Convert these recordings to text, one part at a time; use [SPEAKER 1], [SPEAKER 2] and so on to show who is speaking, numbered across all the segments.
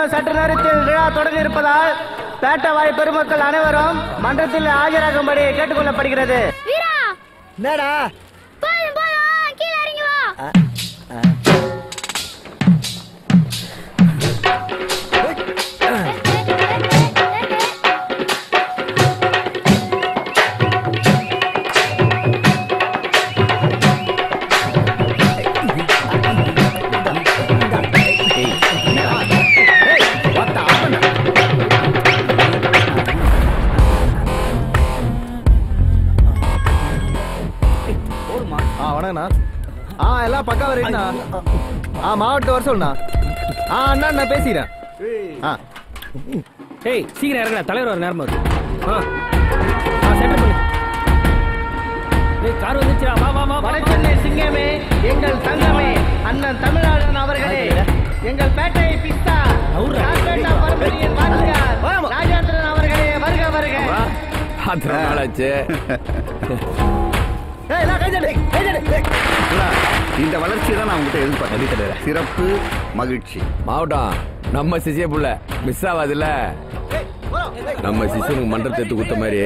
[SPEAKER 1] இன்னும் சற்று நேரத்தில் விழா தொடங்க இருப்பதால் பேட்டவாய் பெருமக்கள் அனைவரும் மன்றத்தில் ஆஜராகும்படி கேட்டுக்கொள்ளப்படுகிறது.
[SPEAKER 2] என்னடா
[SPEAKER 3] கீழே இறங்கி வா.
[SPEAKER 2] எல்லாம் பக்கா வரீங்கண்ணா. மாவட்ட வர சொல்லுண்ணா. அண்ணா நான் பேசிக்கிறேன்.
[SPEAKER 4] ஏய் சீக்கிரம் இறங்கடா, தலைவர் வர நேரமா இருக்கு. சென்டர் பண்ணு. ஏய் கார் வந்துச்சுடா, வா வா வா.
[SPEAKER 1] வடசென்னை சிங்கமே, எங்கள் தங்கமே, அண்ணன் தமிழ்நாடன் அவர்களே, எங்கள் பேட்டை பிஸ்தா ராஜேந்திரன் அவர்களே வருக வருக.
[SPEAKER 5] இந்த வளர்ச்சி தான் நான் உங்ககிட்ட எதிர்பார்த்தேன். சிறப்பு மகிழ்ச்சி.
[SPEAKER 6] மாவட்டம் நம்ம சிசிய புள்ள மிஸ் ஆகாதுல்ல. நம்ம சிசியனுக்கு மன்றத்தை எடுத்து கொடுத்த மாதிரி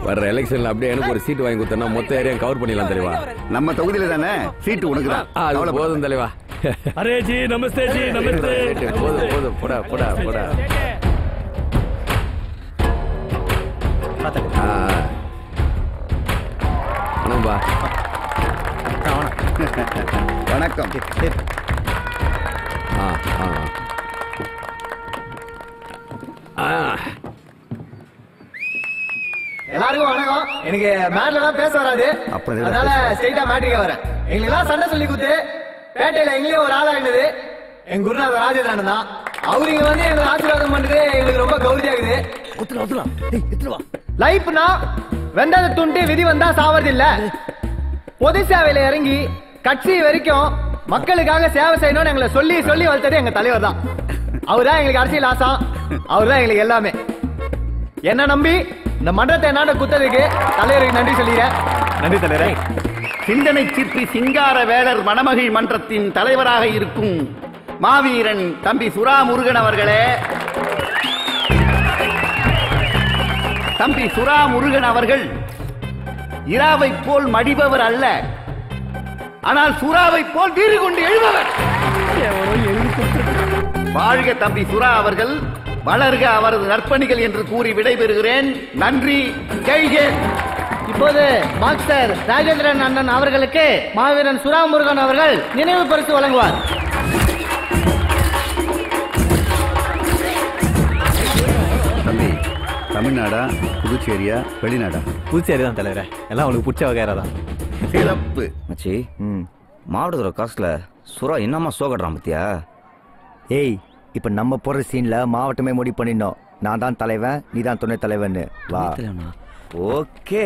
[SPEAKER 6] வர்ற எலெக்ஷன்ல அப்படியே எனக்கு ஒரு சீட் வாங்கி கொடுத்தா மொத்த ஏரியா கவர் பண்ணிடலாம் தலைவா.
[SPEAKER 5] நம்ம தொகுதியில தானே சீட்டு உனக்கு தான்.
[SPEAKER 6] அது போதும் தலைவா.
[SPEAKER 4] அரே ஜி நமஸ்தே ஜி நமஸ்தே.
[SPEAKER 6] போதும் போதும் போடா போடா போடா.
[SPEAKER 5] வணக்கம்.
[SPEAKER 2] எல்லாருக்கும் வணக்கம். எனக்கு மேட்ல எல்லாம் பேச வராது, அதனால ஸ்ட்ரைட்டா மேட்ரிக்க வரேன். எங்களுக்கு எல்லாம் சண்டை சொல்லி கொடுத்து பேட்டையில எங்களையும் ஒரு ஆளா இருந்தது எங்க குருநாதர் ராஜேந்திரன் தான். அவரு இங்க வந்து எங்களுக்கு ஆசீர்வாதம் பண்றது எங்களுக்கு ரொம்ப கௌரவியாகுது. லைஃப்னா வெந்தத துண்டு விதி வந்தா சாவது இல்ல. பொது சேவையில இறங்கி கட்சி வரைக்கும் மக்களுக்காக சேவை செய்யணும்னு எங்களை சொல்லி சொல்லி வளர்த்தது எங்க தலைவர் தான். அவர்தான் எங்களுக்கு அரசியல் ஆசா, அவர்தான் எங்களுக்கு எல்லாமே. என்ன நம்பி இந்த மன்றத்தை என்னாண்ட குத்ததுக்கு தலைவருக்கு நன்றி சொல்லிடுறேன். நன்றி தலைவரே.
[SPEAKER 5] சிந்தனை சிற்பி சிங்கார வேலர் மணமகிழ் மன்றத்தின் தலைவராக இருக்கும் மாவீரன் தம்பி சுரா முருகன் அவர்களே, தம்பி சுரா முருகன் அவர்கள் இராவை போல் மடிபவர் அல்ல, ஆனால் சுறாவை போல் வீறு கொண்டு எழுபவர். வாழ்க தம்பி சுரா அவர்கள், வளர்க அவரது நற்பணிகள் என்று கூறி விடைபெறுகிறேன். நன்றி. ஜெய்ஹிந்த்.
[SPEAKER 1] இப்போது மாஸ்டர் ராஜேந்திரன் அண்ணன் அவர்களுக்கு மாவீரன் சுரா முருகன் அவர்கள் நினைவு பரிசு வழங்குவார்.
[SPEAKER 5] தம்பி தமிழ்நாடா புதுச்சேரியா வெளிநாடா?
[SPEAKER 2] புதுச்சேரி தான் தலைவரே. எல்லாம் உங்களுக்கு பிடிச்ச வகையறா தான்.
[SPEAKER 5] சிறப்பு
[SPEAKER 7] மச்சி. மாவட்டத்தோட காசுல சுறா என்னமா சோகடுறான் பத்தியா?
[SPEAKER 8] ஏய், இப்ப நம்ம போற சீன்ல மாவட்டமே முடிவு பண்ணிடணும். நான் தான் தலைவன், நீ தான் துணை தலைவன். வா.
[SPEAKER 7] ஓகே.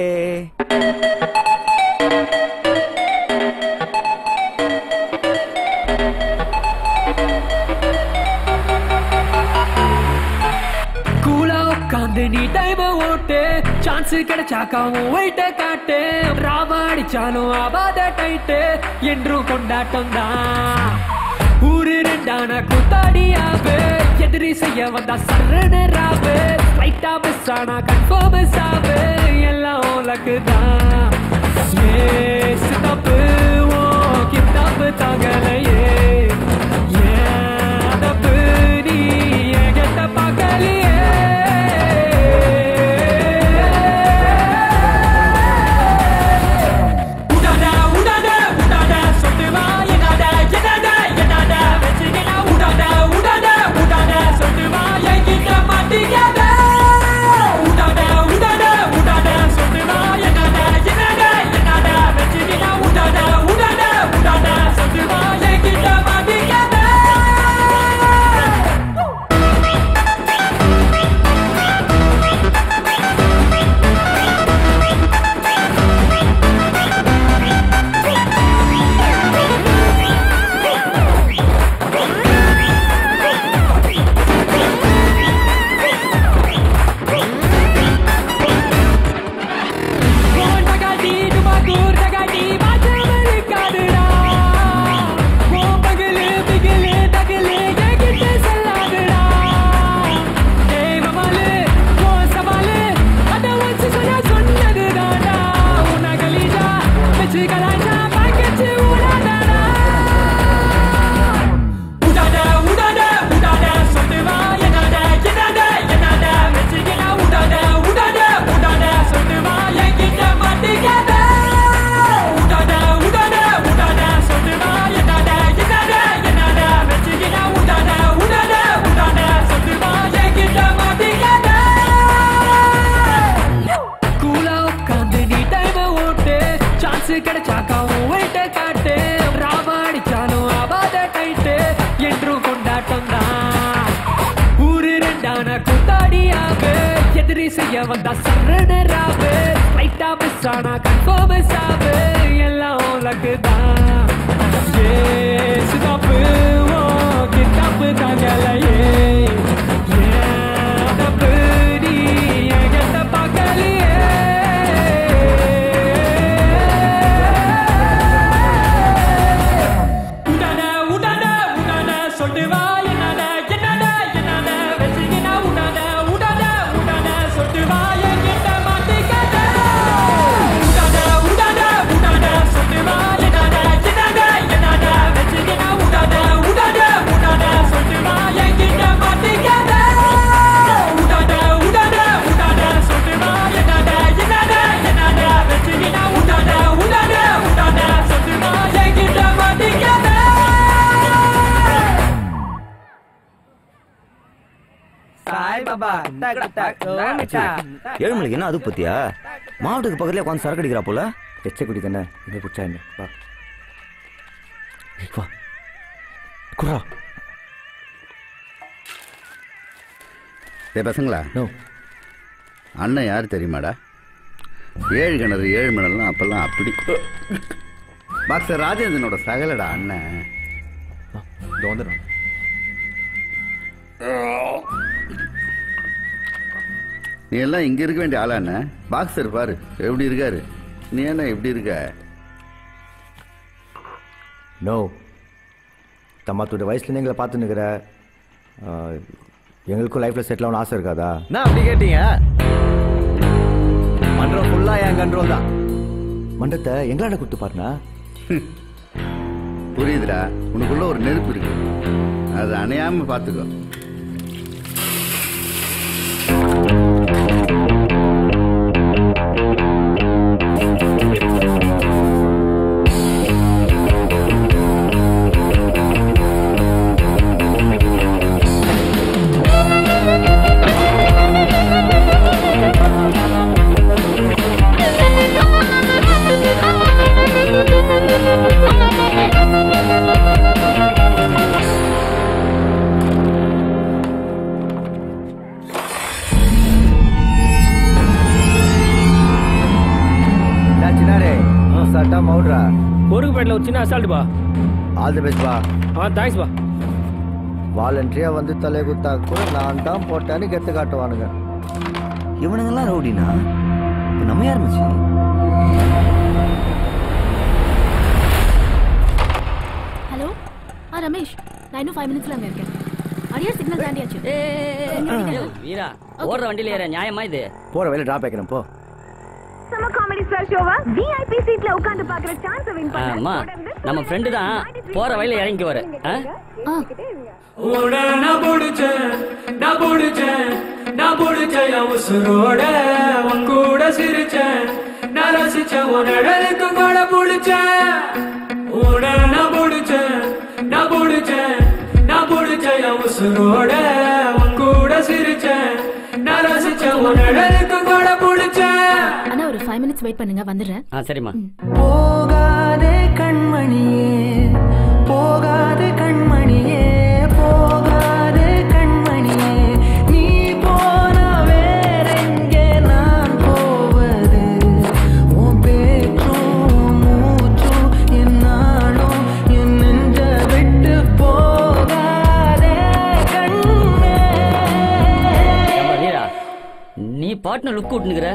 [SPEAKER 9] கூலா உட்காந்து நீ டைம ஓட்டு, சான்ஸ் கிடைச்சாக்காவும் வெயிட்ட காட்டு. ராவாடிச்சாலும் ஆபாத டைட்டு என்றும் கொண்டாட்டம் தான். ஊரு ரெண்டான கூத்தாடியாவு, எதிரி செய்ய வந்தா சரணராவு. லைட்டா மிஸ் ஆனா கன்ஃபார்ம் சாவு, எல்லாம் உனக்கு தான். தப்பு ஓ கித்தாப்பு தகலையே, ஏன் தப்பு நீ என்கிட்ட பார்க்கலையே. உடாத சர்ஜரி செய்ய வந்தா சரணராவு லைட்டா மிஸ் ஆனா கன்ஃபார்ம் சாவு எல்லாம் உனக்கு தான் சுதாப்பு கிட்டாப்பு தாங்கலையே தப்புடி என்கிட்ட பார்க்கலையே உடனே உடனே உடனே சொல்லுவா என்னட என்னட என்னட வச்சுக்கினா உடனே உடனே உடனே சொல்லுவா என்கிட்ட மாட்டிக்காத உடனே உடனே உடனே சொல்லுவா என்னட என்னட என்னட வச்சுக்கினா உடனே உடனே உடனே சொல்லுவா என்கிட்ட மாட்டிக்காத உடனே உடனே உடனே சொல்லுவா என்னட என்னட என்னட வச்சுக்கினா உடனே உடனே உடனே சொல்லுவா என்கிட்ட மாட்டிக்காத.
[SPEAKER 7] ஏழுமலைக்கு என்ன அது பத்தியா மாவட்டத்துக்கு பக்கத்துல உட்காந்து சரக்கு அடிக்கிறா போல.
[SPEAKER 8] எச்ச குடி தானே இங்க குடிச்சா என்ன வா வா குறா.
[SPEAKER 5] பசங்களா
[SPEAKER 8] நோ
[SPEAKER 5] அண்ணன் யார் தெரியுமாடா? 7 கிணறு 7 மணல்லாம் அப்பெல்லாம் அப்படி பாக்ஸர் ராஜேந்திரனோட சகலடா அண்ணன்.
[SPEAKER 8] வந்துடும்.
[SPEAKER 5] நீ எல்லாம் இங்க இருக்க வேண்டிய ஆளா அண்ணன். பாக்ஸர் பாரு எப்படி இருக்காரு, நீ என்ன எப்படி இருக்க?
[SPEAKER 8] நோ தம்மாத்தோட வயசுல எங்களை பார்த்துன்னுக்கிற எங்களுக்கும் லைஃப்ல செட்டில் ஆகணும் ஆசை இருக்காதா?
[SPEAKER 2] என்ன அப்படி கேட்டீங்க? மன்றம் ஃபுல்லா என் கண்ட்ரோல் தான்.
[SPEAKER 8] மன்றத்தை எங்களாண்ட கொடுத்து பாருண்ணா.
[SPEAKER 5] புரியுதுடா, உனக்குள்ள ஒரு நெருப்பு இருக்கு, அதை அணையாம பாத்துக்கோ.
[SPEAKER 4] ஒரு சின்ன அசால்ட் பா.
[SPEAKER 8] ஆல் தி பெஸ்ட் பா.
[SPEAKER 4] தேங்க்ஸ் பா.
[SPEAKER 8] வாலண்டரியா வந்து தலை குத்தா கூட நான் தான் போட்டேன்னு கெத்து காட்டுவானுங்க.
[SPEAKER 7] இவனுங்கெல்லாம் ரவுடினா நம்ம யார் மச்சி?
[SPEAKER 3] ஹலோ ரமேஷ், நான் இன்னும் 5 மினிட்ஸ்ல அங்க இருக்கேன். அடியார் சிக்னல் தாண்டியாச்சு.
[SPEAKER 10] வீரா ஓடுற வண்டியில ஏற நியாயமா இது?
[SPEAKER 8] போற வேலை டிராப் ஆயிக்கிறேன் போ.
[SPEAKER 11] சம காமெடி ஸ்டார் ஷோவா விஐபி சீட்ல உட்கார்ந்து பாக்குற சான்ஸ் வின் பண்ண.
[SPEAKER 10] அம்மா நம்ம ஃப்ரெண்ட் தான் போற வழியில இறங்கி வர.
[SPEAKER 9] ஓட நான் புடிச்சேன் உசுரோட உன் கூட சிரிச்சேன் நான் ரசிச்சேன் உன் அழலுக்கு கூட புடிச்சேன். ஓட நான் புடிச்சேன் உசுரோட உன் கூட சிரிச்சேன் நான் ரசிச்சேன் உன் அழலுக்கு கூட புடிச்சேன்.
[SPEAKER 3] அண்ணா ஒரு 5 மினிட்ஸ் வெயிட் பண்ணுங்க, வந்துடுறேன்.
[SPEAKER 10] சரிம்மா.
[SPEAKER 9] போகாதே கண்மணியே போகாதே கண்மணியே போகாதே கண்மணியே நீ போனா வேறெங்கே நான் போவது? உன் பேச்சும் மூச்சும் என்னாலும் என் நெஞ்ச விட்டு போகாதே கண்ணே.
[SPEAKER 10] வீரா நீ பாட்டுன லுக் விட்டுனுக்குற,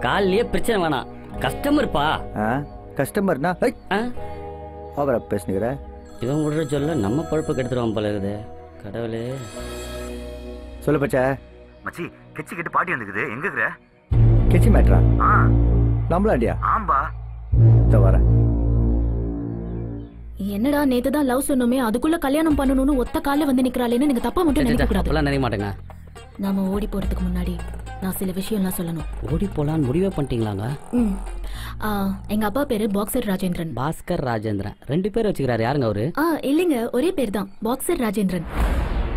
[SPEAKER 10] காலையே பிரச்சனை வேணாம், கஸ்டமர்ப்பா.
[SPEAKER 8] கஸ்டமர்னா ஓவரா பேசுனுக்கிற.
[SPEAKER 10] இவன் விடுற சொல்ல நம்ம பழப்பு கெடுத்துருவான் போல இருக்குது. கடவுளே.
[SPEAKER 8] சொல்லு பச்சா.
[SPEAKER 7] மச்சி கெச்சி கிட்ட பாட்டி வந்துக்குது, எங்க இருக்கிற?
[SPEAKER 8] கெச்சி மேட்ரா? நம்மளாண்டியா?
[SPEAKER 7] ஆம்பா
[SPEAKER 8] இதோ வரேன்.
[SPEAKER 3] என்னடா நேத்து தான் லவ் சொன்னோமே, அதுக்குள்ள கல்யாணம் பண்ணணும்னு ஒத்த கால்ல வந்து நிக்கறாளேன்னு நீங்க தப்பா மட்டும் நினைக்க கூடாது.
[SPEAKER 10] அப்பலாம் நினைக்க மாட்டேங்க.
[SPEAKER 3] நாம ஓடி போறதுக்கு முன்னாடி நான் சில விஷயம்லாம் சொல்லணும்.
[SPEAKER 10] ஓடி போலான்னு முடிவே பண்ணிட்டீங்களாங்க?
[SPEAKER 3] எங்க அப்பா பேரு பாக்ஸர் ராஜேந்திரன்.
[SPEAKER 10] பாஸ்கர் ராஜேந்திரன் 2 பேர் வச்சுக்கிறாரு. யாருங்க அவரு?
[SPEAKER 3] இல்லைங்க, ஒரே பேர் தான், பாக்ஸர் ராஜேந்திரன்.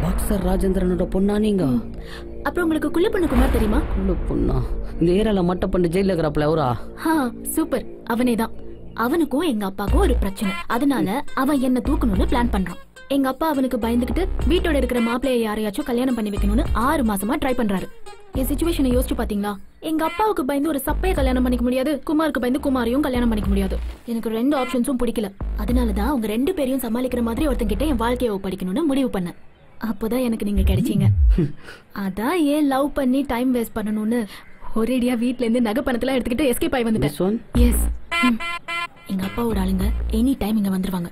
[SPEAKER 10] பாக்ஸர் ராஜேந்திரனோட பொண்ணா நீங்க?
[SPEAKER 3] அப்புறம் உங்களுக்கு குள்ள பொண்ணு குமார் தெரியுமா?
[SPEAKER 10] குள்ள பொண்ணா? இந்த ஏரியால மட்ட பண்ணி ஜெயில இருக்கிறப்பல அவரா?
[SPEAKER 3] சூப்பர், அவனே தான். அவனுக்கும் எங்க அப்பாவுக்கும் ஒரு பிரச்சனை, அதனால அவன் என்ன தூக்கணும்னு பிளான் பண்றான். எங்க அப்பா அவனுக்கு பயந்துகிட்டு வீட்டோட இருக்கிற மாப்பிள்ளைய யாரையாச்சும் கல்யாணம் பண்ணி வைக்கணும்னு 6 மாசமா ட்ரை பண்றாரு. என் சிச்சுவேஷனை யோசிச்சு பாத்தீங்களா? எங்க அப்பாவுக்கு பயந்து ஒரு சப்பைய கல்யாணம் பண்ணிக்க முடியாது, குமாருக்கு பயந்து குமாரையும் கல்யாணம் பண்ணிக்க முடியாது. எனக்கு 2 ஆப்ஷன்ஸும் பிடிக்கல. அதனாலதான் அவங்க 2 பேரையும் சமாளிக்கிற மாதிரி ஒருத்தங்கிட்ட என் வாழ்க்கையை ஒப்படைக்கணும்னு முடிவு பண்ணேன். அப்போதான் எனக்கு நீங்க கிடைச்சீங்க. அதான் ஏன் லவ் பண்ணி டைம் வேஸ்ட் பண்ணணும்னு ஒரேடியா வீட்ல இருந்து நகை பணத்தெல்லாம் எடுத்துக்கிட்டு எஸ்கேப் ஆகி வந்துட்டேன். எஸ், எங்க அப்பாவோட ஆளுங்க எனி டைம் இங்க வந்துருவாங்க.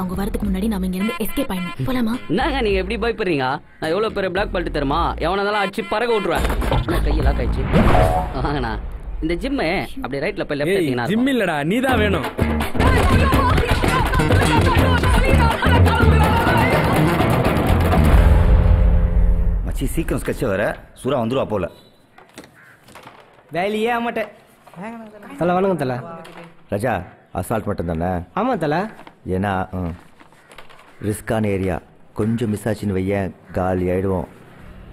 [SPEAKER 3] அவங்க வரதுக்கு முன்னாடி நாம இங்க இருந்து எஸ்கேப் ஆயிடணும். போலாமா?
[SPEAKER 10] என்னங்க நீங்க எப்படி பயப்படுறீங்க? நான் எவ்வளவு பேர் பிளாக் பண்ணிட்டு தருமா? எவனதெல்லாம் அடிச்சு பறக்க விட்டுருவேன். கையெல்லாம் கழிச்சு வாங்கண்ணா. இந்த ஜிம் அப்படி ரைட்ல போய் லெஃப்ட் எடுத்தீங்கன்னா
[SPEAKER 4] ஜிம் இல்லடா, நீதான் வேணும்.
[SPEAKER 7] மச்சி சீக்கிரம் ஸ்கெட்ச் வர சூரா வந்துருவா போல.
[SPEAKER 2] வேலையே ஆமாட்டேன்.
[SPEAKER 12] தலை வணக்கம் தலை.
[SPEAKER 8] ராஜா அசால்ட் மட்டும் தானே?
[SPEAKER 12] ஆமாம் தலை.
[SPEAKER 8] ஏன்னா ரிஸ்கான ஏரியா, கொஞ்சம் மிஸ் ஆச்சுன்னு வையன் காலி ஆகிடுவோம்.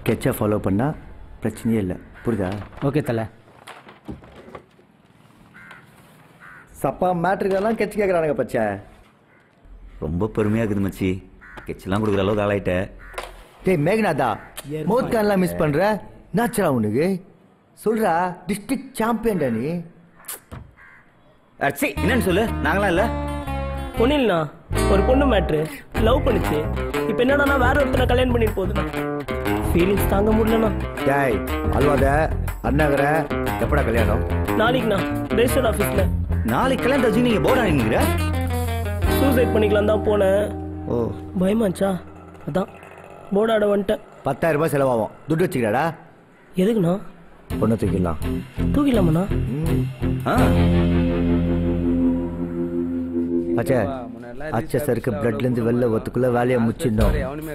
[SPEAKER 8] கெச்சை ஃபாலோ பண்ணால் பிரச்சனையே இல்லை. புரியுதா?
[SPEAKER 12] ஓகே தலை.
[SPEAKER 8] சப்பா மேட்ருக்கெல்லாம் கெச்சு கேட்குறானுங்க பச்சை.
[SPEAKER 7] ரொம்ப பெருமையாக இருக்குது மச்சி, கெச்செல்லாம் கொடுக்குற அளவுக்கு ஆளாயிட்ட.
[SPEAKER 8] டேய் மேகநாதா, மோத்கான்லாம் மிஸ் பண்ணுற நாச்சரா உனக்கு? சொல்கிறா டிஸ்ட்ரிக்ட் சாம்பியன்டா நீ.
[SPEAKER 7] அச்சி என்னன்னு சொல்லு, நாங்களாம் இல்லை.
[SPEAKER 12] ஒன்றும் இல்லைண்ணா, ஒரு பொண்ணு மேட்ரு லவ் பண்ணிச்சு. இப்போ என்னடா வேற ஒருத்தனை கல்யாணம் பண்ணிட்டு போகுதுண்ணா. ஃபீலிங்ஸ் தாங்க முடியலண்ணா.
[SPEAKER 8] டேய் அல்வாத அண்ணாகிற எப்படா கல்யாணம்?
[SPEAKER 12] நாளைக்குண்ணா ரெஜிஸ்டர் ஆஃபீஸில்.
[SPEAKER 7] நாளைக்கு கல்யாணம் வச்சு நீங்கள் போர்டு ஆகிங்கிற?
[SPEAKER 12] சூசைட் பண்ணிக்கலாம் தான் போனேன்.
[SPEAKER 8] ஓ
[SPEAKER 12] பயமாச்சா, அதான் போர்டு ஆட வந்துட்டேன்.
[SPEAKER 8] 10,000 ரூபாய் செலவாகும். துட்டு வச்சுக்கிறாடா?
[SPEAKER 12] எதுக்குண்ணா?
[SPEAKER 8] பொண்ணை தூக்கிடலாம்.
[SPEAKER 12] தூக்கிடலாமாண்ணா?
[SPEAKER 8] அச்சா அச்சா சருக்கு பிளட்ல இருந்து வெளில ஒத்துக்குள்ள வேலையை முடிச்சிடணும்.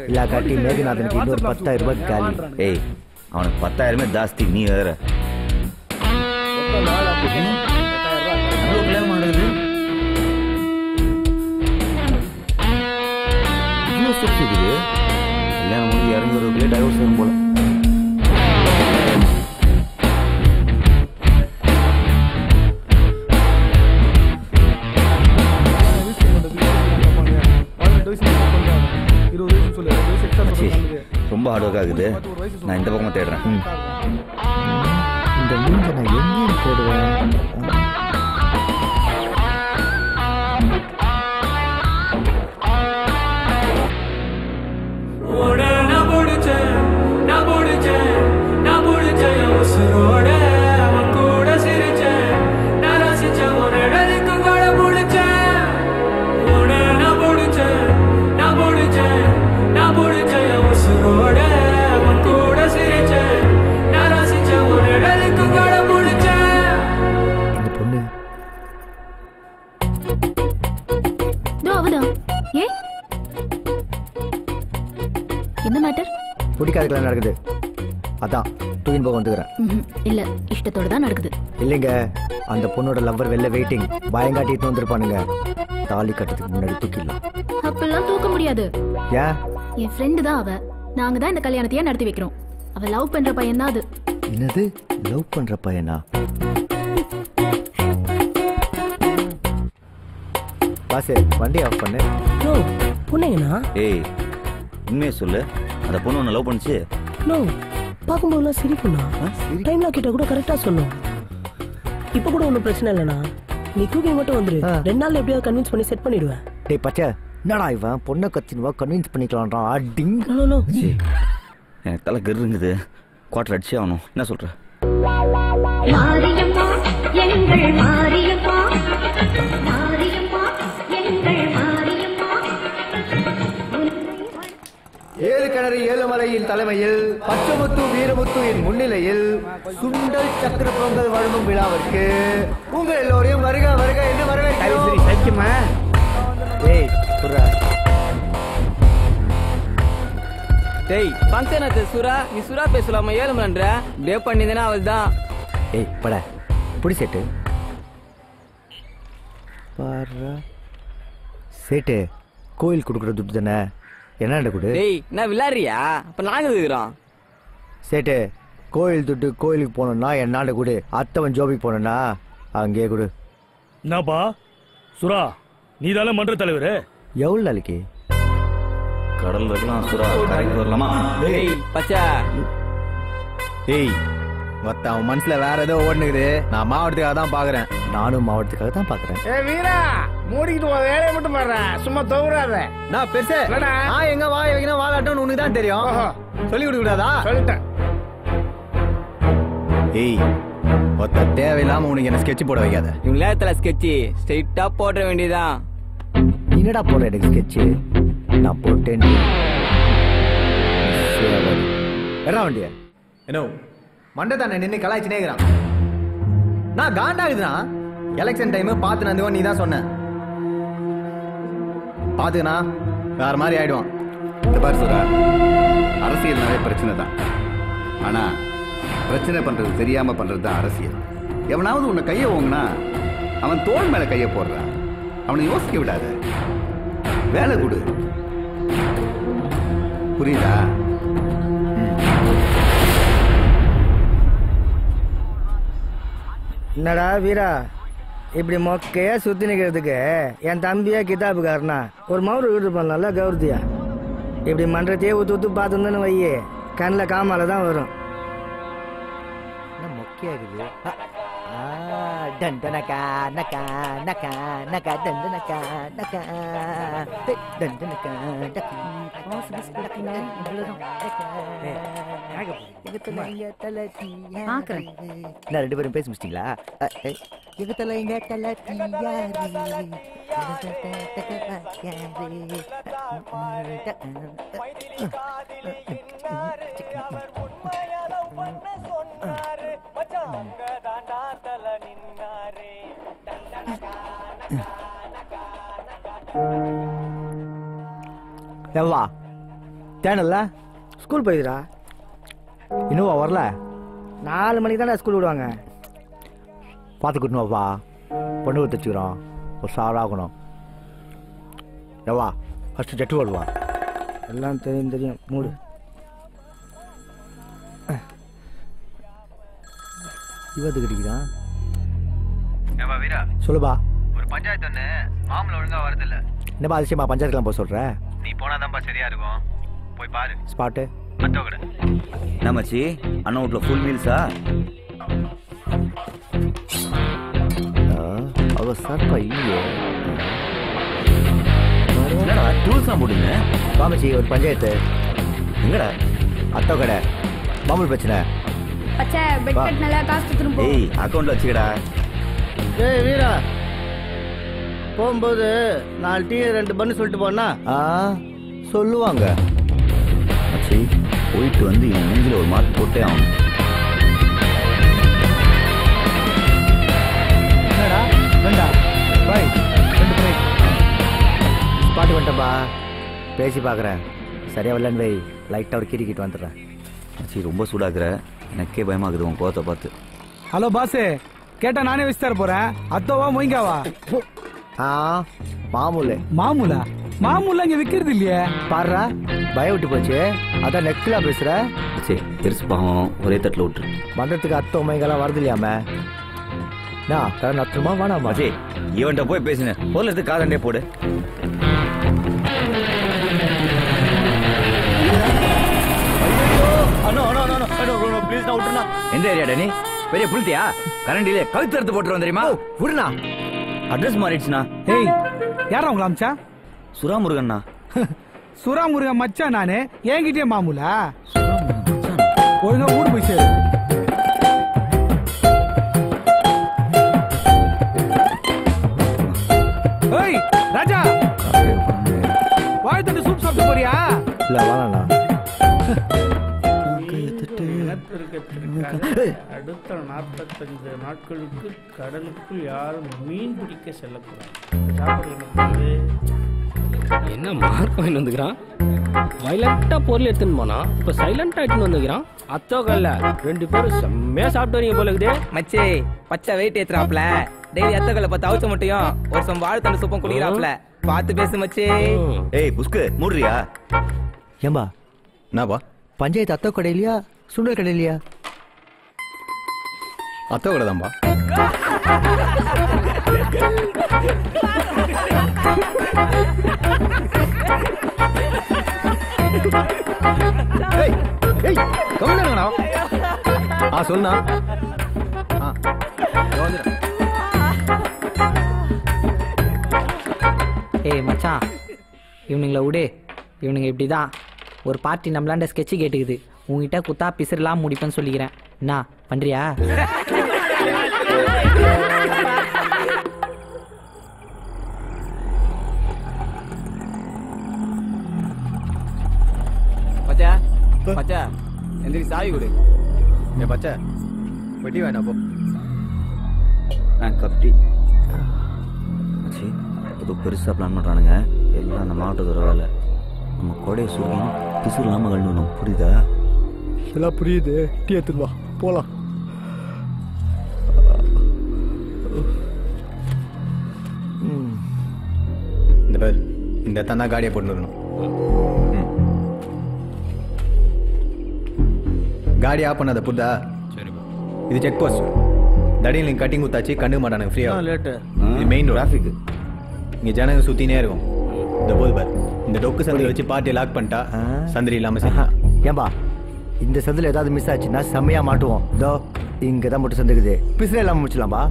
[SPEAKER 8] இல்ல காட்டி மேகநாதனுக்கு இன்னொரு 10,000 ரூபாய் காலி.
[SPEAKER 7] ஏய் அவனுக்கு 10,000 ஜாஸ்தி, நீ வேற. கல்யாணம் முடிஞ்சு இறங்கி ஒரு டைவர்ஸ் வரும் போல. ரொம்ப ஹார்ட் ஒர்க் ஆகுது. நான் இந்த பக்கமா தேடுறேன்.
[SPEAKER 8] இந்த மூஞ்ச நான் எங்கேயும் தேடுவேன்.
[SPEAKER 3] என்ன மேட்டர்?
[SPEAKER 8] பிடிக்காதுக்கெல்லாம் நடக்குது, அதான் தூக்கின் போக வந்துக்கிறேன்.
[SPEAKER 3] இல்ல இஷ்டத்தோட தான் நடக்குது.
[SPEAKER 8] இல்லைங்க, அந்த பொண்ணோட லவ்வர் வெளில வெயிட்டிங். பயங்காட்டிட்டு வந்துருப்பானுங்க. தாலி கட்டத்துக்கு முன்னாடி தூக்கிடலாம்.
[SPEAKER 3] அப்பெல்லாம் தூக்க முடியாது.
[SPEAKER 8] ஏன்?
[SPEAKER 3] என் ஃப்ரெண்டு தான் அவ. நாங்க தான் இந்த கல்யாணத்தையே நடத்தி வைக்கிறோம். அவ லவ் பண்ற பையன் தான் அது.
[SPEAKER 8] என்னது லவ் பண்ற பையனா? பாசே வண்டி ஆஃப் பண்ணு.
[SPEAKER 12] நோ பொண்ணுங்கண்ணா.
[SPEAKER 7] ஏய் உண்மையை சொல்லு, அந்த பொண்ணு ஒன்று லவ் பண்ணிச்சு?
[SPEAKER 12] நோ பார்க்கும்போதுலாம் சிரிப்புண்ணா. டைம்லாம் கிட்ட கூட கரெக்டாக சொல்லும். இப்போ கூட ஒன்றும் பிரச்சனை இல்லைண்ணா. நீ தூக்கி மட்டும் வந்துரு. 2 நாள் எப்படியாவது கன்வின்ஸ் பண்ணி செட் பண்ணிடுவேன்.
[SPEAKER 8] டேய் பச்சை, என்னடா இவன் பொண்ணை கத்தினுவா கன்வின்ஸ் பண்ணிக்கலாம்ன்றான். அடிங்.
[SPEAKER 7] எனக்கு தலை கருங்குது. குவார்டர் அடிச்சே ஆகணும். என்ன சொல்ற?
[SPEAKER 13] மாரியம்மா எங்கள் மாரியம்மா, மாரியம்மா எங்கள் மாரியம்மா.
[SPEAKER 8] 7 கிணறு 7 மலையின் தலைமையில் பச்சமுத்து வீரமுத்துவின் முன்னிலையில் சுண்டல் சக்கர பொங்கல் வழங்கும் விழாவிற்கு உங்கள் எல்லோரையும் வருக வருக என்று வரவேற்கிறோம். ஏய் சுரா,
[SPEAKER 2] டேய் ஃபங்க்ஷன் அது சுரா, நீ சுரா பேசலாமா? 7 மணின்ற டே பண்ணிதேனா அவள்தான்.
[SPEAKER 8] ஏய் பட புடி செட்டு பாரு. சேட்டு கோயில் கொடுக்குற துட்டு தானே, என்னடா கொடு.
[SPEAKER 2] டேய் நான் விளையாடுறியா? அப்ப நாங்க இருக்கிறோம்.
[SPEAKER 8] சேட்டு கோயில் துட்டு கோயிலுக்கு போனோம்னா என்னாண்ட கொடு. அத்தவன் ஜோபிக்கு போனோம்னா அங்கேயே கொடு.
[SPEAKER 14] என்னப்பா சுரா, நீ தானே மன்ற தலைவர்?
[SPEAKER 8] எவ்வளவு நாளைக்கு?
[SPEAKER 7] கடல் வைக்கலாம் சுறா கரைக்கு வரலாமா?
[SPEAKER 2] ஏய் பச்சா, ஏய் மொத்த அவன் மனசுல வேற ஏதோ ஓடுனுக்குது. நான் மாவட்டத்துக்காக தான் பாக்குறேன். நானும் மாவட்டத்துக்காக தான் பாக்குறேன்.
[SPEAKER 1] ஏ வீரா, மூடிக்கிட்டு உன் வேலையை மட்டும் பாடுற, சும்மா தவறாத.
[SPEAKER 2] நான் பெருசு நான் எங்க வாய் வைக்கணும் வாழாட்டோன்னு உனக்கு தான் தெரியும். சொல்லி கொடுக்க கூடாதா? சொல்லிட்டேன். ஏய் மொத்த தேவையில்லாம உனக்கு என்ன ஸ்கெட்ச் போட வைக்காத.
[SPEAKER 14] இவங்க நேரத்துல ஸ்கெட்ச் ஸ்ட்ரைட்டா போட வேண்டியதான்.
[SPEAKER 2] என்னடா போடுற எனக்கு ஸ்கெட்ச்? நான் போட்டேன். என்ன வண்டிய என்ன மண்டதானே நின்று கலாய்ச்சினே இருக்கிறான். நான் காண்டாகுதுனா எலெக்ஷன் டைம் பார்த்து நந்துவோ நீ தான் சொன்ன. பாத்துக்கண்ணா வேற மாதிரி ஆயிடுவான்.
[SPEAKER 5] இந்த பாரு சுரா, அரசியல்னாலே பிரச்சனை தான். ஆனா பிரச்சனை பண்றது தெரியாம பண்றது தான் அரசியல். எவனாவது உன்னை கையை ஓங்கினா அவன் தோல் மேல கையை போடுறான். அவனை யோசிக்க விடாத, வேலை கொடு. புரியுதா?
[SPEAKER 1] என்னடா வீரா, இப்படி மொக்கையா சுத்தி நிக்கிறதுக்கு என் தம்பியா கிதாபுக்காரனா ஒரு மவுரு வீட்டு பண்ணல கௌரதியா. இப்படி மன்றத்தையே ஊத்து ஊத்து பார்த்துன்னு வையே, கண்ணில் காமால தான் வரும்.
[SPEAKER 2] மொக்கையா இருக்குது. டண்டனக்கா நக்கா நக்கா நக்கா டண்டனக்கா நக்கா டண்டனக்கா நான் ரெண்டு பேரும் பேச முடிச்சிட்டீங்களா? எங்க தலை எங்க தலை எவ்வா தேனல்ல
[SPEAKER 1] ஸ்கூல் போயிடுறா.
[SPEAKER 2] இன்னும் வரல.
[SPEAKER 1] 4 மணிக்கு தானே ஸ்கூல் விடுவாங்க.
[SPEAKER 2] பார்த்துக்கிட்டணும்ப்பா, பொண்ணு வச்சுக்கிறோம், ஒரு சாராகணும். எவ்வா ஃபஸ்ட்டு ஜட்டு வருவா.
[SPEAKER 1] எல்லாம் தெரியும் தெரியும், மூடு.
[SPEAKER 2] இவத்து கிடைக்குதான்.
[SPEAKER 15] ஏப்பா வீரா,
[SPEAKER 2] சொல்லுப்பா.
[SPEAKER 15] ஒரு பஞ்சாயத்து ஒன்று மாமூல ஒழுங்கா வரதில்ல.
[SPEAKER 2] என்னப்பா அதிசயமா பஞ்சாயத்துலாம் போக சொல்ற?
[SPEAKER 15] நீ போனாதான்ப்பா சரியா இருக்கும், போய் பாரு.
[SPEAKER 2] ஸ்பாட்டு
[SPEAKER 15] அத்தோ கடை.
[SPEAKER 7] என்ன மச்சி, அண்ணன் வீட்டில் ஃபுல் மீல்ஸா?
[SPEAKER 2] அவ சார்பா இல்லையே.
[SPEAKER 7] என்னடா டூல்ஸ்லாம் போட்டுங்க?
[SPEAKER 2] பாமச்சி ஒரு பஞ்சாயத்து.
[SPEAKER 7] எங்கடா?
[SPEAKER 2] அத்தோ கடை, மாமூல் பிரச்சனை.
[SPEAKER 16] பச்சை பெட் கட்டினால காசு திரும்ப.
[SPEAKER 7] ஏய் அக்கௌண்ட்ல வச்சுக்கடா.
[SPEAKER 1] ஏய் வீரா, போகும்போது 4 டீ 2 பண்ணு சொல்லிட்டு போனா
[SPEAKER 2] சொல்லுவாங்க.
[SPEAKER 7] மச்சி போயிட்டு வந்து என் நெஞ்சில் ஒரு மார்க் போட்டே ஆகணும்.
[SPEAKER 2] என்னடா வேண்டா பாய் 2 பிரேக். ஸ்பாட்டு வந்துட்டப்பா, பேசி பார்க்குறேன். சரியா வரலன்னு வை, லைட்டாக ஒரு கிரிக்கிட்டு வந்துடுறேன்.
[SPEAKER 7] மச்சி ரொம்ப சூடாக்குற, எனக்கே பயமாகுது உன் கோவத்தை பார்த்து.
[SPEAKER 17] ஹலோ பாஸ், கேட்டா நானே விஸ்தார போறேன். அத்தோவா மொய்ங்காவா?
[SPEAKER 2] மாமூலு.
[SPEAKER 17] மாமூலா? மாமூலா இங்க விக்கிறது இல்லையே.
[SPEAKER 2] பாடுறா பயம் விட்டு போச்சு, அதான் நெக்ஸ்ட்ல பேசுற.
[SPEAKER 7] சரி பெருசு பாவம், ஒரே தட்டில் விட்டுரு.
[SPEAKER 2] மன்றத்துக்கு அத்தோ மைங்கெல்லாம் வரது இல்லையாம? நான் கடன் அத்துமா வேணாமா?
[SPEAKER 7] சரி இவன்கிட்ட போய் பேசுனேன், போல எடுத்து காதண்டே போடு. எந்த ஏரியாடா நீ? பெரிய புளித்தியா? கரண்டிலே கழுத்து எடுத்து போட்டுருவோம் தெரியுமா?
[SPEAKER 2] விடுண்ணா,
[SPEAKER 7] அட்ரஸ் மாறிடுச்சுண்ணா.
[SPEAKER 17] ஏய் யாரா உங்களை அமிச்சா?
[SPEAKER 7] சுராமுருகண்ணா.
[SPEAKER 17] சுராமுருகன் மச்சான் நானு, என்கிட்டயே மாமூலா? ஒழுங்கா ஊடு போய் சேரு. ஏய் ராஜா, வாய் தட்டு சூப் சாப்பிட்டு போறியா?
[SPEAKER 2] இல்ல வேணாண்ணா.
[SPEAKER 18] அடுத்த 45 நாட்களுக்கு கடலுக்குள் யாரும் மீன் பிடிக்க செல்லக்கூடாது.
[SPEAKER 4] என்ன மார்க் வாங்கி வந்துக்கிறான்? வயலண்டா பொருள் எடுத்துன்னு போனா இப்ப சைலண்டா எடுத்துன்னு வந்துக்கிறான். அத்தோக்கல்ல 2 பேரும் செம்மையா சாப்பிட்டு வரீங்க போல இருக்குது.
[SPEAKER 14] மச்சே பச்சை வெயிட் ஏத்துறாப்ல, டெய்லி அத்தோக்கல்ல 10 அவுச்ச மட்டும் ஒரு சம் வாழ்த்தண்டு சூப்பம் குடிக்கிறாப்ல. பார்த்து பேசு மச்சே.
[SPEAKER 7] ஏய் புஸ்கு மூடுறியா?
[SPEAKER 2] ஏம்பா என்னப்பா பஞ்சாயத்து அத்தோ கடையிலையா சுண்டல் கடையிலையா? அத்தோ கடை தான்பா. சொல்லுண்ணா.
[SPEAKER 14] ஏய் மச்சான், இவனுங்களை விடு. இவனுங்க இப்படிதான். ஒரு பார்ட்டி நம்மளாண்ட ஸ்கெட்சு கேட்டுக்குது. உங்ககிட்ட குத்தா பிசர்லாம் முடிப்பேன்னு சொல்லிக்கிறேன். என்ன பண்றியா?
[SPEAKER 2] பச்சா பச்சா எந்திரி சாவி கொடு. ஏ பச்சா வெட்டி வேணா போ.
[SPEAKER 7] கப்டி மச்சி ஏதோ பெருசாக பிளான் பண்ணுறானுங்க. எல்லாம் அந்த மாவட்டத்தோட வேலை. நம்ம கோடையை சுருங்கி பிசு இல்லாமல் கழுவணும். புரியுதா?
[SPEAKER 2] எல்லாம் புரியுது. டீ எடுத்துட்டு வா போலாம். இந்த பேர் இந்த தந்தா காடியை போட்டு வரணும். காடி ஆஃப் பண்ணாத புரிதா? இது செக் போஸ்ட். தடியில் நீங்கள் கட்டிங் குத்தாச்சு கண்டுக்க மாட்டானுங்க. ஃப்ரீயா லேட்டு. இது மெயின் டிராஃபிக். இங்கே ஜனங்க சுற்றினே இருக்கும். இந்த போது பார், இந்த டொக்கு சந்தில் வச்சு பார்ட்டியை லாக் பண்ணிட்டா சந்திரி இல்லாமல் சரி.
[SPEAKER 8] ஏன்பா இந்த சந்தில் ஏதாவது மிஸ் ஆச்சுன்னா செம்மையா மாட்டுவோம். இதோ இங்கே தான் மட்டும் சந்துக்குது. பிசில இல்லாமல் முடிச்சலாம்பா.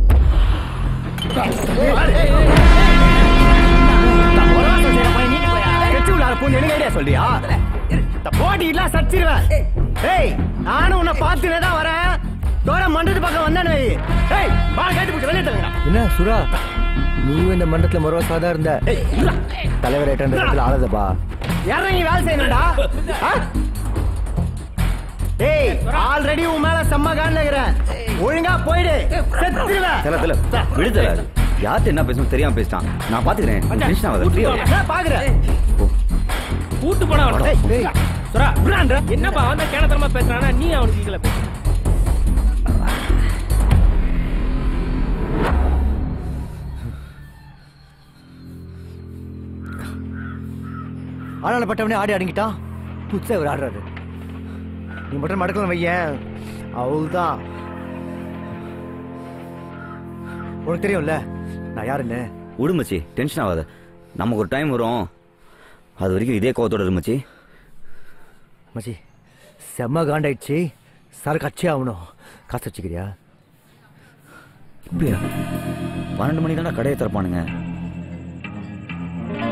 [SPEAKER 2] சொல்றியா? போட்டிலாம் சச்சிருவேன். ஏய் நானும் உன்னை பார்த்துனே தான் வரேன். தோற மண்டத்து பக்கம் வந்தானே. ஏய் வா கேட்டு போட்டு வெளியே தள்ளுங்க.
[SPEAKER 8] என்ன சுரா, நீயும் இந்த மண்டலத்துல மொரவசாதான் இருந்த. தலைவர் இடத்துல ஆளதப்பா.
[SPEAKER 2] இறங்கி வேலை செய்யணும்டா. ஏய் ஆல்ரெடி உன் மேல செம்ம காண்ல இருக்கிறேன். ஒழுங்கா போயிடு. செத்துருவேன்.
[SPEAKER 7] தல விடுதல. யார்கிட்ட என்ன பேசணும் தெரியாம பேசிட்டான். நான் பாத்துக்கிறேன். டென்ஷன் ஆகாத.
[SPEAKER 2] பாக்குறேன்.
[SPEAKER 4] கூட்டு போனா சுரா என்னப்பா அவன் தான் கேனத்தனமா பேசுறானா? நீ அவனுக்கு கீழே பேச.
[SPEAKER 8] ஆனால பட்டவனே ஆடி அடங்கிட்டான். புதுசா இவர் ஆடுறாரு. நீ மட்டும் மடக்கலாம் வையன், அவள்தான். உனக்கு தெரியும்ல நான் யாருன்னு.
[SPEAKER 7] விடுமச்சி, டென்ஷன் ஆகாத. நமக்கு ஒரு டைம் வரும். அது வரைக்கும் இதே கோவத்தோட இருந்துச்சு.
[SPEAKER 8] மச்சி செம்ம காண்டாயிடுச்சு. சார் கட்சி ஆகணும். காசு வச்சுக்கிறியா?
[SPEAKER 7] இப்படியா? 12 மணி தானே கடையை திறப்பானுங்க.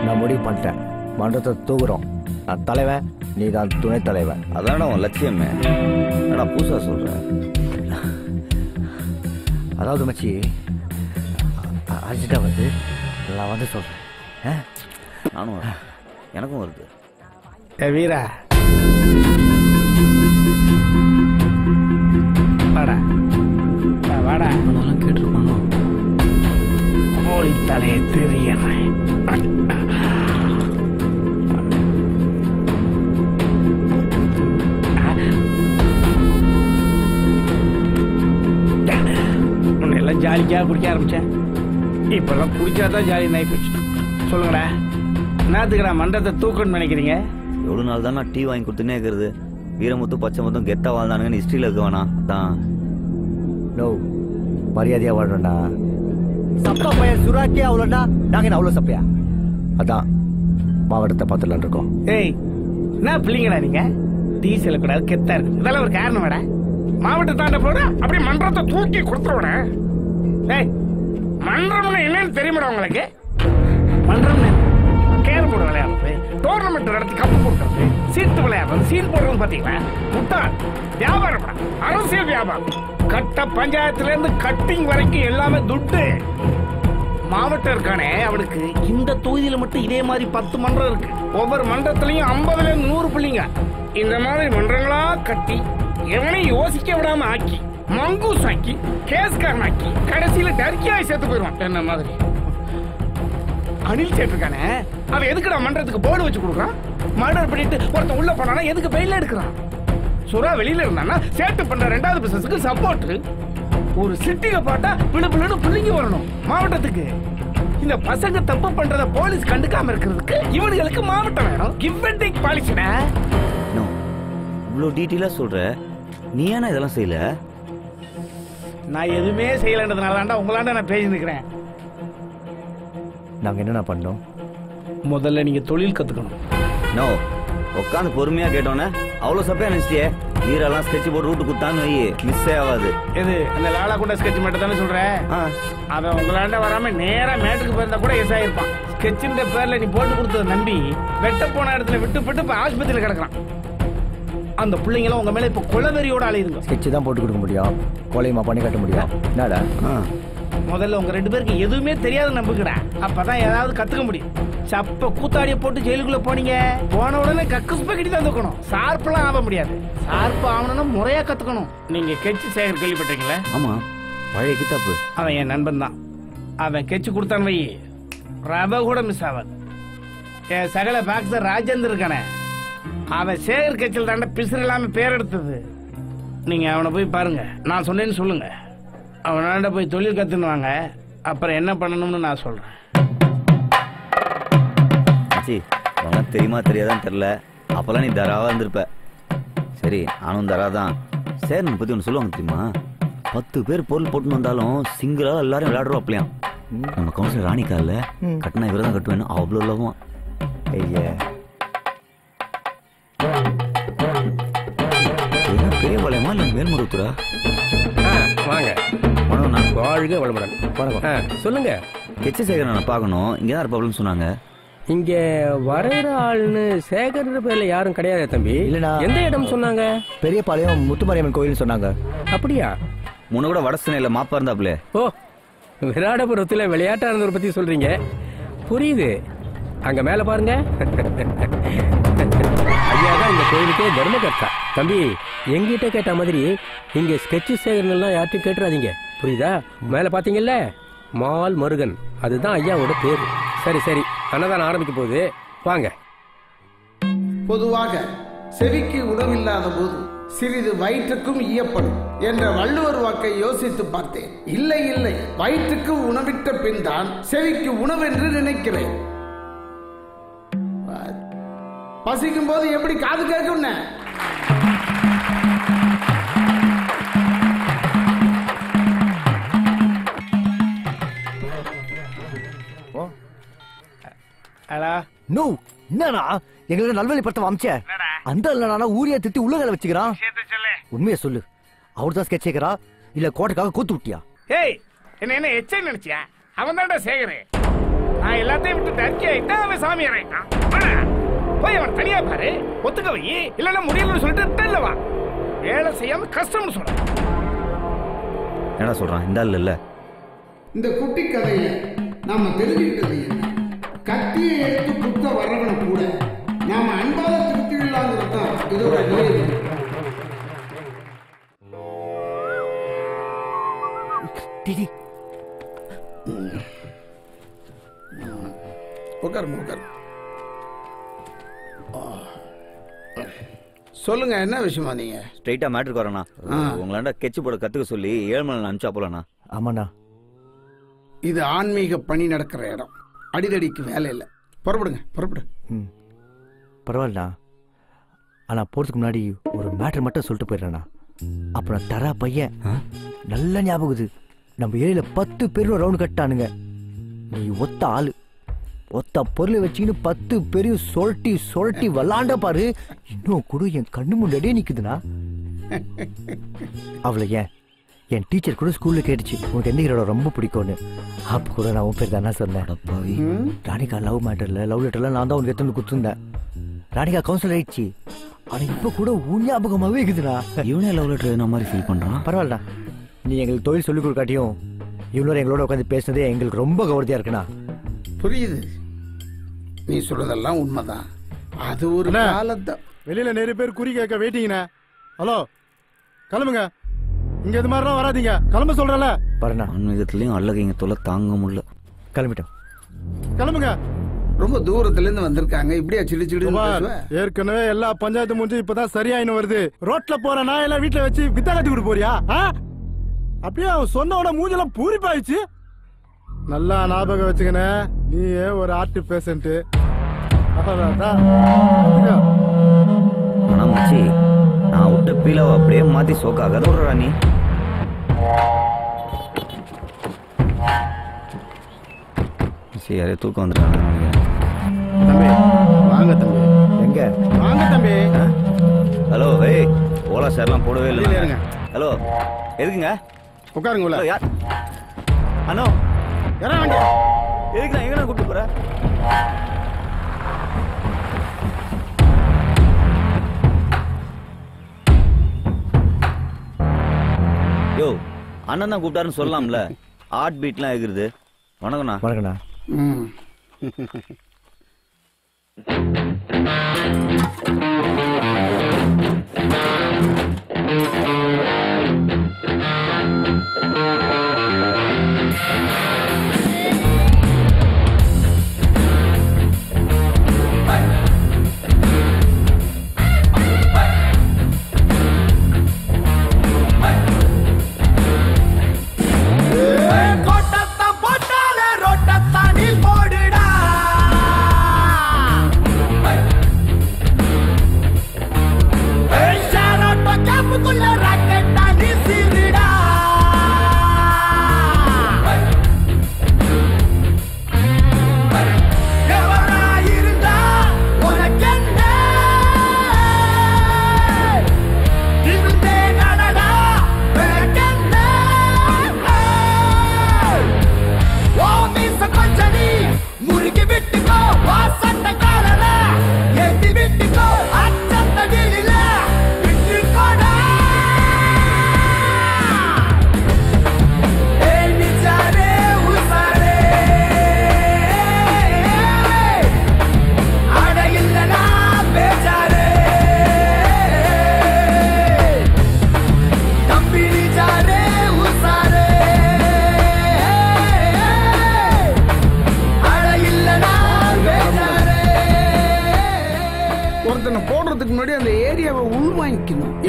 [SPEAKER 8] நான் முடிவு பண்ணிட்டேன். மண்டபத்தை தூக்குறோம். நான் தலைவன், நீ தான் துணை தலைவன்.
[SPEAKER 7] அதான உன் லட்சியமே. என்னடா புதுசா சொல்ற?
[SPEAKER 8] அதாவது மச்சி அர்ஜென்ட்டா வந்து நான் வந்து சொல்றேன்.
[SPEAKER 7] நானும் எனக்கும் வருது.
[SPEAKER 18] வீரா வாடா வாடா.
[SPEAKER 7] அதெல்லாம் கேட்டுருப்பானோ?
[SPEAKER 18] கோழி தலையை தெரியறேன். முன்னெல்லாம் ஜாலிக்காக குடிக்க ஆரம்பிச்சேன். இப்பெல்லாம் குடிச்சாதான் ஜாலி நாய் போச்சு. சொல்லுங்கடா, என்னத்துக்குடா மண்டத்தை தூக்கணும்னு நினைக்கிறீங்க?
[SPEAKER 7] எவ்வளவு நாள் தான் நான் டீ வாங்கி கொடுத்துனே இருக்கிறது. வீரமுத்து பச்சை முத்தும் கெத்தா வாழ்ந்தானுங்கன்னு ஹிஸ்டரியில் இருக்க வேணாம். அதான்
[SPEAKER 8] நோ மரியாதையா வாழணும்டா. சப்பா பையன் சுராக்கே அவ்வளோடா. நாங்க என்ன அவ்வளோ சப்பையா? அதான் மாவட்டத்தை பார்த்துலாம் இருக்கோம்.
[SPEAKER 18] ஏய் என்ன பிள்ளைங்கடா நீங்க? டீசல் கூடாது கெத்தா இருக்கு. இதெல்லாம் ஒரு காரணம் வேடா. மாவட்ட தாண்ட போட அப்படியே மன்றத்தை தூக்கி கொடுத்துருவோட. ஏய் மன்றம்னா என்னன்னு தெரியுமாடா உங்களுக்கு? மன்றம் கேரம் போர்டு விளையாடுறது, டோர்னமெண்ட் நடத்தி கப்பு கொடுக்கறது, சீட்டு விளையாடுறது, சீன் போடுறது பாத்தீங்களா? முட்டாள் வியாபாரம், அரசியல் வியாபாரம். கட்ட பஞ்சாயத்துல இருந்து கட்டிங் வரைக்கும் எல்லாமே துட்டு. மாவட்டம் இருக்கானே அவனுக்கு இந்த தொகுதியில மட்டும் இதே மாதிரி 10 மன்றம் இருக்கு. ஒவ்வொரு மன்றத்திலையும் 50ல இருந்து 100 பிள்ளைங்க. இந்த மாதிரி மன்றங்களா கட்டி எவனையும் யோசிக்க விடாம ஆக்கி மங்கூஸ் ஆக்கி கேஸ்காரன் ஆக்கி கடைசியில டர்க்கியாய் சேர்த்து போயிடுவான். என்ன மாதிரி அனில் சேட்டு இருக்கானே, அவன் எதுக்குடா மன்றத்துக்கு போர்டு வச்சு கொடுக்குறான்? மர்டர் பண்ணிட்டு ஒருத்தன் உள்ள போனானா எதுக்கு பெயில எடுக்கிறான்? சுறா வெளியில இருந்தானா சேட்டு பண்ற 2வது பிசினஸ்க்கு சப்போர்ட். ஒரு சிட்டில பாட்டா பிள்ளைன்னு பிள்ளைங்க வரணும் மாவட்டத்துக்கு. இந்த பசங்க தப்பு பண்றத போலீஸ் கண்டுக்காம இருக்கிறதுக்கு இவனுங்களுக்கு மாவட்டம் வேணும். கிவ் அண்ட் டேக் பாலிசினா.
[SPEAKER 7] இவ்வளோ டீட்டெயிலா சொல்ற, நீ ஏன்னா இதெல்லாம் செய்யல?
[SPEAKER 18] நான் எதுவுமே செய்யலன்றதுனால தான்டா உங்களாண்ட நான் பேசி நிற்கிறேன்.
[SPEAKER 8] நாங்க என்னென்ன பண்ணோம்?
[SPEAKER 18] முதல்ல நீங்க தொழில் கத்துக்கணும்.
[SPEAKER 7] நோ, உட்காந்து பொறுமையா கேட்டோன்னே அவ்வளோ சப்பையா நினைச்சிட்டியே. ஈரெல்லாம் ஸ்கெட்ச் போட்டு ரூட்டு குத்தான்னு வை மிஸ்ஸே ஆகாது.
[SPEAKER 18] இது அந்த லாலா குண்டா ஸ்கெட்ச் மட்டும் தானே சொல்றேன். அவன் உங்களாண்ட வராம நேரா மேட்டுக்கு போயிருந்தா கூட எஸ் ஆயிருப்பான். ஸ்கெட்சின்ற பேர்ல நீ போட்டு கொடுத்தத நம்பி வெட்ட போன இடத்துல விட்டு இப்ப ஆஸ்பத்திரியில் கிடக்குறான். அந்த பிள்ளைங்களும் உங்க மேல இப்ப கொலவெறியோட அலையுதுங்க.
[SPEAKER 8] ஸ்கெட்ச் தான் போட்டு கொடுக்க முடியும், கொலையுமா பண்ணி கட்ட முடியும். என்னடா
[SPEAKER 18] முதல்ல உங்க 2 பேருக்கு எதுவுமே தெரியாது நம்புங்கடா. அப்பதான் ஏதாவது கத்துக்க முடியும். சப்ப கூத்தாடிய போட்டு ஜெயிலுக்குள்ள போனீங்க, போன உடனே கக்குஸ் பக்கெட்டி தான் தூக்கணும். சார்பெல்லாம் ஆக முடியாது. சார்பு ஆகணும்னா முறையா கத்துக்கணும். நீங்க கெச்சு சேகர் கேள்விப்பட்டீங்களா?
[SPEAKER 7] ஆமா, பழைய கித்தாப்பு.
[SPEAKER 18] அவன் என் நண்பன் தான். அவன் கெச்சு கொடுத்தான் வை, ரவ கூட மிஸ் ஆகாது. என் சகல பாக்ஸர் ராஜேந்தர் இருக்கானே, அவன் சேகர் கட்சியில் தாண்ட பிசுறு இல்லாம பேர் எடுத்தது. நீங்க அவனை போய் பாருங்க, நான் சொன்னேன்னு சொல்லுங்க. அவனாண்ட போய் தொழில் கத்துனுவாங்க, அப்புறம் என்ன பண்ணணும்னு நான் சொல்றேன்.
[SPEAKER 7] உனக்கு தெரியுமா தெரியாதான்னு தெரியல, அப்பெல்லாம் நீ தராவா இருந்திருப்ப. சரி, நானும் தராதான். சேரனை பத்தி ஒன்று சொல்லுவாங்க தெரியுமா? 10 பேர் பொருள் போட்டுன்னு வந்தாலும் சிங்கிளா எல்லாரும் விளையாடுறோம். அப்படியாம் நம்ம கவுன்சிலர் ராணிக்கா இல்ல, கட்டினா இவரை தான் கட்டுவேன், அவ்வளோ இல்லவும். ஐயா பெரிய பாளையமா இல்ல மேல்மருத்துவரா?
[SPEAKER 6] வாங்க. வாழ்க வளமுடன். சொல்லுங்க.
[SPEAKER 7] கெச்ச சேகர் நான் பார்க்கணும், இங்கதான் இருப்பாப்லன்னு சொன்னாங்க.
[SPEAKER 6] இங்க வரைகிற ஆள்னு சேகர் பேர்ல யாரும் கிடையாது தம்பி.
[SPEAKER 8] இல்லனா
[SPEAKER 6] எந்த இடம் சொன்னாங்க?
[SPEAKER 8] பெரிய பாளையம் முத்துமாரியம்மன் கோயில் சொன்னாங்க.
[SPEAKER 6] அப்படியா?
[SPEAKER 7] முன்ன கூட வடசனையில மாப்பா இருந்தாப்ல.
[SPEAKER 6] ஓ, விராடபுரத்துல விளையாட்டா இருந்தவரை பத்தி சொல்றீங்க, புரியுது. அங்க மேல பாருங்க, ஐயாதான் இந்த கோயிலுக்கே தர்மகர்த்தா. தம்பி, எங்கிட்ட கேட்ட மாதிரி இங்க ஸ்கெட்ச் சேகர்லாம் யார்ட்டும் கேட்டுறாதீங்க, புரியுதா? மேல பாத்தீங்கல்ல, மால் முருகன், அதுதான் ஐயாவோட பேரு. சரி சரி, அன்னதானம் ஆரம்பிக்க போகுது, வாங்க.
[SPEAKER 19] பொதுவாக செவிக்கு உணவில்லாத போது சிறிது வயிற்றுக்கும் ஈயப்படும் என்ற வள்ளுவர் வாக்கை யோசித்து பார்த்தேன். இல்லை இல்லை, வயிற்றுக்கு உணவிட்ட பின் தான் செவிக்கு உணவென்று நினைக்கிறேன். பசிக்கும் போது எப்படி காது கேட்கும்?
[SPEAKER 8] என்னன்னா எங்களுக்கு நல்வழிப்படுத்த அமிச்ச அந்த இல்லனா ஊரியா திட்டி உள்ளகளை வச்சுக்கிறான். உண்மையை சொல்லு, அவர் தான் ஸ்கெட்ச் சேகரா இல்ல கோட்டைக்காக கூத்து விட்டியா?
[SPEAKER 18] ஏய், என்ன எச்ச நினைச்சியா? அவன் தான்டா சேகரு. நான் எல்லாத்தையும் விட்டு தர்க்கி ஆயிட்டா அவன் சாமி ஆயிட்டான். போய் அவன் தனியா பாரு, ஒத்துக்க வை, இல்லன்னா முடியலன்னு சொல்லிட்டு தெரியல வா. வேலை செய்யாம கஷ்டம்னு சொல்ற.
[SPEAKER 7] என்ன சொல்றான் இந்த ஆள்? இல்ல
[SPEAKER 19] இந்த குட்டி கதையில நாம தெரிஞ்சுக்கிட்டது என்ன? கத்தியை எடுத்து குத்த வரவன கூட நாம அன்பாக திருத்திடலாங்கிறது தான் இதோட நிலை. உட்காருங்க உட்காருங்க. சொல்லுங்க, என்ன விஷயமா? நீங்க
[SPEAKER 7] ஸ்ட்ரைட்டா மேட்ருக்கு வரேண்ணா. உங்களாண்ட கெச்சு போட கத்துக்க சொல்லி 7 மணி அனுப்பிச்சா போலண்ணா.
[SPEAKER 8] ஆமாண்ணா,
[SPEAKER 19] இது ஆன்மீக பணி நடக்கிற இடம், அடிதடிக்கு வேலை இல்லை. புறப்படுங்க, புறப்படு.
[SPEAKER 8] பரவாயில்லண்ணா, ஆனா போறதுக்கு முன்னாடி ஒரு மேட்டர் மட்டும் சொல்லிட்டு போயிடுறேண்ணா. அப்புறம் தரா பையன் நல்ல ஞாபகம். நம்ம ஏரியில 10 பேரும் ரவுண்ட் கட்டானுங்க. நீ ஒத்த ஆளு, ஒத்த பொருளை வச்சுக்கின்னு 10 பேரையும் சொல்ட்டி சொல்ட்டி விளாண்ட பாரு. இன்னும் கூட என் கண்ணு முன்னாடியே நிக்குதுண்ணா. அவளை என் டீச்சர் கூட ஸ்கூல்ல கேட்டுச்சு, உனக்கு எந்த ஹீரோட ரொம்ப பிடிக்கும்னு. அப்ப கூட நான் உன் பேர் தானே சொன்னேன். ராணிகா லவ் மேட்டர்ல லவ் லெட்டர்ல நான் தான் உனக்கு எடுத்து குத்துந்தேன். ராணிகா கவுன்சிலர் ஆயிடுச்சு. ஆனா இப்ப கூட உன் ஞாபகமாவே இருக்குதுண்ணா.
[SPEAKER 7] இவனே லவ் லெட்டர் என்ன மாதிரி ஃபீல் பண்றான்.
[SPEAKER 8] பரவாயில்லண்ணா, நீ எங்களுக்கு தொழில் சொல்லிக் கொடுக்காட்டியும் இவ்வளோ எங்களோட உட்காந்து பேசுனதே எங்களுக்கு ரொம்ப கௌரவத்தையா இருக்குண்ணா.
[SPEAKER 19] புரியுது, நீ சொல்றதெல்லாம் உண்மைதான். அது ஒரு காலத்தை
[SPEAKER 20] வெளியில நிறைய பேர் குறி கேட்க வெயிட்டிங்கண்ணா. ஹலோ, கிளம்புங்க, இங்க இது மாதிரிலாம் வராதீங்க, கிளம்ப சொல்றல.
[SPEAKER 7] பாருண்ணா, ஆன்மீகத்திலையும் அல்லகைங்க தொலை தாங்க முடியல.
[SPEAKER 8] கிளம்பிட்டோம்,
[SPEAKER 20] கிளம்புங்க.
[SPEAKER 19] ரொம்ப தூரத்துல இருந்து வந்திருக்காங்க, இப்படியா சிடு சிடு?
[SPEAKER 20] ஏற்கனவே எல்லா பஞ்சாயத்து முடிஞ்சு இப்பதான் சரியாயின்னு வருது. ரோட்ல போற நான் எல்லாம் வீட்டுல வச்சு வித்தா கட்டி கொடுத்து போறியா? அப்படியே சொன்னோட மூஞ்செல்லாம் பூரிப்பாயிடுச்சு. நல்லா ஞாபகம் வச்சுக்கனே, நீ ஒரு ஆர்ட் பேஷண்ட்.
[SPEAKER 7] ஆனா மச்சி, நான் விட்ட பீலாவை அப்படியே மாத்தி சோக்காக விடுறா நீ. சரி, யாரே தூக்கம் வந்துருக்காங்க.
[SPEAKER 20] தம்பி வாங்க தம்பி.
[SPEAKER 8] எங்க
[SPEAKER 20] வாங்க தம்பி.
[SPEAKER 7] ஹலோ, ஏய் போலாம். யோகா சார்லாம் போடவே இல்லை.
[SPEAKER 20] இருங்க.
[SPEAKER 7] ஹலோ, எதுக்குங்க?
[SPEAKER 20] உட்காருங்க உள்ள.
[SPEAKER 7] யார்? அண்ணா
[SPEAKER 20] யாரா வண்டி?
[SPEAKER 7] எதுக்கு நான் எங்கே கூப்பிட்டு போறேன்? யோ, அண்ணன் தான் கூப்பிட்டாருன்னு சொல்லலாம்ல. ஹார்ட் பீட்லாம் எகுறது. வணக்கண்ணா.
[SPEAKER 1] வணக்கண்ணா.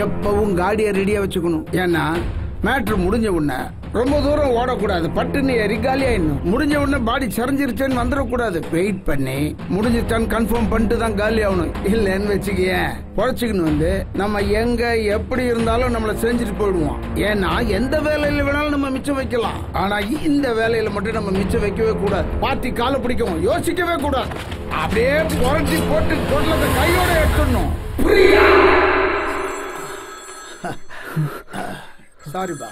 [SPEAKER 1] எப்பவும் காடியை ரெடியா வச்சுக்கணும். ஏன்னா மேட்ரு முடிஞ்ச உடனே ரொம்ப தூரம் ஓடக்கூடாது. பட்டுன்னு எரிகாலியாயிடணும். முடிஞ்ச உடனே பாடி சரிஞ்சிருச்சேன்னு வந்துடக்கூடாது. வெயிட் பண்ணி முடிஞ்சிருச்சான்னு கன்ஃபார்ம் பண்ணிட்டு தான் காலி ஆகணும். இல்லைன்னு வச்சுக்கேன் குறைச்சிக்கணும். வந்து நம்ம எங்க எப்படி இருந்தாலும் நம்மள செஞ்சுட்டு போயிடுவோம். ஏன்னா எந்த வேலையில வேணாலும் நம்ம மிச்சம் வைக்கலாம். ஆனா இந்த வேலையில மட்டும் நம்ம மிச்சம் வைக்கவே கூடாது. பாத்தி காலை பிடிக்கவும் யோசிக்கவே கூடாது. அப்படியே புரட்டி போட்டு பொருளை கையோட எடுத்துடணும். சாரிபா.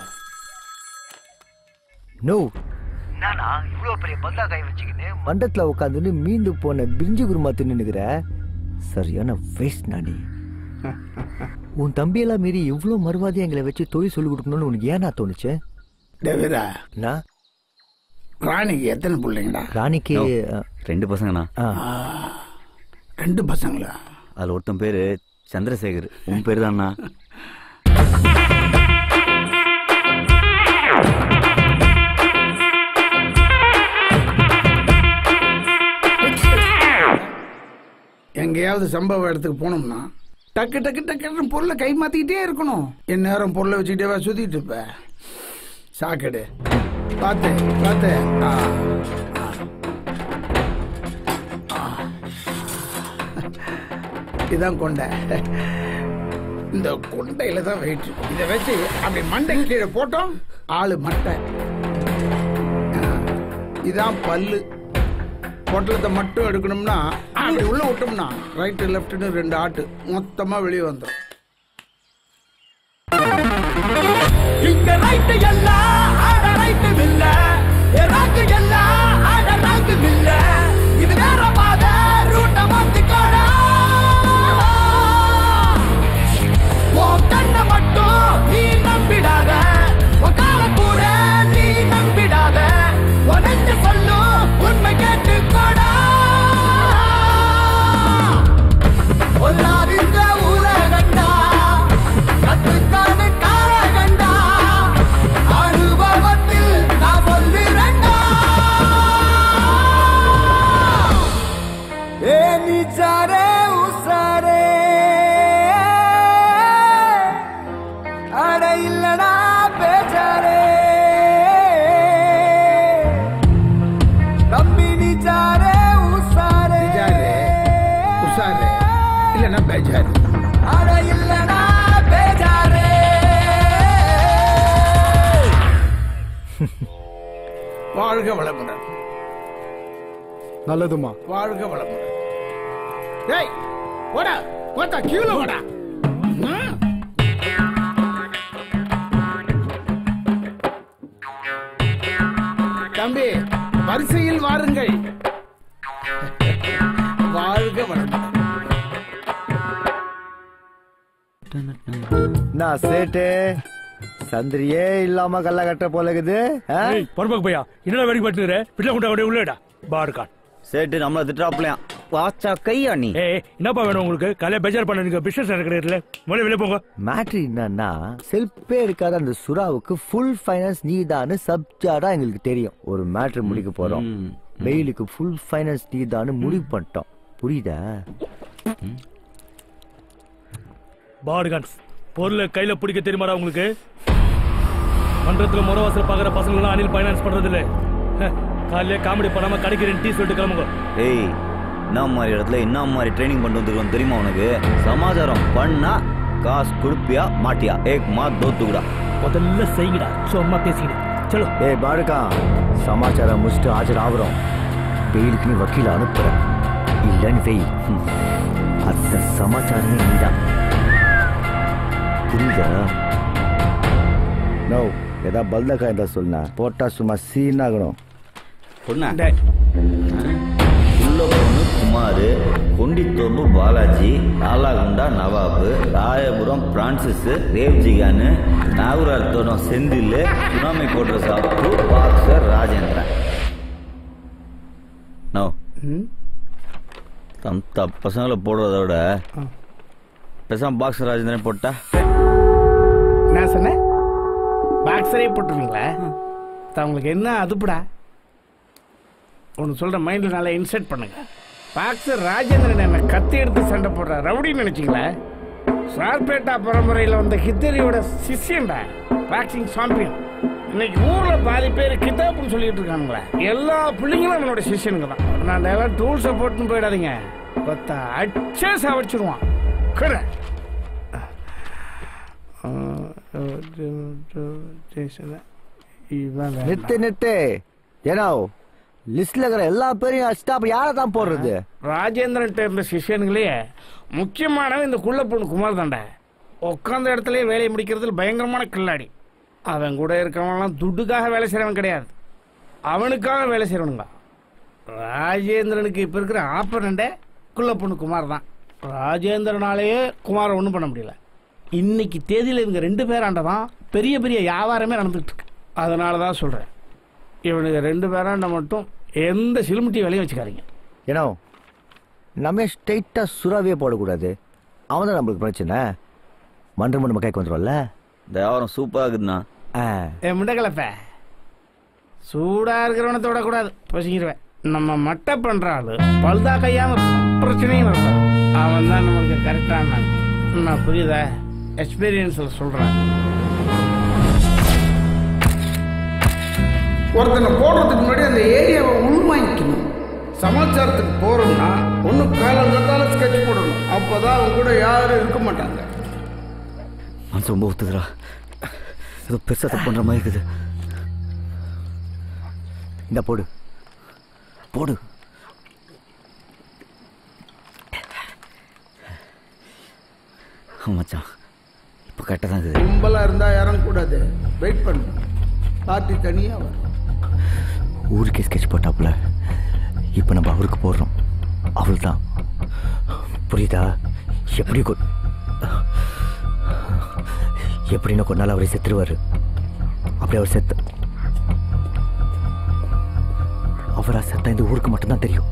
[SPEAKER 8] நோ நானா இவ்வளவு பெரிய பந்தா கை வச்சுக்கின்னு மண்டத்துல உட்காந்துன்னு மீண்டு போன பிரிஞ்சு குருமா தின்னுக்கிற சரியான வேஸ்ட் நாடி. உன் தம்பியெல்லாம் மீறி இவ்வளவு மறுவாதியா எங்களை வச்சு தொழில் சொல்லி கொடுக்கணும்னு உனக்கு ஏன்னா தோணுச்சு? ராணிக்கு எத்தனை பிள்ளைங்கடா? ராணிக்கு
[SPEAKER 7] 2 பசங்கண்ணா.
[SPEAKER 8] 2 பசங்களா?
[SPEAKER 7] அதுல ஒருத்தன் பேரு சந்திரசேகர். உன் பேரு தான்ண்ணா.
[SPEAKER 8] எங்கேயாவது சம்பவ இடத்துக்கு போனோம்னா டக்கு டக்கு டக்குன்னு பொருளை கை மாத்திக்கிட்டே இருக்கணும். என் நேரம் பொருளை வச்சுக்கிட்டே சுத்திட்டு இருப்ப. சாக்கெடு பார்த்து பார்த்து. இதான் கொண்டை. இந்த கொண்டையில தான் வெயிட். இதை வச்சு அப்படி மண்டை கீழே போட்டோம் ஆளு மட்டை. இதான் பல்லு. பொட்டலத்தை மட்டும் எடுக்கணும்னா அப்படி உள்ள விட்டோம்னா ரைட்டு லெப்ட்னு 2 ஆட்டு மொத்தமா வெளியே வந்துடும். இங்க ரைட்டு எல்லாம் ஆட ரைட்டு இல்ல, ராக்கு எல்லாம் ஆட ராக்கு இல்ல. இது வேற பாத ரூட்ட மாத்திக்கோடா. உன் கண்ணை மட்டும் நீ நம்பிடாத, உன் கால கூட நீ நம்பிடாத. உனக்கு சொல்லும் உண்மை கேட்டுக்கோடா. ஒல்லாதிந்த உலகண்டா கத்துக்கான காலகண்டா. அனுபவத்தில் நான் சொல்லுறேன்டா. ஏ நிஜாரே உசாரே அட இல்லடா பேச்சாரே. தம்பி நிஜாரே உசாரே உசாரே இல்லனா பேச்சாரே. அட இல்லடா பேச்சாரே. வாழ்க வளமுடன்.
[SPEAKER 20] நல்லதுமா.
[SPEAKER 8] வாழ்க வளமுடன். ஏய் ஓடா ஓடா கியூல ஓடா.
[SPEAKER 19] வரிசையில் வாருங்கள். வாழ்க வளமுடன்.
[SPEAKER 8] நான் சேட்டு சந்திரியே இல்லாம கல்ல கட்ட போல இருக்குது.
[SPEAKER 18] பொறுப்பாக்கு பையா என்ன வேடிக்கை பார்த்துக்கிற பிள்ளை கொண்டா உள்ளடா பாருக்கான்
[SPEAKER 7] சேட்டு நம்மள திட்டாப்லையா வாச்சா கையா நீ.
[SPEAKER 18] என்னப்பா வேணும் உங்களுக்கு காலையில பெஜார் பண்ண நீங்க பிசினஸ் நடக்கிறதுல முதல்ல வெளியே போங்க.
[SPEAKER 8] மேட்ரு என்னன்னா செல்ஃபே இருக்காத அந்த சுறாவுக்கு ஃபுல் ஃபைனான்ஸ் நீதான்னு சப்ஜாடா எங்களுக்கு தெரியும். ஒரு மேட்ரு முடிக்க போறோம். வெயிலுக்கு ஃபுல் ஃபைனான்ஸ் நீதான்னு முடிவு பண்ணிட்டோம். புரியுதா?
[SPEAKER 18] பாருகான்ஸ் பொருளை கையில பிடிக்க தெரியுமாடா உங்களுக்கு? மன்றத்துல முறவாசல் பாக்குற பசங்க எல்லாம் அணில் பைனான்ஸ் பண்றது இல்ல. காலையில காமெடி பண்ணாம கடைக்கு 2 டீ சொல்லிட்டு கிளம்புங்க.
[SPEAKER 7] ஏய் என்ன மாதிரி இடத்துல என்ன மாதிரி ட்ரைனிங் பண்ணிட்டு வந்துருக்கோம் தெரியுமா உனக்கு? சமாச்சாரம் பண்ணா காசு கொடுப்பியா மாட்டியா? ஏக் மாத் தோ துகுடா.
[SPEAKER 18] முதல்ல செய்யுடா சும்மா பேசிக்கிடு. சலோ.
[SPEAKER 8] ஏய் பாருக்கா சமாச்சாரம் முடிச்சுட்டு ஆஜர் ஆகுறோம். வெயிலுக்கு நீ வக்கீல அனுப்புற இல்லன்னு வெயில் அந்த சமாச்சாரமே நீதான். புரியுதா? நோ ஏதா பல்தக்கா இருந்தா சொல்லுனா போட்டா சும்மா சீனாகணும்.
[SPEAKER 7] குமார், கொண்டித்தோம்பு பாலாஜி, நாலாகுண்டா நவாபு, ராயபுரம் பிரான்சிஸ், தேவ்ஜிகானு, நாகூராத்தோரம் செந்தில், சுனாமி கோட்ர சாப்பு, பாக்ஸர் ராஜேந்திரன். நோ தந்த பசங்களை போடுறத விட பேசாம பாக்ஸர் ராஜேந்திரன் போட்டா
[SPEAKER 19] என்ன சொன்ன? பாக்ஸரே போட்டுருவீங்களா? உங்களுக்கு என்ன அதுப்படா ஒன்று சொல்ற மைண்ட்ல நல்லா இன்செர்ட் பண்ணுங்க. பாக்ஸர் ராஜேந்திரன் என்ன கத்தி எடுத்து சண்டை போடுற ரவுடின்னு நினைச்சிங்களா? சார்பேட்டா பரம்பரையில் வந்த ஹித்தரியோட சிஷியன்டா, பாக்ஸிங் சாம்பியன். இன்னைக்கு ஊர்ல பாதி பேர் கிதாப்னு சொல்லிட்டு இருக்கானுங்களா? எல்லா பிள்ளைங்களும் அவனோட சிஷியனுங்க தான். நான் எல்லாம் டூல் சப்போர்ட்னு போயிடாதீங்க. கொத்தா அச்சே சாவடிச்சிருவான்.
[SPEAKER 8] நிறுத்து நிறுத்து. ஏன்னா லிஸ்ட்ல இருக்கிற எல்லா பேரையும் அடிச்சுட்டா அப்ப யாரை தான் போடுறது?
[SPEAKER 19] ராஜேந்திரன் இருந்த சிஷியனுங்களே முக்கியமானவன் இந்த குள்ள பொண்ணு குமார் தாண்டா. உட்காந்த இடத்துலயே வேலையை முடிக்கிறதுல பயங்கரமான கில்லாடி. அவன் கூட இருக்கவன்லாம் துட்டுக்காக வேலை செய்யறவன் கிடையாது, அவனுக்காக வேலை செய்யறவனுங்க. ராஜேந்திரனுக்கு இப்ப இருக்கிற ஆப்பரண்டே குள்ள பொண்ணு குமார் தான். ராஜேந்திரனாலேயே குமாரை ஒன்றும் பண்ண முடியல. இன்னைக்கு தேதியில் இவங்க 2 பேராண்டதான் பெரிய பெரிய வியாபாரமே நடந்துட்டு இருக்கு. அதனால தான் சொல்றேன், இவனுக்கு 2 பேராண்ட மட்டும் எந்த சிலுமுட்டி வேலையும் வச்சுக்காதீங்க.
[SPEAKER 8] ஏன்னா நம்ம ஸ்ட்ரெயிட்டா சுறாவே போடக்கூடாது. அவன் தான் நம்மளுக்கு பிரச்சனை. மன்றம் நம்ம கைக்கு வந்துடும்ல.
[SPEAKER 7] இந்த வியாபாரம் சூப்பராக இருக்குதுண்ணா.
[SPEAKER 19] என் முண்டக்கலப்ப சூடா இருக்கிறவனை தொடக்கூடாது, பசிக்கிடுவேன். நம்ம மட்டை பண்ற ஆளு பல்தா கையாம பிரச்சனையும் இருக்கும். அவன் தான் நம்மளுக்கு கரெக்டான. நான் புரியுதா? எக்ஸ்பீரியன்ஸ்ல சொல்றேன். ஒருத்தனை போடுறதுக்கு முன்னாடி அந்த ஏரியாவை உள்வாங்கிக்கணும். சமாச்சாரத்துக்கு போறோம்னா ஒன்னும் காலங்காத்தால ஸ்கெட்ச் போடணும். அப்பதான் அவங்க கூட யாரும் இருக்க மாட்டாங்க.
[SPEAKER 7] மனசு ரொம்ப ஒத்துதுரா. ஏதோ பெருசா தப்பு பண்ற மாதிரி இருக்குது.
[SPEAKER 8] இந்த போடு போடு.
[SPEAKER 7] மச்சான் இப்போ கரெக்டாக தான் இருக்குது.
[SPEAKER 19] கும்பலா இருந்தா யாரும் கூடாது. வெயிட் பண்ணு, பார்ட்டி தனியா வரும்.
[SPEAKER 8] ஊருக்கே ஸ்கெட்ச் போட்டாப்புல இப்போ நம்ம அவருக்கு போடுறோம். அவள் தான் புரியுதா? எப்படின்னா கொஞ்ச நாள் அவரை செத்துருவாரு. அப்படி அவர் செத்து அவரா செத்தா இந்த ஊருக்கு மட்டும்தான் தெரியும்.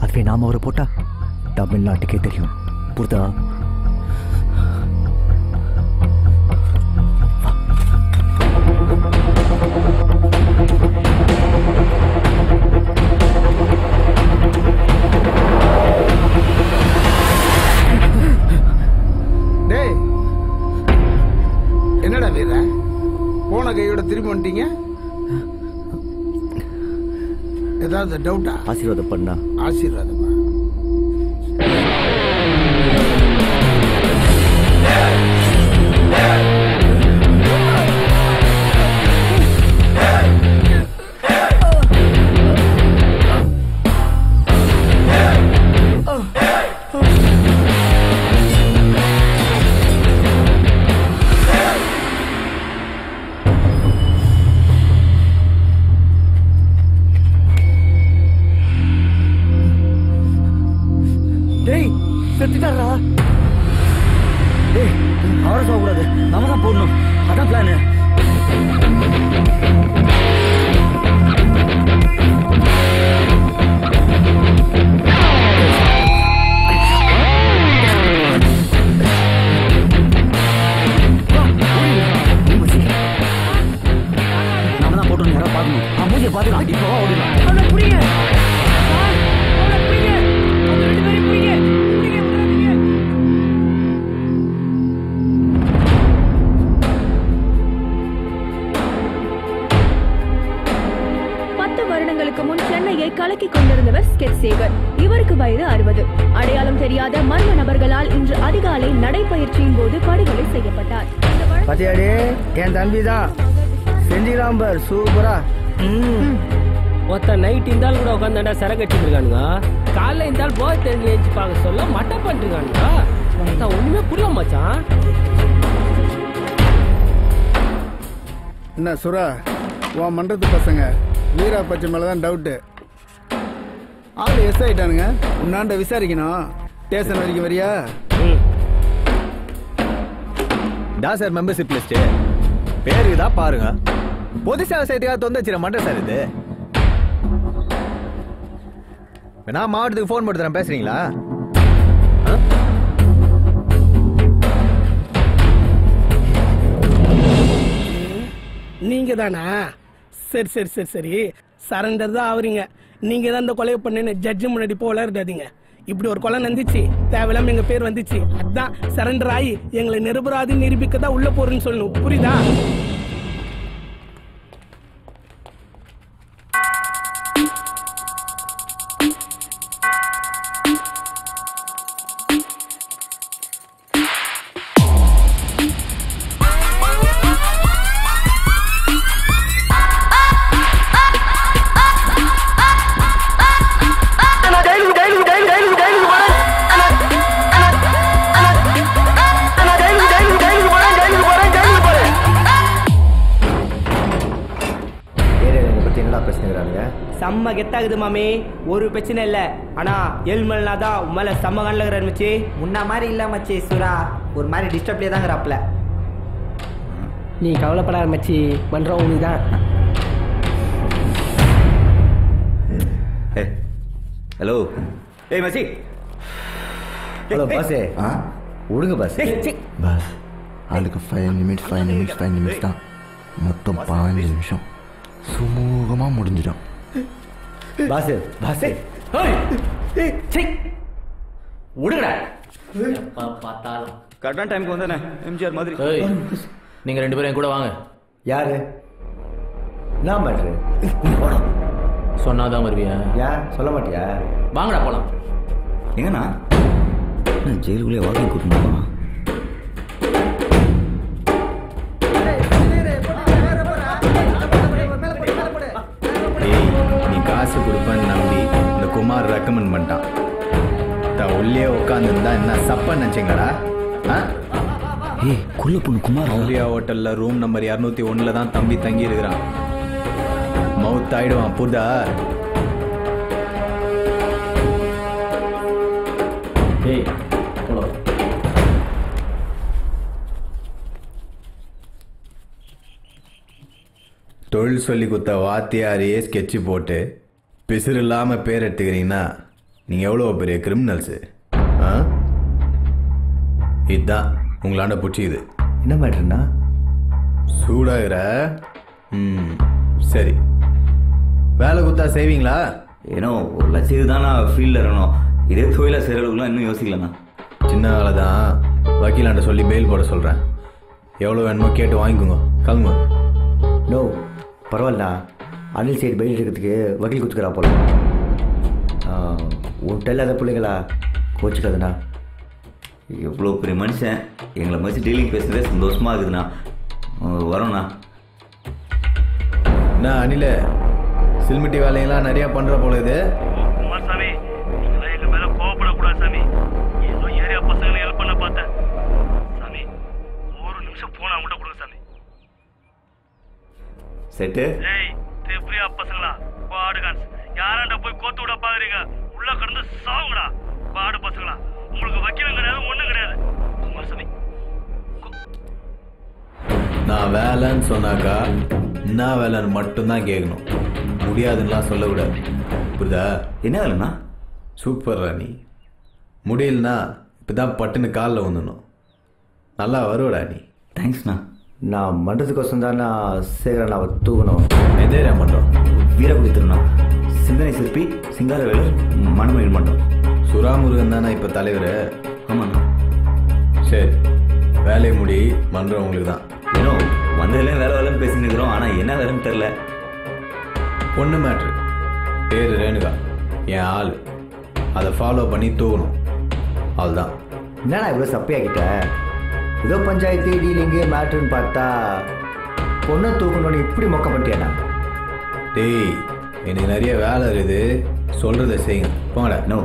[SPEAKER 8] அதுவே நாம அவரை போட்டா தமிழ்நாட்டுக்கே தெரியும். புரியுதா?
[SPEAKER 19] டேய் என்னடா வீர, போன கையோட திரும்பி வந்துட்டீங்க? ஏதாவது டவுட்டா?
[SPEAKER 8] ஆசீர்வாதம் பண்ணா.
[SPEAKER 19] ஆசீர்வாதமா?
[SPEAKER 1] செத்துட்டாரா? டேய் அவரை சொல்லக்கூடாது, நம்ம தான் போடணும். அதான் பிளானு. நம்ம தான் போட்டோம். யாராவது பார்க்கணும். மூஞ்சியை பார்த்துக்கலாம். இப்போ ஓடிடலாம்.
[SPEAKER 21] முன் சென்னையை கலக்கி கொண்டிருந்தவர் ஸ்கெட்ச் சேகர். இவருக்கு வயது 60. அடையாளம் தெரியாத மர்ம நபர்களால் இன்று அதிகாலை நடைபயிற்சியின் போது படுகொலை செய்யப்பட்டார்.
[SPEAKER 1] பத்தியாடி என் தம்பி தான் செஞ்சிராம் பார். சூப்பரா.
[SPEAKER 4] மொத்த நைட் இருந்தால் கூட உட்காந்தாண்டா சரக்கு அடிச்சுருக்கானுங்க. காலைல இருந்தால் போய் தெரிஞ்சு ஏஞ்சி பார்க்க சொல்ல மட்டை பண்ணிருக்கானுங்க. ஒண்ணுமே புரியல மச்சான்.
[SPEAKER 20] என்ன சுரா, உன் மன்றத்து பசங்க வீரா பச்சை மேலதான் டவுட்டு. ஆளு எஸ் ஆயிட்டானுங்க. உன்னாண்ட விசாரிக்கணும். ஸ்டேஷன் வரைக்கும் வரியா?
[SPEAKER 2] டா சார் மெம்பர்ஷிப் லிஸ்ட் பேருக்கு தான் பாருங்க. பொது சேவை செய்யறதுக்காக தொந்தச்சிர மன்ற சார் இது. நான் மாவட்டத்துக்கு ஃபோன் போட்டு தரேன், பேசுறீங்களா?
[SPEAKER 12] நீங்க தானா? சரி சரி சரி சரி, சரண்டர் தான் ஆவறீங்க. நீங்க தான் இந்த கொலையை பண்ணு ஜட்ஜு முன்னாடி போல இருக்காதீங்க. இப்படி ஒரு கொலை நந்துச்சு, தேவையில்லாம எங்க பேர் வந்துச்சு, அதான் சரண்டர் ஆகி எங்களை நிரபராதி நிரூபிக்க தான் உள்ள போறேன்னு சொல்லணும். புரியுதா?
[SPEAKER 14] செம்ம கெத்தாகுது மாமி, ஒரு பிரச்சனை இல்ல. ஆனா எல்மல்னா தான் உண்மையில செம்ம கண்ணுகிறாரு மச்சி. முன்ன மாதிரி இல்ல மச்சி. சுரா ஒரு மாதிரி டிஸ்டர்ப்லேயே தான் இருக்கிறாப்ல. நீ கவலைப்படாத மச்சி, பண்றோம் உனக்குதான்.
[SPEAKER 7] ஹலோ. ஏய் மச்சி.
[SPEAKER 8] ஹலோ பாஸே. விடுங்க பாஸ்.
[SPEAKER 22] பாஸ் ஆளுக்கு 5 நிமிஷம் தான். மொத்தம் 15 நிமிஷம் சுமூகமா முடிஞ்சிடும்.
[SPEAKER 8] பாஸ் பாஸ்
[SPEAKER 10] விடுங்கடா. எப்ப பார்த்தாலும்
[SPEAKER 7] கரெக்டான டைமுக்கு வந்தானே எம்ஜிஆர் மாதிரி.
[SPEAKER 23] நீங்க 2 பேரும் கூட வாங்க.
[SPEAKER 8] யாரு? நான் பண்றேன்.
[SPEAKER 23] சொன்னாதான் வருவியா?
[SPEAKER 8] யார் சொல்ல மாட்டியா?
[SPEAKER 23] வாங்கடா போலாம்.
[SPEAKER 7] எங்கண்ணா ஜெயிலுக்குள்ளே வாக்கிங் கூட்டணும்.
[SPEAKER 2] நீ காசு கொடுப்பேன்னு நம்பி இந்த குமார் ரெக்கமெண்ட் பண்ணிட்டான். உள்ளே உட்காந்துருந்தா என்ன சப்ப நினைச்சீங்கடா?
[SPEAKER 7] ஏய் குள்ள பொண்ணு குமார்
[SPEAKER 2] மௌரியா ஹோட்டல்ல ரூம் நம்பர் 201 தான் தம்பி தங்கி இருக்கிறான். மவுத் ஆயிடுவான் புதா. தொழில் சொல்லி கொடுத்த வாத்தியாரையே ஸ்கெட்சு போட்டு பிசுறு இல்லாம பேர் எடுத்துக்கிறீங்கன்னா நீங்க எவ்வளவு பெரிய கிரிமினல்ஸ். இதுதான் உங்களாண்ட பிடிச்சிது.
[SPEAKER 8] என்ன மேட்டர்னா?
[SPEAKER 2] சூடாகிற. சரி, வேலை கொடுத்தா செய்வீங்களா?
[SPEAKER 7] ஏன்னோ 1 லட்சம் தான் நான் ஃபீல்டில் இருக்கணும். இதே தொழிலாக செய்கிறவங்களுக்குலாம் இன்னும் யோசிக்கலண்ணா.
[SPEAKER 2] சின்ன வேலை தான், வக்கீலாண்ட சொல்லி பெயில் போட சொல்கிறேன். எவ்வளோ வேணுமோ கேட்டு வாங்கிக்கோங்க. கிளம்புங்க.
[SPEAKER 8] நோ பரவாயில்லண்ணா. அனில் சைடு பெயில் எடுக்கிறதுக்கு வக்கீல் கொடுத்துக்கிறா போல. உன்ட்ட இல்லாத பிள்ளைங்களா கோச்சுக்காதுண்ணா.
[SPEAKER 7] எவ்வளோ பெரிய மனுஷன் எங்களை மதிச்சு டீலிங் பேசுறதே சந்தோஷமாக இருக்குதுண்ணா. வரோண்ணா.
[SPEAKER 2] என்ன அனில சில்மிட்டி வேலையெல்லாம் நிறையா பண்ணுற போல இது.
[SPEAKER 24] குமார் சாமி, நீங்களாம் எங்கள் மேலே கோவப்படக்கூடாது சாமி. ஏதோ ஏரியா பசங்களை ஹெல்ப் பண்ண பார்த்தேன் சாமி. ஒரு நிமிஷம் போன அவங்கள்ட்ட கொடுங்க சாமி.
[SPEAKER 7] செட்டு
[SPEAKER 24] ஏய் தேப்ரியா பசங்களா, பாடுகான்ஸ் யாராண்ட போய் கோத்து விட பாக்குறீங்க? உள்ள கடந்து சாவுங்கடா பாடு பசங்களா. உங்களுக்கு
[SPEAKER 3] நான் வேலைன்னு சொன்னாக்கா என்ன வேலைன்னு மட்டும்தான் கேட்கணும். முடியாதுன்னெலாம் சொல்லக்கூடாது. புரியுதா?
[SPEAKER 7] என்ன வேலைண்ணா?
[SPEAKER 3] சூப்பர் ராணி. முடியலனா இப்போதான் பட்டுன்னு காலில் வந்துடணும். நல்லா வருவடா நீ.
[SPEAKER 8] தேங்க்ஸ்ண்ணா. நான் மன்றத்துக்கோசம் தான் நான் சேகரன் அவ தூக்கணும்.
[SPEAKER 3] எதேரா மன்றம்?
[SPEAKER 7] வீரகுடி திருநா, சிந்தனை சிற்பி, சிங்காரவேலு, மணமயில் மன்றம்.
[SPEAKER 3] சுறாமுருகன் தானே இப்போ தலைவர்?
[SPEAKER 7] ஆமாண்ணா.
[SPEAKER 3] சரி, வேலையை முடி. மன்றம் உங்களுக்கு தான்.
[SPEAKER 7] ஏன்னோ வந்ததுலேயே வேலை வேலைன்னு பேசிட்டு இருக்கிறோம். ஆனால் என்ன வேலைன்னு தெரில.
[SPEAKER 3] பொண்ணு மேட்ரு. பேர் ரேணுகா, என் ஆள். அதை ஃபாலோ பண்ணி தூக்கணும். அவ்வளோதான்.
[SPEAKER 8] என்னடா இவ்வளோ சப்பையாக்கிட்ட? ஏதோ பஞ்சாயத்து டீலிங்கு மேட்ருன்னு பார்த்தா பொண்ணை தூக்கணும்னு இப்படி மொக்க பண்ணிட்டியாண்ணா?
[SPEAKER 3] டேய், எனக்கு நிறைய வேலை இருக்குது. சொல்கிறத செய்யுங்க. போங்கடா.
[SPEAKER 7] நோ,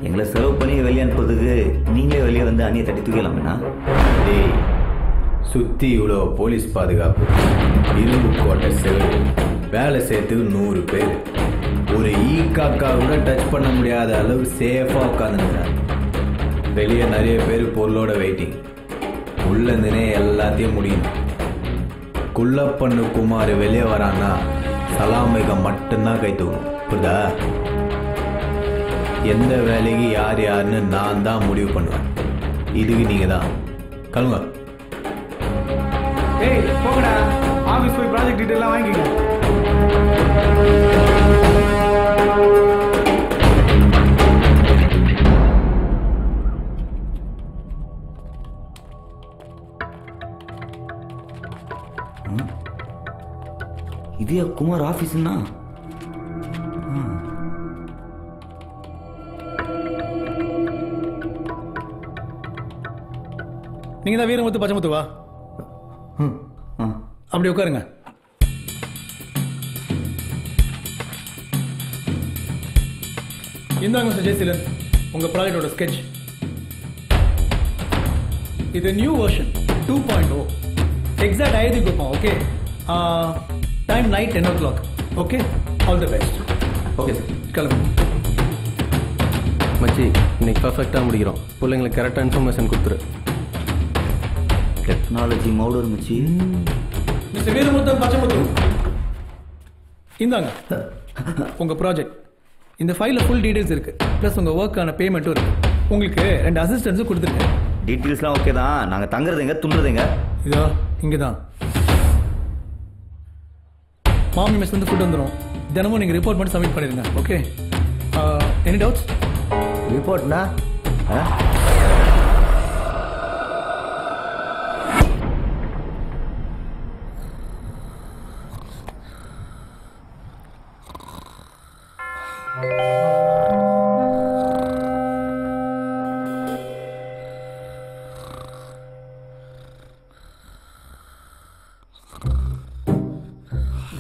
[SPEAKER 7] எங்களை செலவு பண்ணி வெளியே அனுப்புறதுக்கு நீங்களே வெளியே வந்து அண்ணியை தட்டி தூக்கலாம்ண்ணா.
[SPEAKER 3] டேய், சுற்றி இவ்வளோ போலீஸ் பாதுகாப்பு, இரும்பு கோட்டை செவரு, வேலை செய்யறதுக்கு 100 பேர். ஒரு காக்கா கூட டச் பண்ண முடியாத அளவு சேஃபாக உட்காந்துருந்தாங்க. வெளியே நிறைய பேர் பொருளோட வெயிட்டிங். உள்ளந்தினே எல்லாத்தையும் முடியணும். குள்ளப்பண்ணு குமார் வெளியே வரான்னா சலாமிக மட்டும்தான் கை தூக்கணும். புரியுதா? எந்த வேலைக்கு யார் யாருன்னு நான் தான் முடிவு பண்ணுவேன். இதுக்கு நீங்கள் தான் கிளம்புங்க.
[SPEAKER 17] ஏய் போங்கடா, ஆஃபீஸ் போய் ப்ராஜெக்ட் டீட்டெயிலாம் வாங்கிக்கங்க.
[SPEAKER 7] இதே குமார் ஆஃபீஸ்னா?
[SPEAKER 17] நீங்க தான் வீரமுத்து பச்சைமுத்துவா? அப்படி உட்காருங்க. இந்தாங்க மிஸ்டர் ஜெயசீலன், உங்க ப்ராஜெக்டோட ஸ்கெட்ச். இது நியூ வெர்ஷன் 2.0. எக்ஸாக்ட் ஐடி கொடுப்போம். Okay, time night 10 o'clock. Okay, all the best.
[SPEAKER 7] Okay
[SPEAKER 17] கிளம்பு.
[SPEAKER 9] மச்சி, இன்னைக்கு பர்ஃபெக்டாக முடிக்கிறோம். பிள்ளைங்களுக்கு கரெக்டாக இன்ஃபர்மேஷன் கொடுத்துரு.
[SPEAKER 7] டெக்னாலஜி மௌடர் மச்சி.
[SPEAKER 17] மிஸ்டர் வீரமுத்தன் பச்சைமுத்து, இந்தாங்க உங்க ப்ராஜெக்ட். இந்த ஃபைலில் ஃபுல் டீடைல்ஸ் இருக்கு. ப்ளஸ் உங்க ஒர்க்கான பேமெண்ட்டும் இருக்கு. உங்களுக்கு 2 அசிஸ்டன்ஸும் கொடுத்துருக்கேன்.
[SPEAKER 7] டீட்டெயில்ஸ்லாம் ஓகே தான். நாங்கள் தங்குறதுங்க துண்டுறதுங்க
[SPEAKER 17] இதோ இங்கே தான். மாமி மெஸ் வந்து ஃபுட் வந்துடும். தினமும் நீங்கள் ரிப்போர்ட் மட்டும் சப்மிட் பண்ணிடுங்க. Okay, any doubts?
[SPEAKER 8] ரிப்போர்ட்னா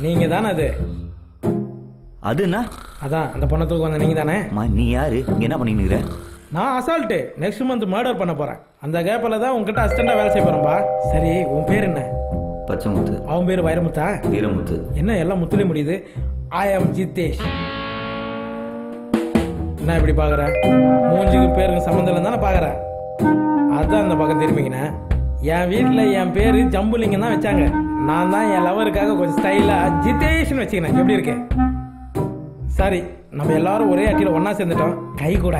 [SPEAKER 12] நீங்க தானே அது?
[SPEAKER 7] அதுண்ணா?
[SPEAKER 12] அதான் அந்த பொண்ணை தூக்க வந்த நீங்க தானே?
[SPEAKER 7] நீ யாரு? இங்க என்ன பண்ணிட்டு?
[SPEAKER 12] நான் அசால்ட்டு நெக்ஸ்ட் மந்த் மர்டர் பண்ண போறேன். அந்த கேப்பில் தான் உங்ககிட்ட அசிஸ்டண்டா வேலை செய்ய போறேன்பா. சரி, உன் பேர் என்ன?
[SPEAKER 7] பச்சைமுத்து.
[SPEAKER 12] அவன் பேர் வைரமுத்தா?
[SPEAKER 7] வீரமுத்து.
[SPEAKER 12] என்ன எல்லாம் முத்துலே முடியுது? ஐ ஆம் ஜிதேஷ். என்ன இப்படி பாக்குற? மூஞ்சுக்கு பேருக்கு சம்மந்தம் இல்லைன்னு தானே பாக்குற? அதான் அந்த பக்கம் திரும்பிக்கினேன். என் வீட்டில் என் பேரு ஜம்புலிங்கம் தான் வச்சாங்க. நான் தான் என் லவருக்காக கொஞ்சம் ஸ்டைலா ஜிதேஷ்னு வச்சுக்கினேன். எப்படி இருக்கேன்? சரி, நம்ம எல்லாரும் ஒரே அட்டியில் ஒன்னா சேர்ந்துட்டோம். கை கூட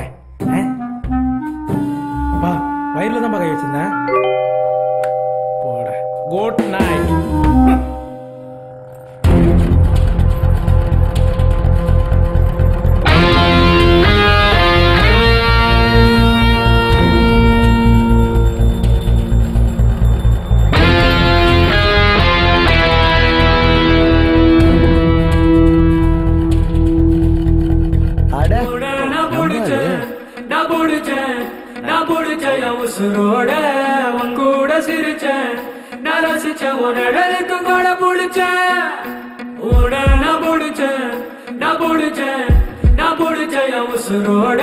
[SPEAKER 12] பா, வயிறுல தான் கை வச்சிருந்தேன். போட. Good night.
[SPEAKER 11] உசுரோட உங்கூட சிரிச்சேன், நான் ரசிச்சேன், உனக்கு கூட பிடிச்சேன். உடன பிடிச்சேன், நான் பிடிச்சேன், நான் பிடிச்சேன். உசுரோட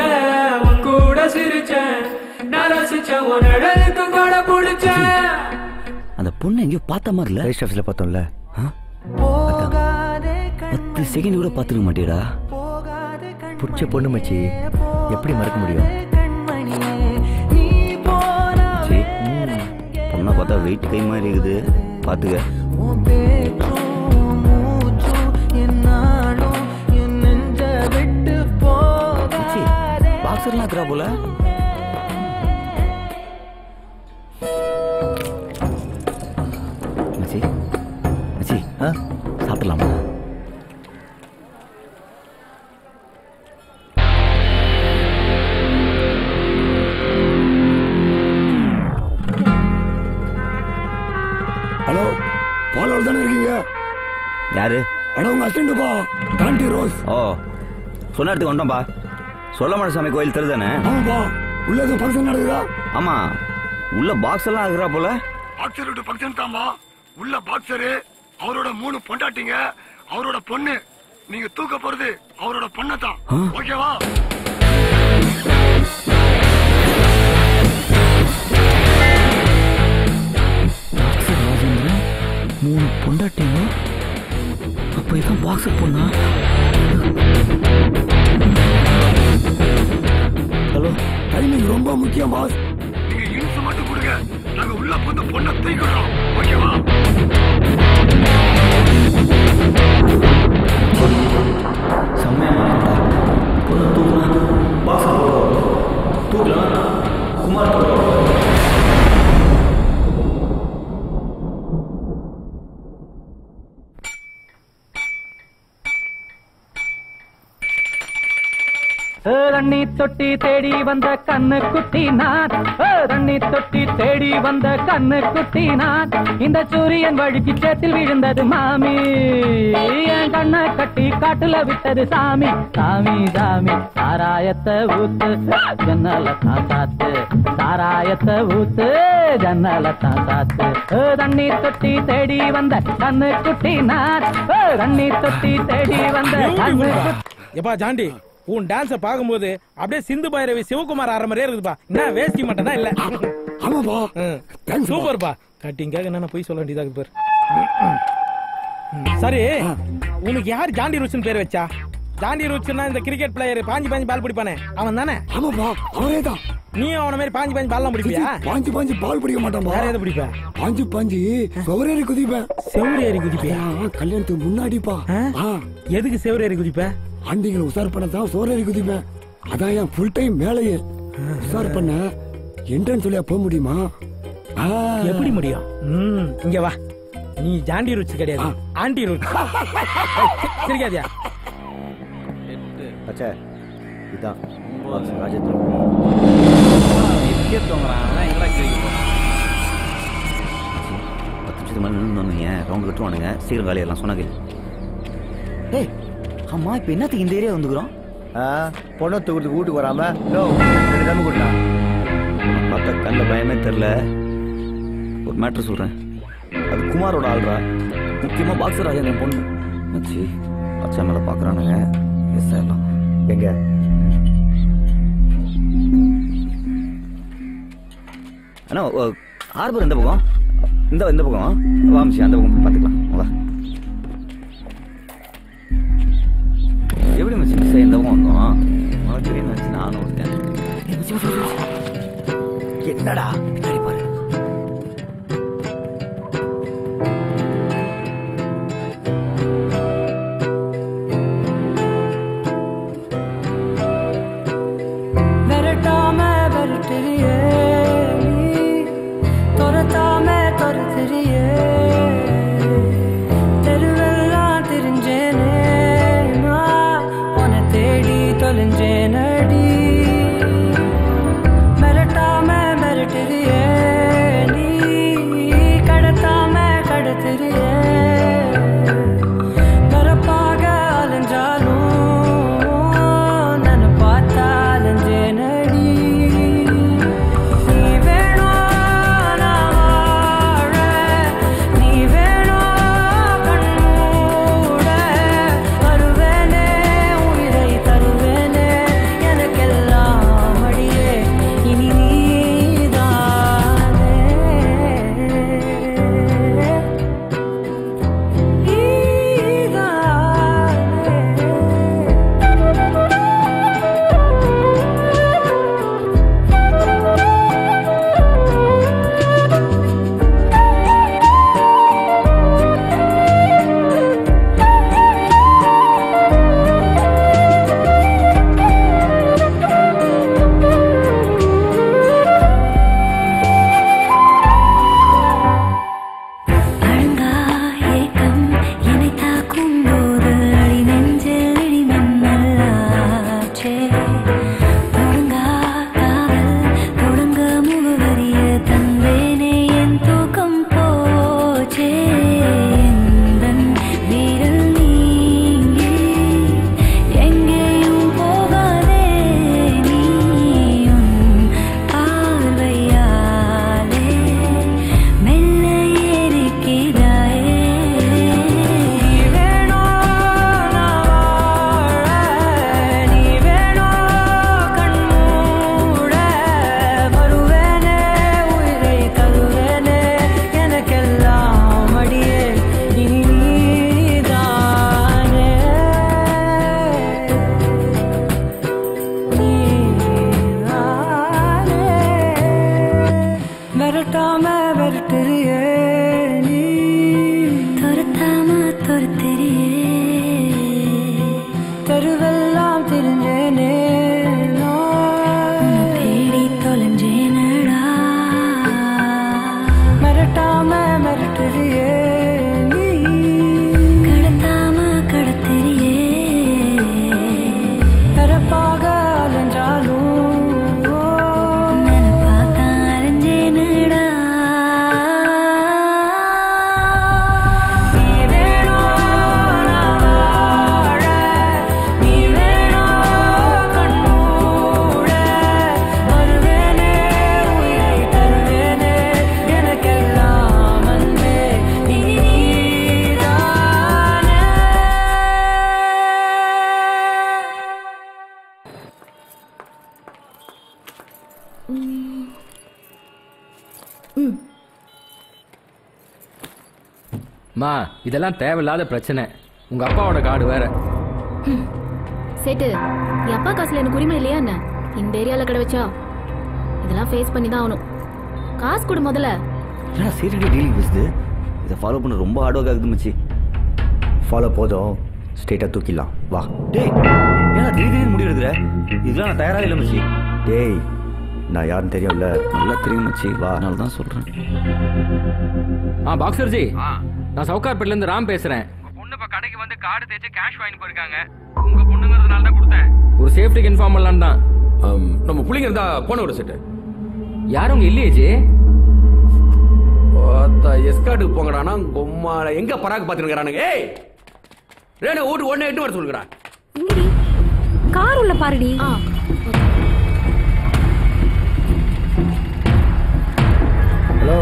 [SPEAKER 11] உங்கூட சிரிச்சேன், நான் ரசிச்சேன், உனக்கு கூட பிடிச்சேன்.
[SPEAKER 7] அந்த பொண்ணு எங்கேயோ பார்த்த மாதிரி இல்ல?
[SPEAKER 8] ரெஜிஸ்டர் ஆஃபீஸில் பார்த்தோம்ல.
[SPEAKER 7] 10 செகண்ட் கூட பார்த்துக்க மாட்டேடா.
[SPEAKER 8] பிடிச்ச பொண்ணு மச்சி, எப்படி மறக்க முடியும்?
[SPEAKER 7] பொண்ணை பார்த்தா வெயிட் கை மாதிரி இருக்குது. பாத்துக்க. பாக்ஸர்லாம் இருக்கிறா போல. மச்சி மச்சி சாப்பிடலாமா?
[SPEAKER 5] ஹலோ, பாலோட தானே இருக்கீங்க?
[SPEAKER 7] யாரு?
[SPEAKER 5] அட உங்க அசிஸ்டன்ட்பா, காந்தி ரோஸ்.
[SPEAKER 7] ஓ, சொன்ன இடத்துக்கு வந்தோம்பா. சொல்லமலை சாமி கோயில் தெருதானே?
[SPEAKER 5] ஆமாப்பா. உள்ள எதுவும் ஃபங்க்ஷன் நடக்குதா?
[SPEAKER 7] ஆமா, உள்ள பாக்ஸ் எல்லாம் இருக்கிறா போல.
[SPEAKER 5] பாக்ஸர் விட்டு ஃபங்க்ஷன் தான்பா. உள்ள பாக்ஸரு, அவரோட 3 பொண்டாட்டிங்க, அவரோட பொண்ணு. நீங்க தூக்க போறது அவரோட பொண்ணை தான். ஓகேவா?
[SPEAKER 7] ராஜேந்திரன் 3 பொண்டாட்டிங்க. அப்ப இதான் பாக்ஸர் பொண்ணா?
[SPEAKER 5] ஹலோ, டைமிங் ரொம்ப முக்கியம் பாஸ். நீங்க இன்ஸ் மட்டும் கொடுங்க, நாங்க உள்ள வந்து பொண்ணை தூக்கிடுறோம். ஓகேவா?
[SPEAKER 7] செம்மையா பொண்ணு தூக்கலாம். பாக்ஸர் தூக்கலாம். குமார்
[SPEAKER 13] தண்ணி தொட்டி தேடி வந்த கண்ணு குட்டி நான். தண்ணி தொட்டி தேடி வந்த கண்ணு குட்டி நான். இந்த சூரியன் வழுக்கி சேத்தில் விழுந்தது மாமி. என் கண்ணை கட்டி காட்டுல விட்டது சாமி. சாமி சாமி சாராயத்தை ஊத்து, ஜன்னல தான் சாத்து. சாராயத்தை ஊத்து, ஜன்னல தான் சாத்து. தண்ணி தொட்டி தேடி வந்த கண்ணு குட்டி நான். தண்ணி தொட்டி தேடி வந்த கண்ணு குட்டி.
[SPEAKER 18] எப்பா ஜாண்டி, உன் டான்ஸ பாக்கும்போது அப்படியே சிந்து பைரவி சிவகுமார் ஆற மாதிரியே இருக்குதுப்பா. என்ன வேஷ்டி மட்டும் தான் இல்ல?
[SPEAKER 5] ஆமாப்பா,
[SPEAKER 18] சூப்பர்ப்பா. கட்டிங்காக என்ன போய் சொல்ல வேண்டியதாக பேர். சரி, உனக்கு யார் ஜாண்டி ரூட்ஸ் பேர் வச்சா? ஜாண்டி ரூட்ஸ்னா இந்த கிரிக்கெட் பிளேயர் பாஞ்சி பாஞ்சி பால் பிடிப்பானே, அவன் தானே?
[SPEAKER 5] ஆமாப்பா, அவரே தான்.
[SPEAKER 18] நீ அவன மாதிரி பாஞ்சி பாஞ்சி பால்லாம் பிடிப்பியா?
[SPEAKER 5] பாஞ்சி பாஞ்சி பால் பிடிக்க மாட்டான்.
[SPEAKER 18] வேற எதை பிடிப்ப?
[SPEAKER 5] பாஞ்சி பாஞ்சி செவரேறி குதிப்பேன்.
[SPEAKER 18] செவரேறி குதிப்பியா?
[SPEAKER 5] கல்யாணத்துக்கு முன்னாடிப்பா.
[SPEAKER 18] எதுக்கு செவரேறி குதிப்ப?
[SPEAKER 5] ஆண்டிகளை உசார் பண்ண தான் சோரேறி குதிப்பேன். அதான் என் ஃபுல் டைம் வேலையே. உசார் பண்ண என்ட்ரன்ஸ் சொல்லியா போக முடியுமா?
[SPEAKER 18] எப்படி முடியும்? இங்க வா, நீ ஜாண்டி ரூட்ஸ் கிடையாது, ஆண்டி ரூட்ஸ். சரிக்காதியா?
[SPEAKER 2] அச்சா இதான் ராஜேந்திரன்.
[SPEAKER 7] ரவுண்ட் கட்டுவானுங்க, சீக்கிரம் வேலையெல்லாம் சொன்னாங்க. ஏய் அம்மா, இப்ப என்னத்துக்கு இந்த ஏரியா வந்துக்கிறோம்?
[SPEAKER 2] பொண்ணை தூக்கிறதுக்கு வீட்டுக்கு வராம தம்பி கொடுத்தா
[SPEAKER 7] பார்த்தா கண்ட பயமே தெரியல. ஒரு மேட்ரு சொல்றேன், அது குமாரோட ஆள்றா. முக்கியமா பாக்ஸர் ஆகிய என் பொண்ணு மச்சி அச்சா மேல பாக்குறானுங்க. எஸ் எல்லாம்
[SPEAKER 2] எங்க
[SPEAKER 7] அண்ணா ஹார்பர் எந்த பக்கம்? இந்த பக்கம் வாமிச்சு அந்த பக்கம் பார்த்துக்கலாம். வா, எப்படி மச்சி மிஸ் இந்த பக்கம் வந்தோம்? தெரியும் மச்சி, நானும் வந்தேன்.
[SPEAKER 2] என்னடா பாரு.
[SPEAKER 11] தொலைஞ்சேனடி மிரட்டாம மிரட்டுறியே
[SPEAKER 6] மா இதெல்லாம் தேவையில்லாத பிரச்சனை. உங்க அப்பாவோட கார்டு வேற.
[SPEAKER 15] சேட்டு, என் அப்பா காசுல எனக்கு உரிமை இல்லையா என்ன? இந்த ஏரியால கடை வச்சா இதெல்லாம் ஃபேஸ் பண்ணி தான் ஆகணும். காசு கொடு முதல்ல.
[SPEAKER 7] ஏன்னா சீரியஸா டீலிங் பேசுது. இதை ஃபாலோ பண்ண ரொம்ப ஹார்ட் ஒர்க் ஆகுது மச்சி.
[SPEAKER 8] ஃபாலோ போதும், ஸ்ட்ரெயிட்டாக தூக்கிடலாம் வா.
[SPEAKER 7] டேய் ஏன்னா திடீர்னு முடிவு எடுக்கிற? இதெல்லாம் நான் தயாராக இல்லை மச்சி.
[SPEAKER 8] டேய் நான் யாருன்னு தெரியும்ல?
[SPEAKER 7] நல்லா தெரியும் மச்சி, வா. அதனால தான் சொல்கிறேன்.
[SPEAKER 6] பாக்ஸர் ஜி, நான் சவுகார்பேட்ல இருந்து ராம் பேசுறேன். பொண்ணு இப்ப கடைக்கு வந்து கார்டு தேய்ச்சி கேஷ் வாங்கி போயிருக்காங்க. உங்க பொண்ணுங்கிறதுனால தான் கொடுத்தேன். ஒரு சேஃப்டிக்கு இன்ஃபார்ம் பண்ணலாம் தான்.
[SPEAKER 9] நம்ம புள்ளிங்க இருந்தா போன ஒரு செட்டு
[SPEAKER 6] யாரும் உங்க இல்லையே ஜி?
[SPEAKER 9] எஸ்கார்டுக்கு போங்கடானா கொம்மால எங்க பராக்கு பாத்துக்கிறானுங்க. ஏய் ரேணு ஓட்டு ஒண்ணே 8 வர சொல்லுங்கடா.
[SPEAKER 15] கார் உள்ள பாருடி.
[SPEAKER 8] ஹலோ.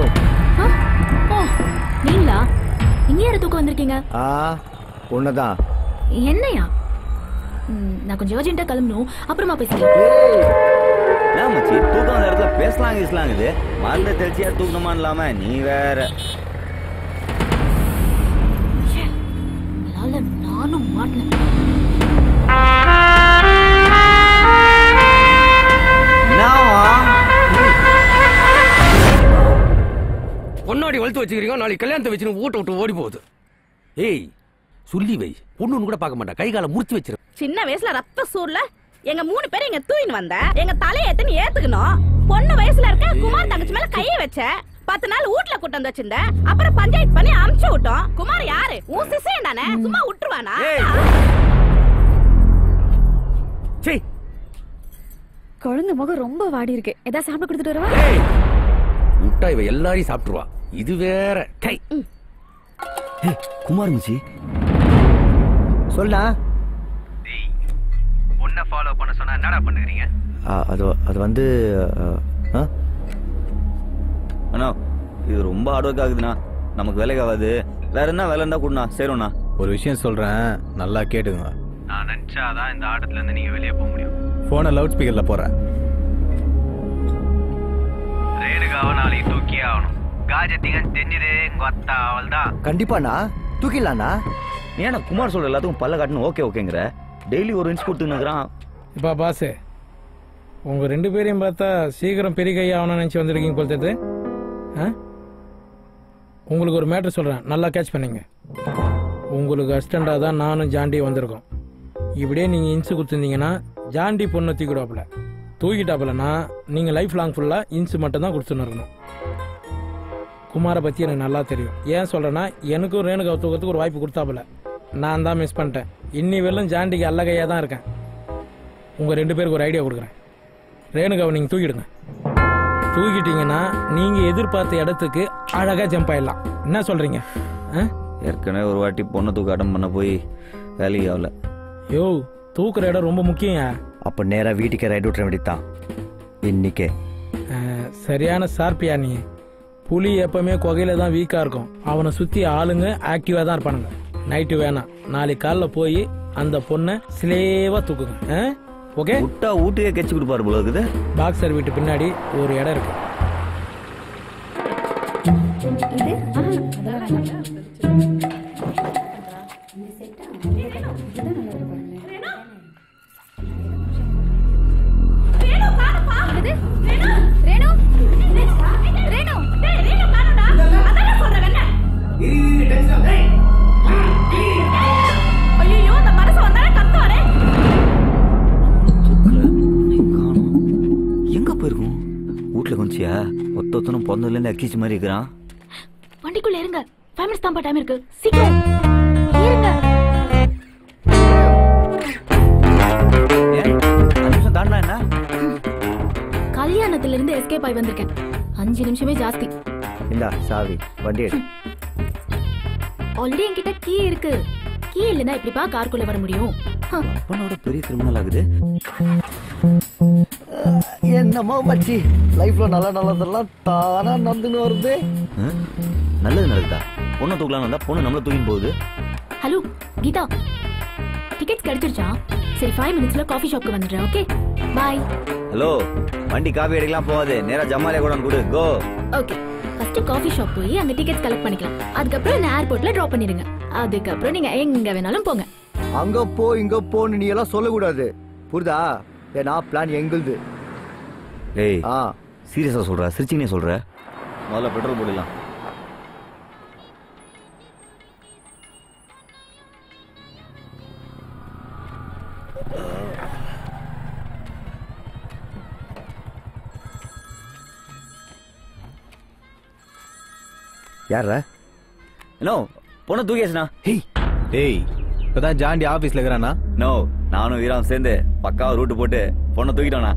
[SPEAKER 15] நீங்களா? இங்க யார தூக்க வந்திருக்கீங்க?
[SPEAKER 8] உன்னதான்.
[SPEAKER 15] என்னையா? நான் கொஞ்சம் அர்ஜென்ட்டா கிளம்பணும், அப்புறமா பேசிக்கலாம்.
[SPEAKER 7] என்ன மச்சி தூக்கம் அந்த இடத்துல பேசலாம் இது மறந்த தெரிச்சியா தூக்கணுமா இல்லாம நீ வேற.
[SPEAKER 15] நானும் மாட்டேன்.
[SPEAKER 9] பொண்ணாடி வளர்த்து வச்சுக்கிறீங்க, நாளைக்கு கல்யாணத்தை வச்சு ஊட்ட விட்டு ஓடி போகுது. ஏய் சொல்லி வை, பொண்ணு கூட பார்க்க மாட்டா, கை காலை முறிச்சு வச்சிரு.
[SPEAKER 16] சின்ன வயசுல ரத்த சூர்ல எங்க 3 பேரும் இங்க தூயின்னு வந்த, எங்க தலையேத்துன்னு ஏத்துக்கணும். பொண்ணு வயசுல இருக்க குமார் தங்கச்சி மேல கையை வச்ச, 10 நாள் வீட்ல கூட்டு வந்து வச்சிருந்த, அப்புறம் பஞ்சாயத்து பண்ணி அமுச்சு விட்டோம். குமார் யாரு? உன் சிசையன் தானே, சும்மா விட்டுருவானா?
[SPEAKER 15] குழந்தை முகம் ரொம்ப வாடி இருக்கு, ஏதாவது சாப்பிட கொடுத்துட்டு வரவா?
[SPEAKER 9] விட்டா இவ எல்லாரையும் சாப்பிட்டுருவா. இது வேற கை.
[SPEAKER 7] குமார் மச்சி
[SPEAKER 8] சொல்லா.
[SPEAKER 19] பொண்ணை ஃபாலோ பண்ண சொன்னா என்னடா பண்ணுறீங்க?
[SPEAKER 8] அது வந்து
[SPEAKER 7] அண்ணா இது ரொம்ப ஹார்ட் ஒர்க் ஆகுதுண்ணா, நமக்கு வேலைக்கு ஆகாது. வேற என்ன வேலை இருந்தா கூடண்ணா சேரும்ண்ணா.
[SPEAKER 3] ஒரு விஷயம் சொல்றேன், நல்லா கேட்டுங்க.
[SPEAKER 19] நான் நினைச்சாதான் இந்த ஆட்டத்துல இருந்து நீங்க வெளியே போக முடியும்.
[SPEAKER 3] போனை லவுட் ஸ்பீக்கர்ல போறேன்.
[SPEAKER 19] ரேணுகாவை நாளைக்கு தூக்கி ஆகணும். காஜத்திங்க தெரிஞ்சது கொத்தா அவள் தான்.
[SPEAKER 8] கண்டிப்பாண்ணா தூக்கிடலாண்ணா.
[SPEAKER 7] ஏன்னா குமார் சொல்ற எல்லாத்துக்கும் பல்ல காட்டணும் ஓகேங்கிற. டெய்லி ஒரு இன்ச் கொடுத்துன்னுக்குறான்.
[SPEAKER 12] இப்போ பாஸ் உங்க 2 பேரையும் பார்த்தா சீக்கிரம் பெரிய கை ஆகணும்னு நினச்சி வந்திருக்கீங்க போல தெரியுது. உங்களுக்கு ஒரு மேட்ரு சொல்கிறேன், நல்லா கேட்ச் பண்ணீங்க. உங்களுக்கு அசிஸ்டண்டாக தான் நானும் ஜாண்டி வந்திருக்கோம். இப்படியே நீங்கள் இன்சு கொடுத்துருந்தீங்கன்னா ஜாண்டி பொண்ணை தூக்கிட்டாப்புலன்னா நீங்கள் லைஃப் லாங் ஃபுல்லாக இன்சு மட்டும் தான் கொடுத்துன்னு இருக்கணும். குமாரை பற்றி எனக்கு நல்லா தெரியும். ஏன் சொல்கிறேன்னா எனக்கும் ரேணுகாவை தூக்கிறதுக்கு ஒரு வாய்ப்பு கொடுத்தாப்புல, நான் தான் மிஸ் பண்ணிட்டேன். இன்னி வெறும் ஜாண்டிக்கு அல்ல கையாக தான் இருக்கேன். உங்கள் 2 பேருக்கு ஒரு ஐடியா கொடுக்குறேன். ரேணுகாவை நீங்கள் தூக்கிடுங்க. தூக்கிட்டீங்கன்னா நீங்கள் எதிர்பார்த்த இடத்துக்கு அழகாக ஜம்ப் ஆயிடலாம். என்ன சொல்கிறீங்க?
[SPEAKER 7] ஏற்கனவே ஒரு வாட்டி பொண்ணை தூக்க அட்டம் பண்ண போய் வேலைக்கு ஆகல.
[SPEAKER 12] யோ தூக்குற இடம் ரொம்ப முக்கியம்.
[SPEAKER 8] அப்போ நேராக வீட்டுக்கே ரைட் விட்டுற வேண்டியதான் இன்னைக்கே.
[SPEAKER 12] சரியான சார்பியா நீ. புலி எப்பவுமே குகையில தான் வீக்காக இருக்கும். அவனை சுற்றி ஆளுங்க ஆக்டிவாக தான் இருப்பானுங்க. நைட்டு வேணாம், நாளைக்கு காலைல போய் அந்த பொண்ணை ஸ்லேவா தூக்குங்க. ஓகே?
[SPEAKER 7] விட்டா வீட்டுக்கே கட்சி கொடுப்பாரு போல இருக்குது.
[SPEAKER 12] பாக்ஸர் வீட்டு பின்னாடி ஒரு இடம் இருக்கு.
[SPEAKER 7] ஒத்தொத்தனும் பொந்ததுல அக்கிச்சு மாதிரி இருக்கிறான்.
[SPEAKER 15] வண்டிக்குள்ள இருங்க, 5 minutes தான் டைம் இருக்கு. சீக்கிரம் இருங்க.
[SPEAKER 7] தாண்டா என்ன?
[SPEAKER 15] கல்யாணத்துல இருந்து எஸ்கேப் ஆகி வந்திருக்கேன். 5 நிமிஷமே ஜாஸ்தி.
[SPEAKER 8] இந்தா சாவி, வண்டி எடு.
[SPEAKER 15] ஆல்ரெடி என்கிட்ட கீ இருக்கு. கீ இல்லைன்னா எப்படிப்பா காருக்குள்ள வர முடியும்?
[SPEAKER 7] அப்பனோட பெரிய கிரிமினல் ஆகுது.
[SPEAKER 8] என்னமோ மச்சி லைஃப்ல நல்லதெல்லாம் தானா நடந்துன்னு வருது.
[SPEAKER 7] நல்லது நடக்குதா? பொண்ணை தூக்கலாம் வந்தா பொண்ணு நம்மள தூக்கின்னு போகுது.
[SPEAKER 15] ஹலோ கீதா, டிக்கெட்ஸ் கிடைச்சிருச்சா? சரி 5 மினிட்ஸ்ல காஃபி ஷாப்க்கு வந்துடுறேன். Okay bye.
[SPEAKER 7] ஹலோ, வண்டி காபி அடிக்கலாம் போகாது, நேரா ஜமாலே கூட கொடு. Go.
[SPEAKER 15] Okay, first coffee shop போய் அங்க டிக்கெட்ஸ் கலெக்ட் பண்ணிக்கலாம். அதுக்கப்புறம் என்ன ஏர்போர்ட்ல டிராப் பண்ணிடுங்க. அதுக்கப்புறம் நீங்க எங்க வேணாலும் போங்க.
[SPEAKER 8] அங்க போ இங்க போன்னு நீ எல்லாம் சொல்லக்கூடாது, புரியுதா? ஏன்னா பிளான் எங்களுது.
[SPEAKER 7] ஏய், சீரியஸா சொல்ற? சிரிச்சினே சொல்ற? முதல்ல பெட்ரோல் போடலாம்.
[SPEAKER 8] யாரா?
[SPEAKER 7] நோ, பொண்ணு தூக்கியாச்சுனா.
[SPEAKER 3] ஏய், இப்பதான் ஜாண்டி ஆபீஸ்ல இருக்கிறானா?
[SPEAKER 7] நோ, நானும் வீராம் சேர்ந்து பக்காவா ரூட் போட்டு பொண்ணை தூக்கிட்டோண்ணா.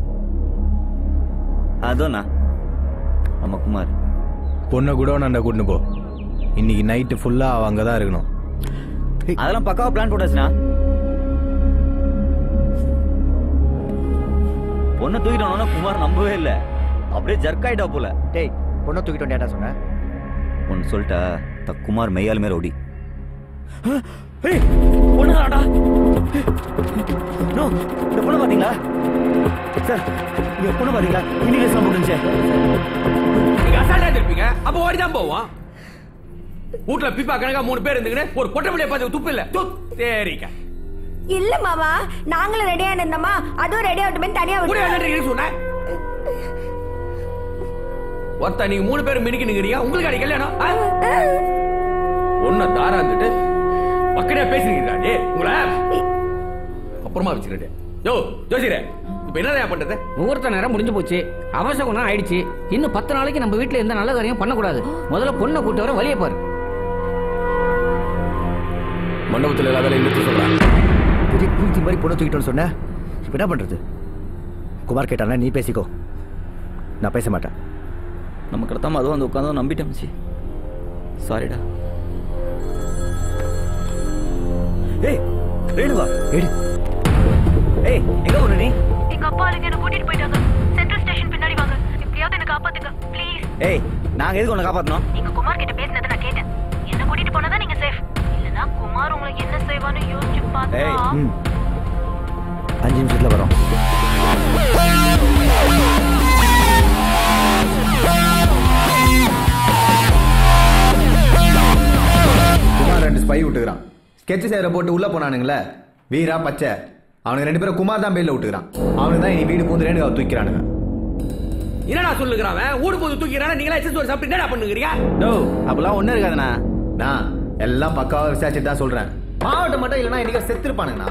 [SPEAKER 7] அதுண்ணா நம்ம குமார்.
[SPEAKER 3] பொண்ணை கூட நான் கூட்டின்னு போ. இன்னைக்கு நைட்டு ஃபுல்லா அவ அங்கதான் இருக்கணும்.
[SPEAKER 7] அதெல்லாம் பக்காவா பிளான் போட்டாச்சுண்ணா. பொண்ணை தூக்கிட்டோம்னா குமார் நம்பவே இல்லை, அப்படியே ஜர்க் ஆயிட்டா போல.
[SPEAKER 8] டேய், பொண்ணை தூக்கிட்டோம் ஏடா சொன்ன?
[SPEAKER 7] ஒன்னு சொல்லிட்டா குமார் மெய்யால் மேல ஓடி. பொண்ணுடா, இந்த பொண்ணு பாத்தீங்களா சார்? இந்த பொண்ணு பாத்தீங்களா? இன்விடேஷன் போட்டுச்சு.
[SPEAKER 9] நீங்க அசால்ட்டா இருப்பீங்க, அப்ப ஓடிதான் போவோம். வீட்டுல பிப்பா கணக்கா 3 பேர் இருந்துங்கன்னு ஒரு பொட்டை பிள்ளைய பார்த்து துப்பு இல்ல. சரிக்கா.
[SPEAKER 1] இல்ல மாமா, நாங்களும் ரெடியா இருந்தோமா, அதுவும் ரெடி ஆகட்டுமே தனியா
[SPEAKER 9] சொன்ன. ஒருத்த நீங்க 3 பேரும் மினிக்கு நிக்கிறீங்க, உங்களுக்கு அடி கல்யாணம் ஒன்ன தாரா இருந்துட்டு பக்கடா பேசுறீங்க. உங்களை அப்புறமா வச்சுக்கிட்டே. யோ ஜோசியரே, இப்ப என்ன பண்றது?
[SPEAKER 10] முகூர்த்த நேரம் முடிஞ்சு போச்சு, அவசரம் ஆயிடுச்சு. இன்னும் 10 நாளைக்கு நம்ம வீட்டுல எந்த நல்ல காரியம் பண்ணக்கூடாது. முதல்ல பொண்ணை கூட்டு வர வழியை பாரு.
[SPEAKER 9] மண்டபத்தில் எல்லா வேலையும் நிறுத்தி சொல்றேன்.
[SPEAKER 8] பூச்சி மாதிரி பொண்ணை தூக்கிட்டோன்னு சொன்ன, இப்ப என்ன பண்றது? குமார் கேட்டானா நீ பேசிக்கோ, நான் பேச மாட்டேன்.
[SPEAKER 7] நம்ம கடத்தாம அதுவும் வந்து உட்காந்து நம்பிட்டோம். சாரிடா. ஏய் ரேணுவா, ஏடி. ஏய், எங்க போற நீ?
[SPEAKER 15] எங்க அப்பா அங்க என்ன கூட்டிட்டு போயிட்டாங்க. சென்ட்ரல் ஸ்டேஷன் பின்னாடி வாங்க. எப்படியாவது என்ன காப்பாத்துங்க ப்ளீஸ்.
[SPEAKER 7] ஏய், நாங்க எதுக்கு உன்னை காப்பாத்தணும்?
[SPEAKER 15] நீங்க குமார் கிட்ட பேசினதை நான் கேட்டேன். என்ன கூட்டிட்டு போனதா நீங்க சேஃப். இல்லனா குமார் உங்களுக்கு என்ன செய்வான்னு யோசிச்சு பார்த்தா.
[SPEAKER 8] 5 நிமிஷத்துல வரோம்.
[SPEAKER 3] குமார் 2 ஸ்பை விட்டுக்கிறான். ஸ்கெட்ச் சேர போட்டு உள்ள போனானுங்களே வீரா பச்சை, அவனுக்கு 2 பேரும் குமார் தான் பேர்ல விட்டுக்கிறான். அவனுக்கு தான் இனி வீடு பூந்து ரேணுகா தூக்கிறானுங்க.
[SPEAKER 9] என்னடா சொல்லுகிறான்? ஊடு போது தூக்கிறானா? நீங்களா எக்ஸஸ் சாப்பிட்டு என்னடா பண்ணுகிறீங்க?
[SPEAKER 3] நோ, அப்பெல்லாம் ஒண்ணு இருக்காதுண்ணா. நான் எல்லாம் பக்காவா விசாரிச்சுட்டு தான் சொல்றேன். மாவட்டம் மட்டும் இல்லைன்னா இன்னைக்கு செத்துருப்பானுங்கண்ணா,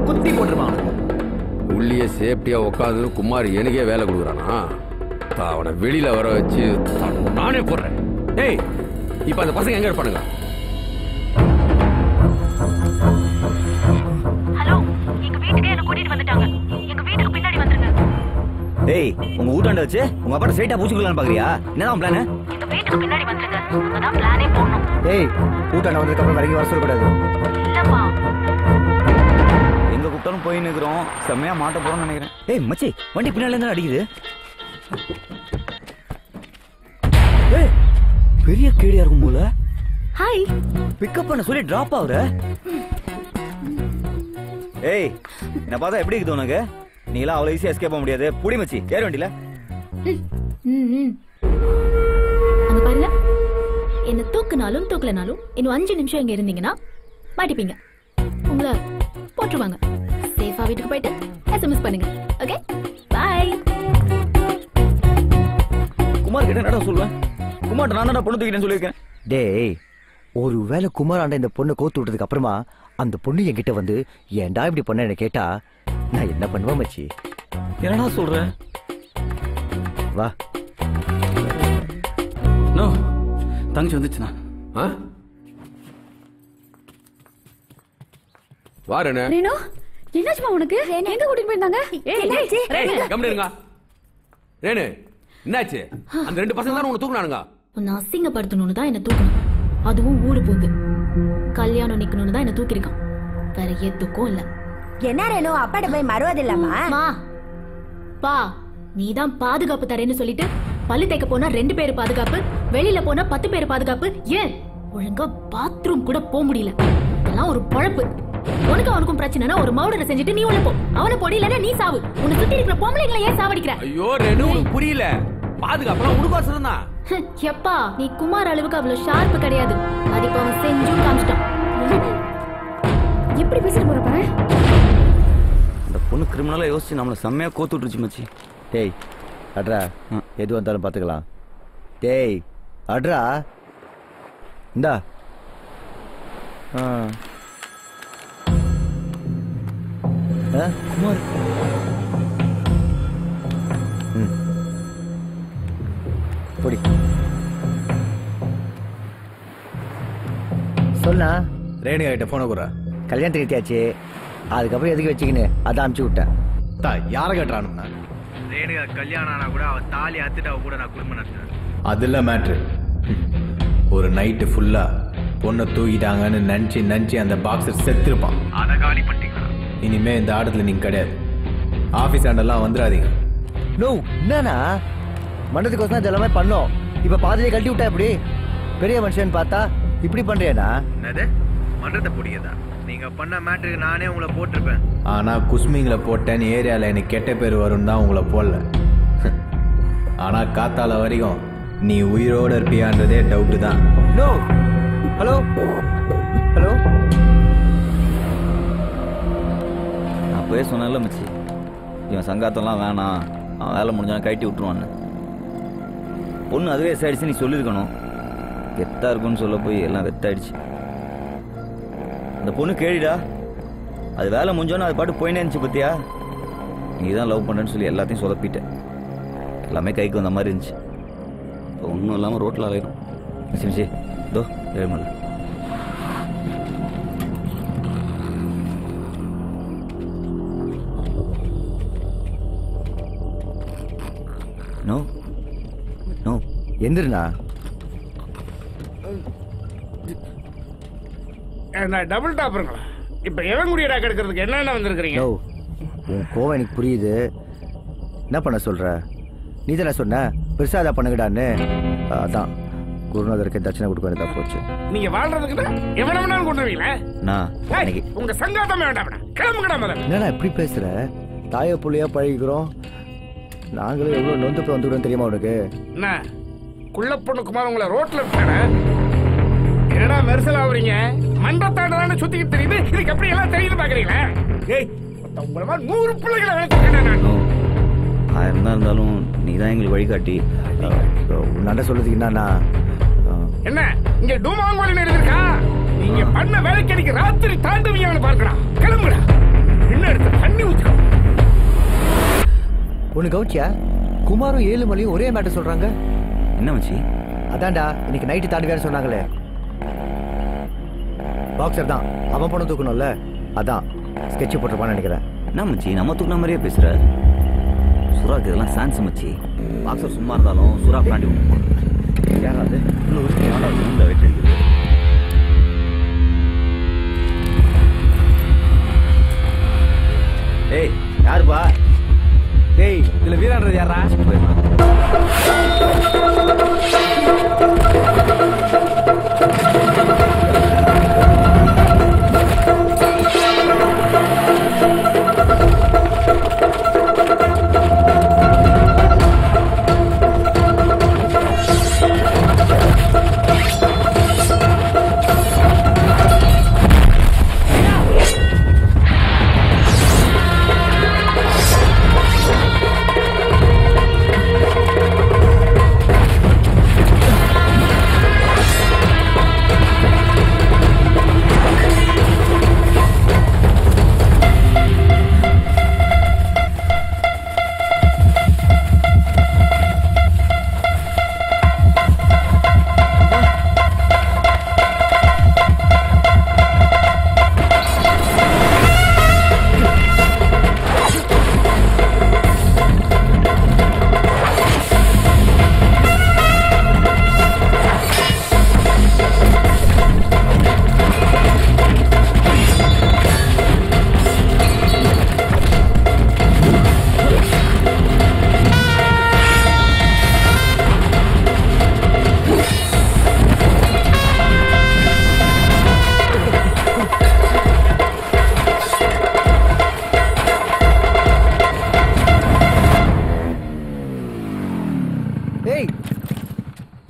[SPEAKER 3] குத்தி போட்டுருப்பானுங்க.
[SPEAKER 9] உள்ளியே சேஃப்டியா உட்காந்து குமார் எனக்கே வேலை கொடுக்குறானா? அவனை வெளியில வர வச்சு நானே போடுறேன். ஏய், இப்ப அந்த பசங்க எங்க இருப்பானுங்க?
[SPEAKER 15] ஹலோ, எங்க வீட்டுக்கு என்ன கூட்டிட்டு வந்துட்டாங்க. எங்க வீட்டுக்கு பின்னாடி வந்துருங்க.
[SPEAKER 7] ஏய், உங்க வீட்டாண்ட வச்சு உங்க அப்பா ஸ்ட்ரைட்டா பூச்சிக்கலாம்னு பாக்குறியா? என்னதான் பிளான்?
[SPEAKER 15] எங்க வீட்டுக்கு பின்னாடி வந்துருங்க. அதான் பிளானே போடணும்.
[SPEAKER 8] ஏய், வீட்டாண்ட வந்ததுக்கு அப்புறம் வரைக்கும் வர சொல்லக்கூடாது.
[SPEAKER 15] இல்லப்பா,
[SPEAKER 7] எங்க கூப்பிட்டாலும் போய் நிக்கிறோம். செம்மையா மாட்ட போறோம்னு நினைக்கிறேன். ஏய் மச்சி, வண்டி பின்னால இருந்து அடிக்குது. ஏய், பெரிய கேடியா இருக்கும் போல.
[SPEAKER 15] ஹாய்.
[SPEAKER 7] பிக்கப் பண்ண சொல்லி டிராப் ஆகுற. ஏய், என்ன பார்த்தா எப்படி இருக்குது உனக்கு? நீலாம் அவ்வளவு ஈஸியா எஸ்கேப் பண்ண முடியாது. புடி மச்சி, ஏற வண்டியில.
[SPEAKER 15] அங்க பாருங்க, என்ன தூக்குனாலும் தூக்கலனாலும் இன்னும் 5 நிமிஷம் இங்க இருந்தீங்கன்னா மாட்டிப்பீங்க. உங்களை போட்டுருவாங்க. சேஃபா வீட்டுக்கு போயிட்டு SMS பண்ணுங்க. Okay, by.
[SPEAKER 7] குமார் கிட்ட என்னடா சொல்லுவேன்? குமார் நான் தான் பொண்ணு தூக்கிட்டேன்னு சொல்லியிருக்கேன்.
[SPEAKER 8] டேய், ஒருவேளை குமார் ஆண்ட இந்த பொண்ணை கோத்து விட்டதுக்கு அப்புறமா அந்த பொண்ணு என்கிட்ட வந்து ஏன்டா இப்படி பண்ண என்ன கேட்டா நான் என்ன பண்ணுவேன் மச்சி?
[SPEAKER 7] என்னடா சொல்ற?
[SPEAKER 8] வா.
[SPEAKER 4] நோ, தங்கச்சி வந்துச்சுனா
[SPEAKER 9] வாரேனே.
[SPEAKER 1] ரேணு, என்னாச்சுமா உனக்கு? எங்க கூட்டிட்டு போயிருந்தாங்க? என்னாச்சு?
[SPEAKER 9] கம்முனு இருங்க. ரேணு, என்னாச்சு? அந்த 2 பசங்க தான் உன்னை தூக்குனானுங்க.
[SPEAKER 15] உன்னை அசிங்கப்படுத்தணும்னு தான் என்ன தூக்கணும். அதுவும் ஊரு போகுது. கல்யாணம் நிக்கணும்னு தான் என்ன தூக்கிருக்கான். வேற எதுக்கும் இல்ல.
[SPEAKER 1] என்ன ரேணு, அப்பாட்ட போய் மறுவாது இல்லாமா?
[SPEAKER 15] பா, நீ தான் பாதுகாப்பு தரேன்னு சொல்லிட்டு பல்லு தேய்க்க போனா 2 பேர் பாதுகாப்பு, வெளியில போனா 10 பேர் பாதுகாப்பு. ஏன் ஒழுங்கா பாத்ரூம் கூட போக முடியல. இதெல்லாம் ஒரு பொழப்பு. உனக்கு அவனுக்கும் பிரச்சனைனா ஒரு மவுடரை செஞ்சுட்டு நீ உள்ள போ. அவனை போடி இல்லனா நீ சாவு. உன்னை சுத்தி இருக்கிற பொம்பளைங்களை ஏன் சாவடிக்கிற?
[SPEAKER 9] ஐயோ ரெனு உனக்கு புரியல. பாதுகாப்பெல்லாம் உனக்கோசரம் தான்.
[SPEAKER 15] எப்பா நீ குமார் அளவுக்கு அவ்வளவு ஷார்ப் கிடையாது. அது இப்ப அவன் செஞ்சும் காமிச்சிட்டான்.
[SPEAKER 1] எப்படி பேசிட்டு போற பாரு.
[SPEAKER 7] அந்த பொண்ணு கிரிமினலா யோசிச்சு நம்மள செம்மையா கோத்து விட்டுருச்சு மச்சி.
[SPEAKER 8] டேய் அட்ரா எது வந்தாலும் பாத்துக்கலாம். டேய் அட்ரா இந்தா. குமார் பொடி சொன்னா
[SPEAKER 3] ரேணுகா கிட்ட போன குறா.
[SPEAKER 8] கல்யாணத்துக்கு கட்டியாச்சு. அதுக்கப்புறம் எதுக்கு வச்சுக்கின்னு அதான் அமுச்சு விட்டேன்.
[SPEAKER 3] யாரை கேட்டானுண்ணா?
[SPEAKER 19] ரேணுகா கல்யாணம் ஆனா கூட அவ தாலி அத்துட்டு அவ கூட நான் குடும்பம் நடத்துறேன்.
[SPEAKER 3] அதில்ல மேட்ரு. ஒரு நைட்டு ஃபுல்லா பொண்ணை தூக்கிட்டாங்கன்னு நினைச்சு அந்த பாக்ஸர் செத்துருப்பான்.
[SPEAKER 19] அதை காலி பண்ணிட்டீங்களா?
[SPEAKER 3] இனிமே இந்த ஆட்டத்துல நீங்க கிடையாது. ஆபீஸ் ஆண்டெல்லாம் வந்துடாதீங்க.
[SPEAKER 8] நோ என்னன்னா மண்டத்துக்கோசம் இது எல்லாமே பண்ணோம். இப்ப பாதிலே கட்டி விட்டா எப்படி? பெரிய மனுஷன் பார்த்தா இப்படி பண்றியனா?
[SPEAKER 19] என்னது மன்றத்தை பிடிக்கதா? நீங்க பண்ண மேட்ருக்கு நானே உங்களை போட்டிருப்பேன்.
[SPEAKER 3] ஆனா குஸ்மிங்களை போட்டேன்னு ஏரியால எனக்கு கெட்ட பேர் வரும்னு தான் உங்களை போடல. ஆனா காத்தால வரைக்கும் நீ உயிரோட இருப்பியான்றதே டவுட் தான்.
[SPEAKER 8] நோ ஹலோ ஹலோ
[SPEAKER 7] அப்பவே சொன்னல மச்சி, இவன் சங்காத்தம்லாம் வேணாம், அவன் வேலை முடிஞ்சாலும் கைட்டி விட்டுருவான்னு. பொண்ணு அதுவே எஸ்ஆயிடுச்சு, நீ சொல்லியிருக்கணும். கெத்தா இருக்குன்னு சொல்ல போய் எல்லாம் வெத்தாயிடுச்சு. அந்த பொண்ணு கேடிடா, அது வேலை முடிஞ்சோன்னு அது பாட்டு போயினே இருந்துச்சு. பத்தியா நீ தான் லவ் பண்ணுறேன்னு சொல்லி எல்லாத்தையும் சொதப்பிட்ட. எல்லாமே கைக்கு வந்த மாதிரி இருந்துச்சு. இப்போ ஒன்றும் இல்லாமல் ரோட்டில் அலையிடும். மிச்சி மிச்சி தோ ஏழுமலை. நோ நோ
[SPEAKER 8] எந்திரனா
[SPEAKER 18] டபுள் டாப்பருங்களா? இப்ப எவன் குடியடா கெடுக்கிறதுக்கு என்னென்ன வந்திருக்கிறீங்க?
[SPEAKER 8] உன் கோவம் எனக்கு புரியுது. என்ன பண்ண சொல்ற? நீ தானே சொன்ன பெருசா அதை பண்ணுங்கடான்னு. அதான் குருநாதருக்கு தட்சணை கொடுக்க வேண்டியதா போச்சு.
[SPEAKER 18] நீங்க வாழ்றதுக்கு எவன வேணாலும் கொண்டுவீங்களா? உங்க சங்காத்தமே வேண்டாம், கிளம்புங்கடா முதல்ல.
[SPEAKER 8] என்னடா இப்படி பேசுற? தாய புள்ளையா பழகிக்கிறோம். நாங்களும் எவ்வளவு நொந்து போய் வந்துவிடும் தெரியுமா உனக்கு?
[SPEAKER 18] என்ன குள்ள பொண்ணு குமார் உங்களை ரோட்ல விட்டானே, என்னடா மெர்சல் ஆகுறீங்க? மண்டத்தாண்டதான சுத்திக்கிட்டு தெரியுது, இதுக்கு எப்படி எல்லாம் தெரியுது பாக்குறீங்களா? ஏய் உங்களை மாதிரி 100 பிள்ளைகளை வளர்த்துக்கிட்டேன் நான்.
[SPEAKER 7] ஆயிரம் தான் இருந்தாலும் நீ தான் எங்களுக்கு வழிகாட்டி.
[SPEAKER 8] உன்னாண்ட சொல்றதுக்கு என்னன்னா,
[SPEAKER 18] என்ன இங்க டூமாங்கோலி இருக்கா? நீங்க பண்ண வேலைக்கு ராத்திரி தாண்டுவீங்கன்னு பார்க்கலாம். கிளம்புடா, என்ன எடுத்து தண்ணி ஊத்துறோம்.
[SPEAKER 8] ஒண்ணு கவுச்சியா? குமாரும் ஏழுமலையும் ஒரே மேட்டர் சொல்றாங்க.
[SPEAKER 7] என்ன மச்சி?
[SPEAKER 8] அதான்டா இன்னைக்கு நைட்டு தாண்டுவேன்னு சொன்னாங்களே. பாக்ஸர் தான், அவன் பணம் தூக்கணும்ல, அதான் ஸ்கெட்ச் போட்டுருப்பான்னு நினைக்கிறேன்.
[SPEAKER 7] என்ன மச்சி நம்ம தூக்கின மாதிரியே பேசுற? சுறாக்கு இதெல்லாம் சான்ஸ் மச்சி. பாக்ஸர் சும்மா இருந்தாலும் சுறா பிளாண்டி யாராவது வெயிட் அடிக்கிறது. ஏய் யாருப்பா?
[SPEAKER 2] டேய் இதுல வீரான்றது யாரா?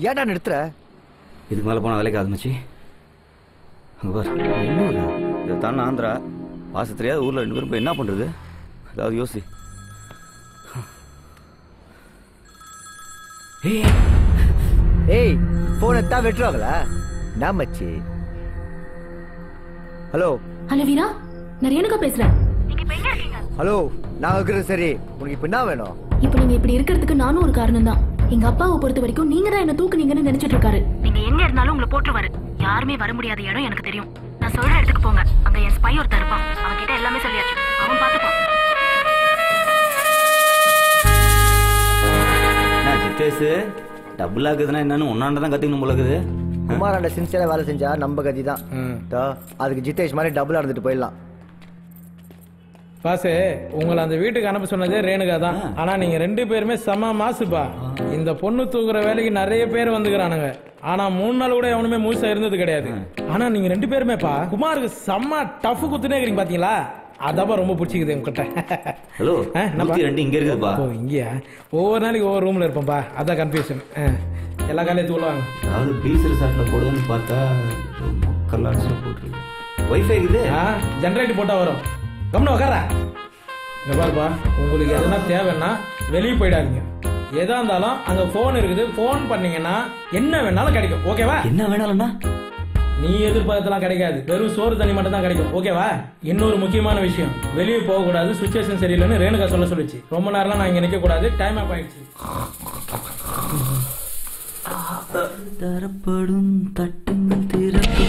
[SPEAKER 8] ஏன்டா நிறுத்துற?
[SPEAKER 7] இதுக்கு மேலே போனால் வேலைக்கு ஆரம்பிச்சு அங்கே பாரு இன்னும் இதை தானே ஆந்திரா வாச தெரியாத ஊரில் 2 பேரும் போய் என்ன பண்ணுறது? ஏதாவது யோசி.
[SPEAKER 8] ஏய் போன் எத்தா வெட்டுவாங்களா? நான் மச்சி. ஹலோ
[SPEAKER 15] ஹலோ வீரா, நான் ரேணுகா பேசுறேன்.
[SPEAKER 8] ஹலோ, நான் இருக்கிறது சரி, உனக்கு இப்ப என்ன வேணும்?
[SPEAKER 15] இப்போ நீங்க இப்படி இருக்கிறதுக்கு நானும் ஒரு காரணம் தான். எங்க அப்பாவை பொறுத்த வரைக்கும் நீங்க தான் என்ன தூக்குனீங்கன்னு நினைச்சிட்டு இருக்காரு. நீங்க எங்க இருந்தாலும் உங்களை போட்டுருவாரு. யாருமே வர முடியாத இடம் எனக்கு தெரியும். நான் சொல்ற இடத்துக்கு போங்க. அங்க என் ஸ்பை ஒருத்தர் இருப்பான். அவன் கிட்ட எல்லாமே சொல்லியாச்சு. அவன் பாத்துப்பான்.
[SPEAKER 7] ஜித்தேஷ் டபுள் ஆகுதுன்னா என்னன்னு ஒன்னாண்டதான் கத்துக்கணும் போல இருக்குது.
[SPEAKER 8] குமாராண்ட சின்சியரா வேலை செஞ்சா நம்ம கதி தான். அதுக்கு ஜித்தேஷ் மாதிரி டபுள் இருந்துட்டு போயிடலாம்.
[SPEAKER 14] பாசு, உங்களை அந்த வீட்டுக்கு அனுப்ப சொன்னதே ரேணுகா தான். ஆனா நீங்க 2 பேருமே செம மாசுப்பா. இந்த பொண்ணு தூக்குற வேலைக்கு நிறைய பேர் வந்துக்கிறானுங்க. ஆனா 3 நாள் கூட எவனுமே முழுசா இருந்தது கிடையாது. ஆனா நீங்க 2 பேருமேப்பா குமாருக்கு செம்ம டஃப் குத்துனே இருக்கீங்க பாத்தீங்களா? அதாப்பா ரொம்ப பிடிச்சிக்குது உங்ககிட்ட.
[SPEAKER 7] ஹலோ, 2 இங்க இருக்குதுப்பா.
[SPEAKER 14] இங்கயா? ஒவ்வொரு நாளைக்கு ஒவ்வொரு ரூம்ல இருப்போம்பா. அதான் கன்ஃபியூஷன். எல்லா காலையும் உள்ளவாங்க.
[SPEAKER 7] அதாவது பீச் ரிசார்ட்ல போடுன்னு பார்த்தா கல்லாட்சியில் போட்டுருக்கு. வைஃபை இருக்குது,
[SPEAKER 14] ஜென்ரேட்டர் போட்டா வரும். கம்னு உட்கார. இங்க பாருப்பா, உங்களுக்கு எதனா தேவைன்னா வெளியே போயிடாதீங்க. எதா இருந்தாலும் அங்க போன் இருக்குது. போன் பண்ணீங்கன்னா என்ன வேணாலும் கிடைக்கும். ஓகேவா?
[SPEAKER 7] என்ன வேணாலும்னா
[SPEAKER 14] நீ எதிர்பார்த்தலாம் கிடைக்காது. வெறும் சோறு தண்ணி மட்டும் தான் கிடைக்கும். ஓகேவா? இன்னொரு முக்கியமான விஷயம், வெளியே போக கூடாது. சுச்சுவேஷன் சரியில்லைன்னு ரேணுகா சொல்லிச்சு. ரொம்ப நேரம்லாம் நான் இங்க நிக்க கூடாது. டைம் ஆப் ஆயிடுச்சு.
[SPEAKER 7] தரப்படும் தட்டுங்கள் திறப்பு.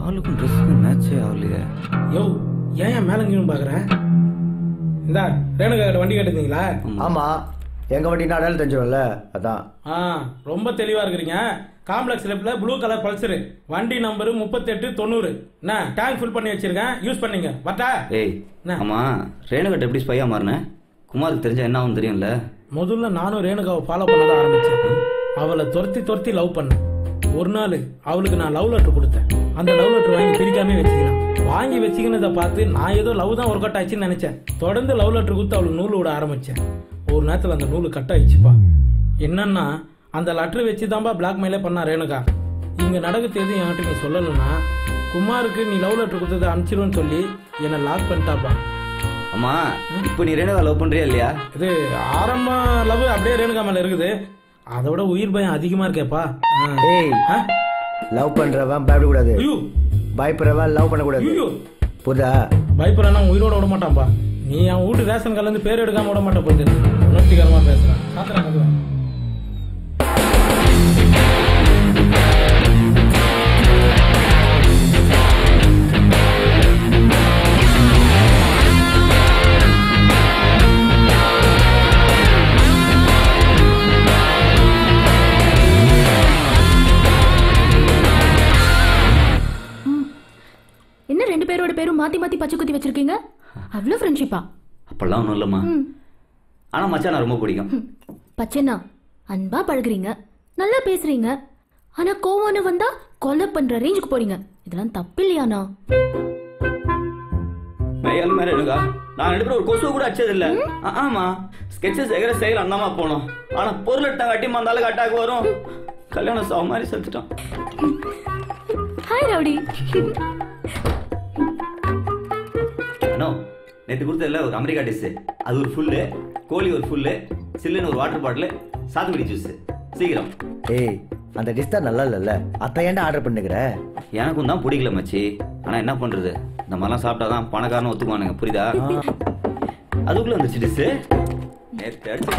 [SPEAKER 7] ஆளுக்கும் ட்ரெஸ் மேட்சே ஆகலையே.
[SPEAKER 14] யோ, ஏன் மேல நீங்க பாக்குறேன்? இந்த ரேணுகா வண்டி கேட்டுங்களா?
[SPEAKER 8] ஆமா, எங்க வண்டி நாடாலும் தெரிஞ்சிடும்ல, அதான்.
[SPEAKER 14] ரொம்ப தெளிவா இருக்கிறீங்க. காம்ப்ளெக்ஸ் லெஃப்ட்ல ப்ளூ கலர் பல்சர், வண்டி நம்பர் 3890. என்ன டேங்க் ஃபுல் பண்ணி வச்சிருக்கேன், யூஸ் பண்ணீங்க. வரட்டா?
[SPEAKER 7] ஏய், ஆமா, ரேணுகா எப்படி ஸ்பையா மாறின? குமாருக்கு தெரிஞ்சா என்ன ஆகும் தெரியும்ல?
[SPEAKER 14] முதல்ல நானும் ரேணுகாவை ஃபாலோ பண்ண தான் ஆரம்பிச்சேன். அவளை துரத்தி லவ் பண்ணேன். ஒரு நாள் அவளுக்கு நான் லவ் லெட்டர் கொடுத்தேன். அந்த லவ் லெட்டர் வாங்கி பிரிக்காம வச்சுக்கலாம். வாங்கி வச்சுக்கினதை பார்த்து நான் ஏதோ லவ் தான் ஒர்க் அவுட் ஆயிடுச்சுன்னு நினைச்சேன். தொடர்ந்து லவ் லெட்டர் கொடுத்து அவளுக்கு நூல் விட ஆரம்பிச்சேன். ஒரு நேரத்தில் அந்த நூல் கட் ஆயிடுச்சுப்பா. என்னன்னா அந்த லெட்டர் வச்சு தான்பா பிளாக்மெயிலே பண்ணா ரேணுகா. இங்க நடக்குது எதுவும் என்கிட்ட நீ சொல்லணும்னா குமாருக்கு நீ லவ் லெட்டர் கொடுத்ததை அனுப்பிச்சிருன்னு சொல்லி என்னை லாக் பண்ணிட்டாப்பா.
[SPEAKER 7] அம்மா, இப்போ நீ ரேணுகா லவ் பண்றியா இல்லையா?
[SPEAKER 14] இது ஆரம்ப லவ் அப்படியே ரேணுகா மேல இருக்குது. அதை விட உயிர் பயம் அதிகமா இருக்கேப்பா.
[SPEAKER 8] ஏய், லவ் பண்றவன் பயப்படக்கூடாது. பயப்படுறவன் லவ் பண்ணக்கூடாது. புரியுதா?
[SPEAKER 14] பயப்படுறா உயிரோட விட மாட்டான்பா. நீ அவன் வீட்டு ரேஷன் கார்டுல இருந்து பேர் எடுக்காம விட மாட்டேன். போயிட்டு உணர்ச்சிகரமா பேசுறான். சாத்திரம்
[SPEAKER 15] என்ன 2 பேரோட பேரும் மாத்தி மாத்தி பச்சை குத்தி வச்சிருக்கீங்க? அவ்வளவு ஃப்ரெண்ட்ஷிப்பா?
[SPEAKER 7] அப்பெல்லாம் ஒன்றும் இல்லைம்மா. ஆனா மச்சான் ரொம்ப பிடிக்கும்.
[SPEAKER 15] பச்சைனா அன்பா பழகுறீங்க, நல்லா பேசுறீங்க. ஆனா கோவம்னு வந்தா கொலை பண்ற ரேஞ்சுக்கு போறீங்க. இதெல்லாம் தப்பு இல்லையானா?
[SPEAKER 7] ரேணுகா, நான் 2 பேரும் ஒரு கொசு கூட அச்சது இல்ல. ஆமா, ஸ்கெட்சஸ் எகர செயல் அண்ணாமா போனோம். ஆனா பொருள் எடுத்தா கட்டி மந்தாலும் அட்டாக் வரும். கல்யாணம் சாவ மாதிரி செத்துட்டோம்.
[SPEAKER 15] Hi rowdy.
[SPEAKER 7] நேற்று கொடுத்ததில்ல ஒரு அமெரிக்கா டிஷ், அது ஒரு ஃபுல்லு, கோழி ஒரு ஃபுல்லு, சில்லுன்னு ஒரு வாட்டர் பாட்டில், சாத்துக்குடி ஜூஸ். சீக்கிரம்.
[SPEAKER 8] ஏய், அந்த டிஷ் தான் நல்லா இல்லைல்ல, அத்தை ஏன்டா ஆர்டர் பண்ணுகிற?
[SPEAKER 7] எனக்கும் தான் பிடிக்கல மச்சி. ஆனால் என்ன பண்ணுறது, இந்த மாதிரிலாம் சாப்பிட்டாதான் பணக்காரன் ஒத்துக்குவானுங்க. புரியுதா? அதுக்குள்ளே வந்துச்சு டிஷ்ஷு. நேற்று அடிச்சு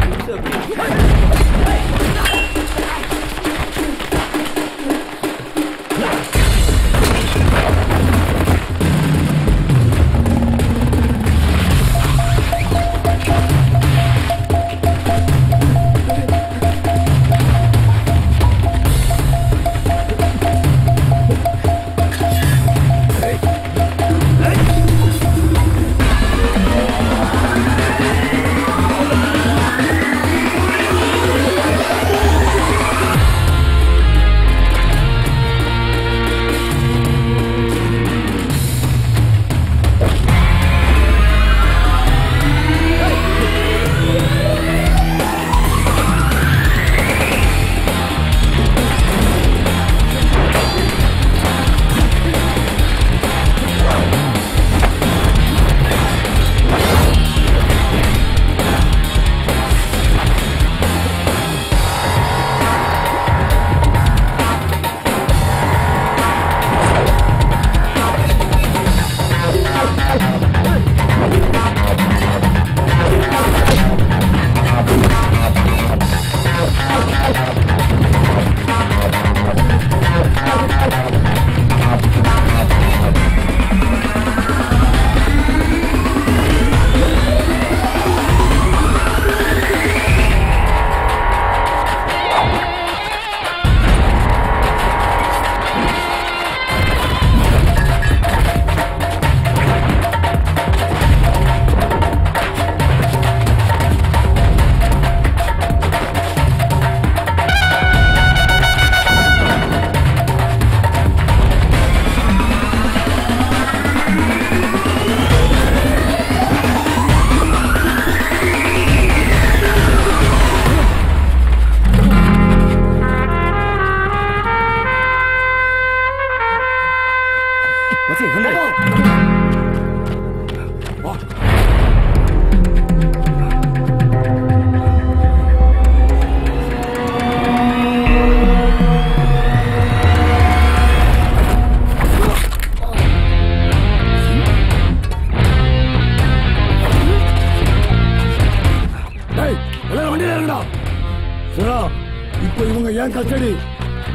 [SPEAKER 5] இப்போ இவங்க ஏன் கஸ்டடி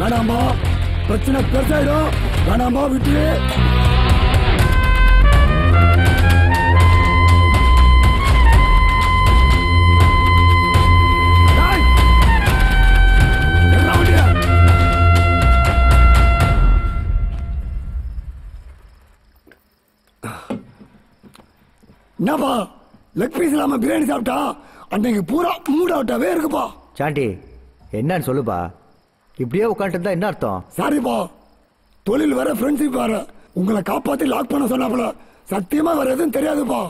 [SPEAKER 5] வேணாமா? பிரச்சனை பெருசாயிடும். வேணாமா விட்டு என்னப்பா லெக் பீஸ் இல்லாம பிரியாணி சாப்பிட்டா அன்னைக்கு பூரா மூட் அவுட்டாவே இருக்குப்பா.
[SPEAKER 8] சாண்டி என்னன்னு சொல்லுப்பா. இப்படியே உட்காந்துட்டு தான் என்ன அர்த்தம்?
[SPEAKER 5] சாரிப்பா, தொழில் வேற ஃப்ரெண்ட்ஷிப் வேற. உங்களை காப்பாத்தி லாக் பண்ண சொன்னாப்புல சத்தியமா வேற எதுவும் தெரியாதுப்பா.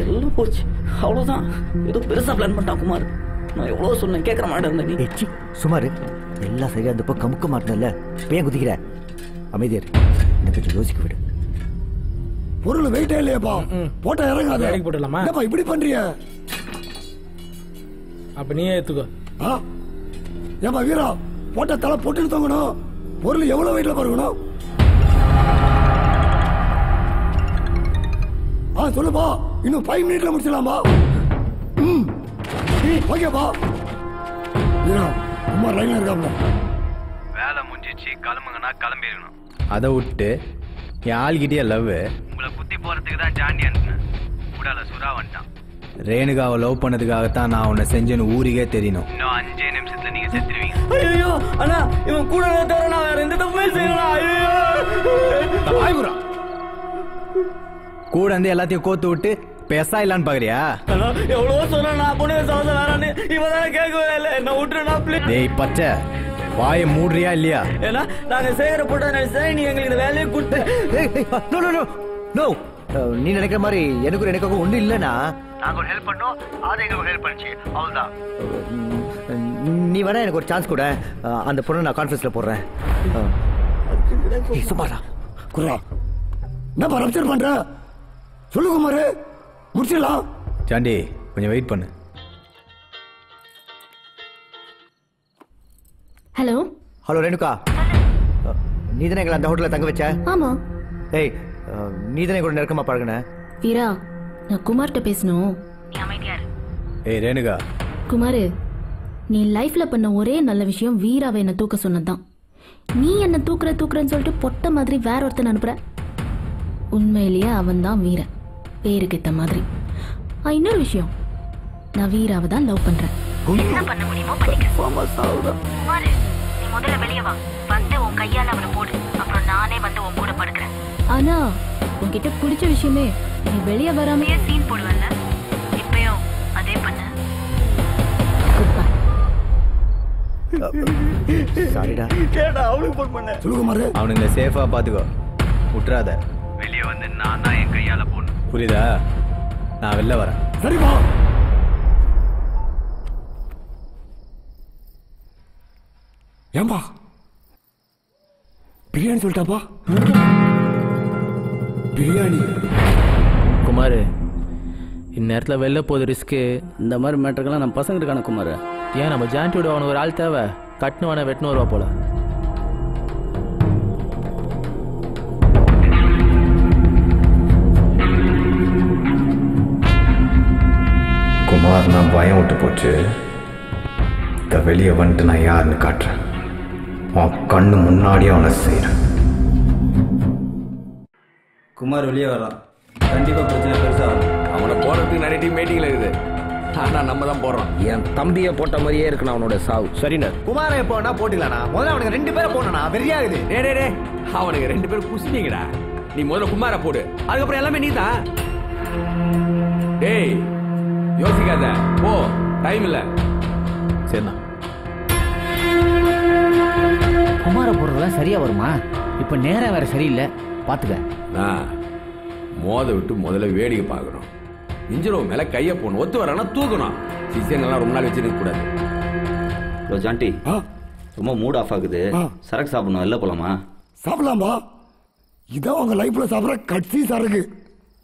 [SPEAKER 10] எல்லாம் போச்சு, அவ்வளவுதான். ஏதோ பெருசா பிளான் பண்ணிட்டான் குமார். நான் எவ்வளவு சொன்னேன், கேட்கற மாதிரி இருந்த நீ.
[SPEAKER 8] சுமார் எல்லாம் சரியா இருந்தப்போ கமுக்க மாட்டேன்ல, பேன் குதிக்கிற. அமைதியாரு, என்ன கொஞ்சம் யோசிக்க விடு.
[SPEAKER 5] பொருள் வெயிட்டே இல்லையாப்பா, போட்டா இறங்காத.
[SPEAKER 14] போட்டுடலாமா?
[SPEAKER 5] என்னப்பா இப்படி பண்றிய?
[SPEAKER 14] அப்ப நீயே ஏத்துக்கோ.
[SPEAKER 5] ஏப்பா வீரா, போட்ட தலை போட்டுட்டு தோங்கணும். பொருள் எவ்வளவு வெயிட்ல பாருக்கணும். சொல்லுப்பா, இன்னும் 5 மினிட்ல முடிச்சிடலாமா? ஓகேப்பா. வீரா, அம்மா லைன்ல இருக்காங்க.
[SPEAKER 19] வேலை முடிஞ்சிச்சு, கிளம்புங்கன்னா கிளம்பிடணும்.
[SPEAKER 3] அதை விட்டு என் ஆள்கிட்டயே லவ்.
[SPEAKER 19] உங்களை குத்தி போறதுக்கு தான் ஜாண்டி அனுப்புனேன். கூடால சுறா வந்துட்டான்.
[SPEAKER 3] ரேணுகாவை லவ் பண்ணதுக்காகத்தான் நான் உன்னை செஞ்சேன்னு ஊருக்கே தெரியணும்.
[SPEAKER 19] இன்னும் 5 நிமிஷத்துல நீங்க செத்துருவீங்க.
[SPEAKER 10] ஐயோ அண்ணா, இவன் கூட தவிர நான் வேற எந்த தப்புமே செய்யலாம். ஐயோ
[SPEAKER 3] கூட வந்து எல்லாத்தையும் கோத்து விட்டு பெசா இல்லான்னு பாக்குறியா?
[SPEAKER 10] எவ்வளவோ சொன்னா பொண்ணு சவசம் வேறான்னு இவன் தானே கேட்கவே இல்லை. என்ன விட்டுருனா ப்ளீஸ்.
[SPEAKER 3] டேய் பச்சை, வாயை மூடுறியா இல்லையா?
[SPEAKER 10] ஏன்னா நாங்க சேகர போட்டா நினைச்சேன், நீ எங்களுக்கு இந்த வேலையை கூட்டு.
[SPEAKER 8] நீ நினைக்கிற மாதிரி எனக்கு எனக்காக ஒண்ணு இல்லைன்னா
[SPEAKER 19] நாங்க ஒரு ஹெல்ப் பண்ணோம், அது எங்களுக்கு ஹெல்ப் பண்ணிச்சு, அவ்வளவுதான்.
[SPEAKER 8] நீ வேணா எனக்கு ஒரு சான்ஸ் கூட. அந்த பொண்ணை நான் கான்ஃபரன்ஸ்ல போடுறேன். சுமாரா
[SPEAKER 5] குர்ரா, என்னப்பா ரப்சர் பண்ற? சொல்லு குமாரு, முடிச்சிடலாம்.
[SPEAKER 3] சாண்டி கொஞ்சம் வெயிட் பண்ணு.
[SPEAKER 15] ஹலோ
[SPEAKER 8] ஹலோ ரேணுகா, நீ தானே எங்களை அந்த ஹோட்டலில் தங்க வச்ச?
[SPEAKER 15] ஆமா.
[SPEAKER 8] ஏய், நீ தானே கூட நெருக்கமா பழகுன?
[SPEAKER 15] வீரா, நான் குமார்கிட்ட பேசணும்.
[SPEAKER 3] ஏய் ரேணுகா,
[SPEAKER 15] குமாரு, நீ லைஃப்ல பண்ண ஒரே நல்ல விஷயம் வீராவை என்ன தூக்க சொன்னதுதான். நீ என்ன தூக்குறேன்னு சொல்லிட்டு பொட்ட மாதிரி வேற ஒருத்தன் அனுப்புற. உண்மையிலேயே அவன் தான் வீரன், பேருக்கு ஏத்த மாதிரி. இன்னொரு விஷயம், நான் வீராவை தான் லவ் பண்றேன்.
[SPEAKER 20] என்ன பண்ண முடியுமோ பண்ணிக்க. குமாரு, நீ முதல்ல வெளியே வா, வந்து உன் கையால அவனை போடு, அப்புறம் நானே வந்து உன் கூட படுக்கிறேன்.
[SPEAKER 15] ஆனா உன்கிட்ட பிடிச்ச விஷயமே, நீ வெளியே வராமையே
[SPEAKER 20] சீன் போடுவல்ல, இப்பயும் அதே பண்ண.
[SPEAKER 8] சாரிடா.
[SPEAKER 10] கேடா அவனுக்கு போன் பண்ண.
[SPEAKER 5] சொல்லு குமாரு,
[SPEAKER 3] அவனுங்களை சேஃபா பாத்துக்கோ, விட்டுறாத.
[SPEAKER 19] வெளியே வந்து நான் தான் என் கையால போடணும்.
[SPEAKER 3] புரியுதா? நான் வெளில வரேன்.
[SPEAKER 5] சரிப்பா. ஏம்பா பிரியாணி சொல்லிட்டாப்பா? பிரியாணி
[SPEAKER 14] குமார், இந்நேரத்தில் வெளில போகுது ரிஸ்க்கு.
[SPEAKER 10] இந்த மாதிரி மேட்டருக்கெல்லாம் நம்ம பசங்க இருக்கான குமார்.
[SPEAKER 14] ஏன் நம்ம ஜான்டியோட அவனுக்கு ஒரு ஆள் தேவை. கட்டுனுவான வெட்டினு வருவா போல.
[SPEAKER 3] குமார், நான் பயம் விட்டு போச்சு. இந்த வெளியே வந்துட்டு நான் யாருன்னு காட்டுறேன். உன் கண்ணு முன்னாடியே அவனை செய்கிறேன்.
[SPEAKER 21] குமார் வெளியே வரலாம். கண்டிப்பா பிரச்சனை பெருசா
[SPEAKER 9] அவனை போறதுக்கு நிறைய டீம் மீட்டிங்ல இருக்குது. ஆனா நம்ம தான் போடுறோம்.
[SPEAKER 10] என் தம்பியை போட்ட மாதிரியே இருக்கணும் அவனோட சாவு. சரிண்ணா.
[SPEAKER 8] குமாரை போனா போட்டுக்கலாண்ணா. முதல்ல அவனுக்கு 2 பேரை போனா வெறியாகுது.
[SPEAKER 9] டே அவனுக்கு 2 பேரும் குசினீங்கடா. நீ முதல்ல குமார போடு, அதுக்கப்புறம் எல்லாமே நீ தான். டேய் யோசிக்காத, போ, டைம் இல்ல.
[SPEAKER 3] சரிண்ணா.
[SPEAKER 10] குமார போடுறதெல்லாம் சரியா வருமா? இப்ப நேரம் வேற சரியில்லை, பாத்துக்க.
[SPEAKER 9] மோத விட்டு முதல்ல வேடிக்கை பார்க்கணும். இன்ஜிரோ மேல கைய போடணும். ஒத்து வரானா தூக்கணும். சிசியங்கள்லாம் ரொம்ப நாள் வச்சிருக்க கூடாது.
[SPEAKER 7] ஹலோ ஜான்டி, ரொம்ப மூட் ஆஃப் ஆகுது. சரக்கு சாப்பிடணும், வெளில போலாமா?
[SPEAKER 5] சாப்பிடலாம்பா. இதான் உங்க லைஃப்ல சாப்பிட்ற கட்சி சரக்கு.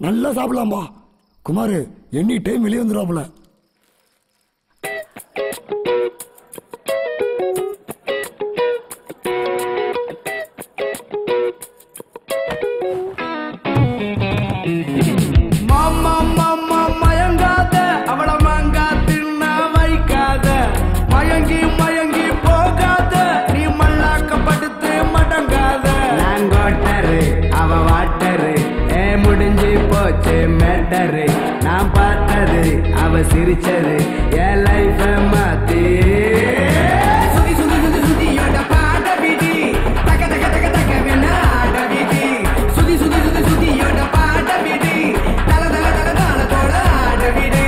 [SPEAKER 5] நல்லா சாப்பிடலாம்பா. குமாரு எனி டைம் வெளியே வந்துடுவாப்புல.
[SPEAKER 11] மயங்காத அவள மங்கா தின்னா வைக்காத. மயங்கி
[SPEAKER 17] போச்சு மேட்டரு நான் பார்த்தது அவ சிரிச்சது என் லைஃப மாத்தி சுதி சுதி சுதி சுதியோட பாட விடி தக தக தக தக வேணா ஆட விடி சுதி சுதி சுதி சுதியோட பாட விடி தல தல தல தாளத்தோட ஆட விடி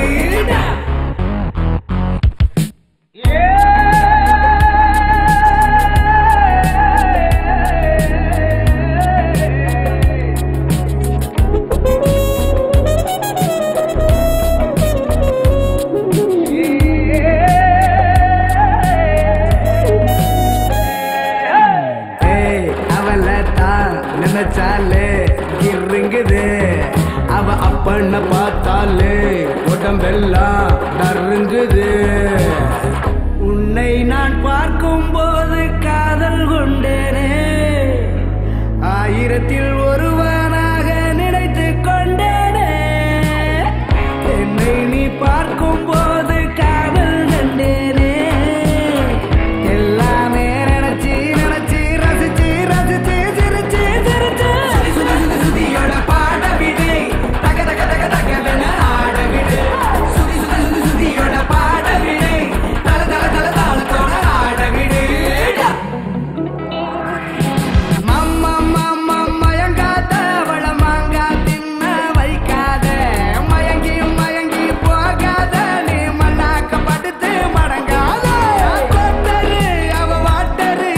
[SPEAKER 17] நினைச்சாலே கிருங்குது அவ அப்பண்ண பார்த்தாலே உடம்பெல்லாம் நறுங்குது உன்னை நான் பார்க்கும் போது காதல் கொண்டேனே ஆயிரத்தில் ஒருவனாக நினைத்து கொண்டேனே என்னை நீ பார்க்கும் போது காதல் கண்டேனே எல்லாமே நினைச்சு நினைச்சு ரசிச்சு ரசிச்சு சிரிச்சு சிரிச்சு சுதி சுதி சுதியோட பாட விடு தக தக தக தக வேண ஆட விடு சுதி சுதி சுதி சுதியோட பாட விடு தல தல தல தாளத்தோட ஆட விடு மம்மா மம்மா மயங்காத அவள மாங்கா தின்ன வைக்காத மயங்கி மயங்கி போகாத நீ மண்ணாக்க படுத்து மடங்காத கொட்டரு அவ வாட்டரு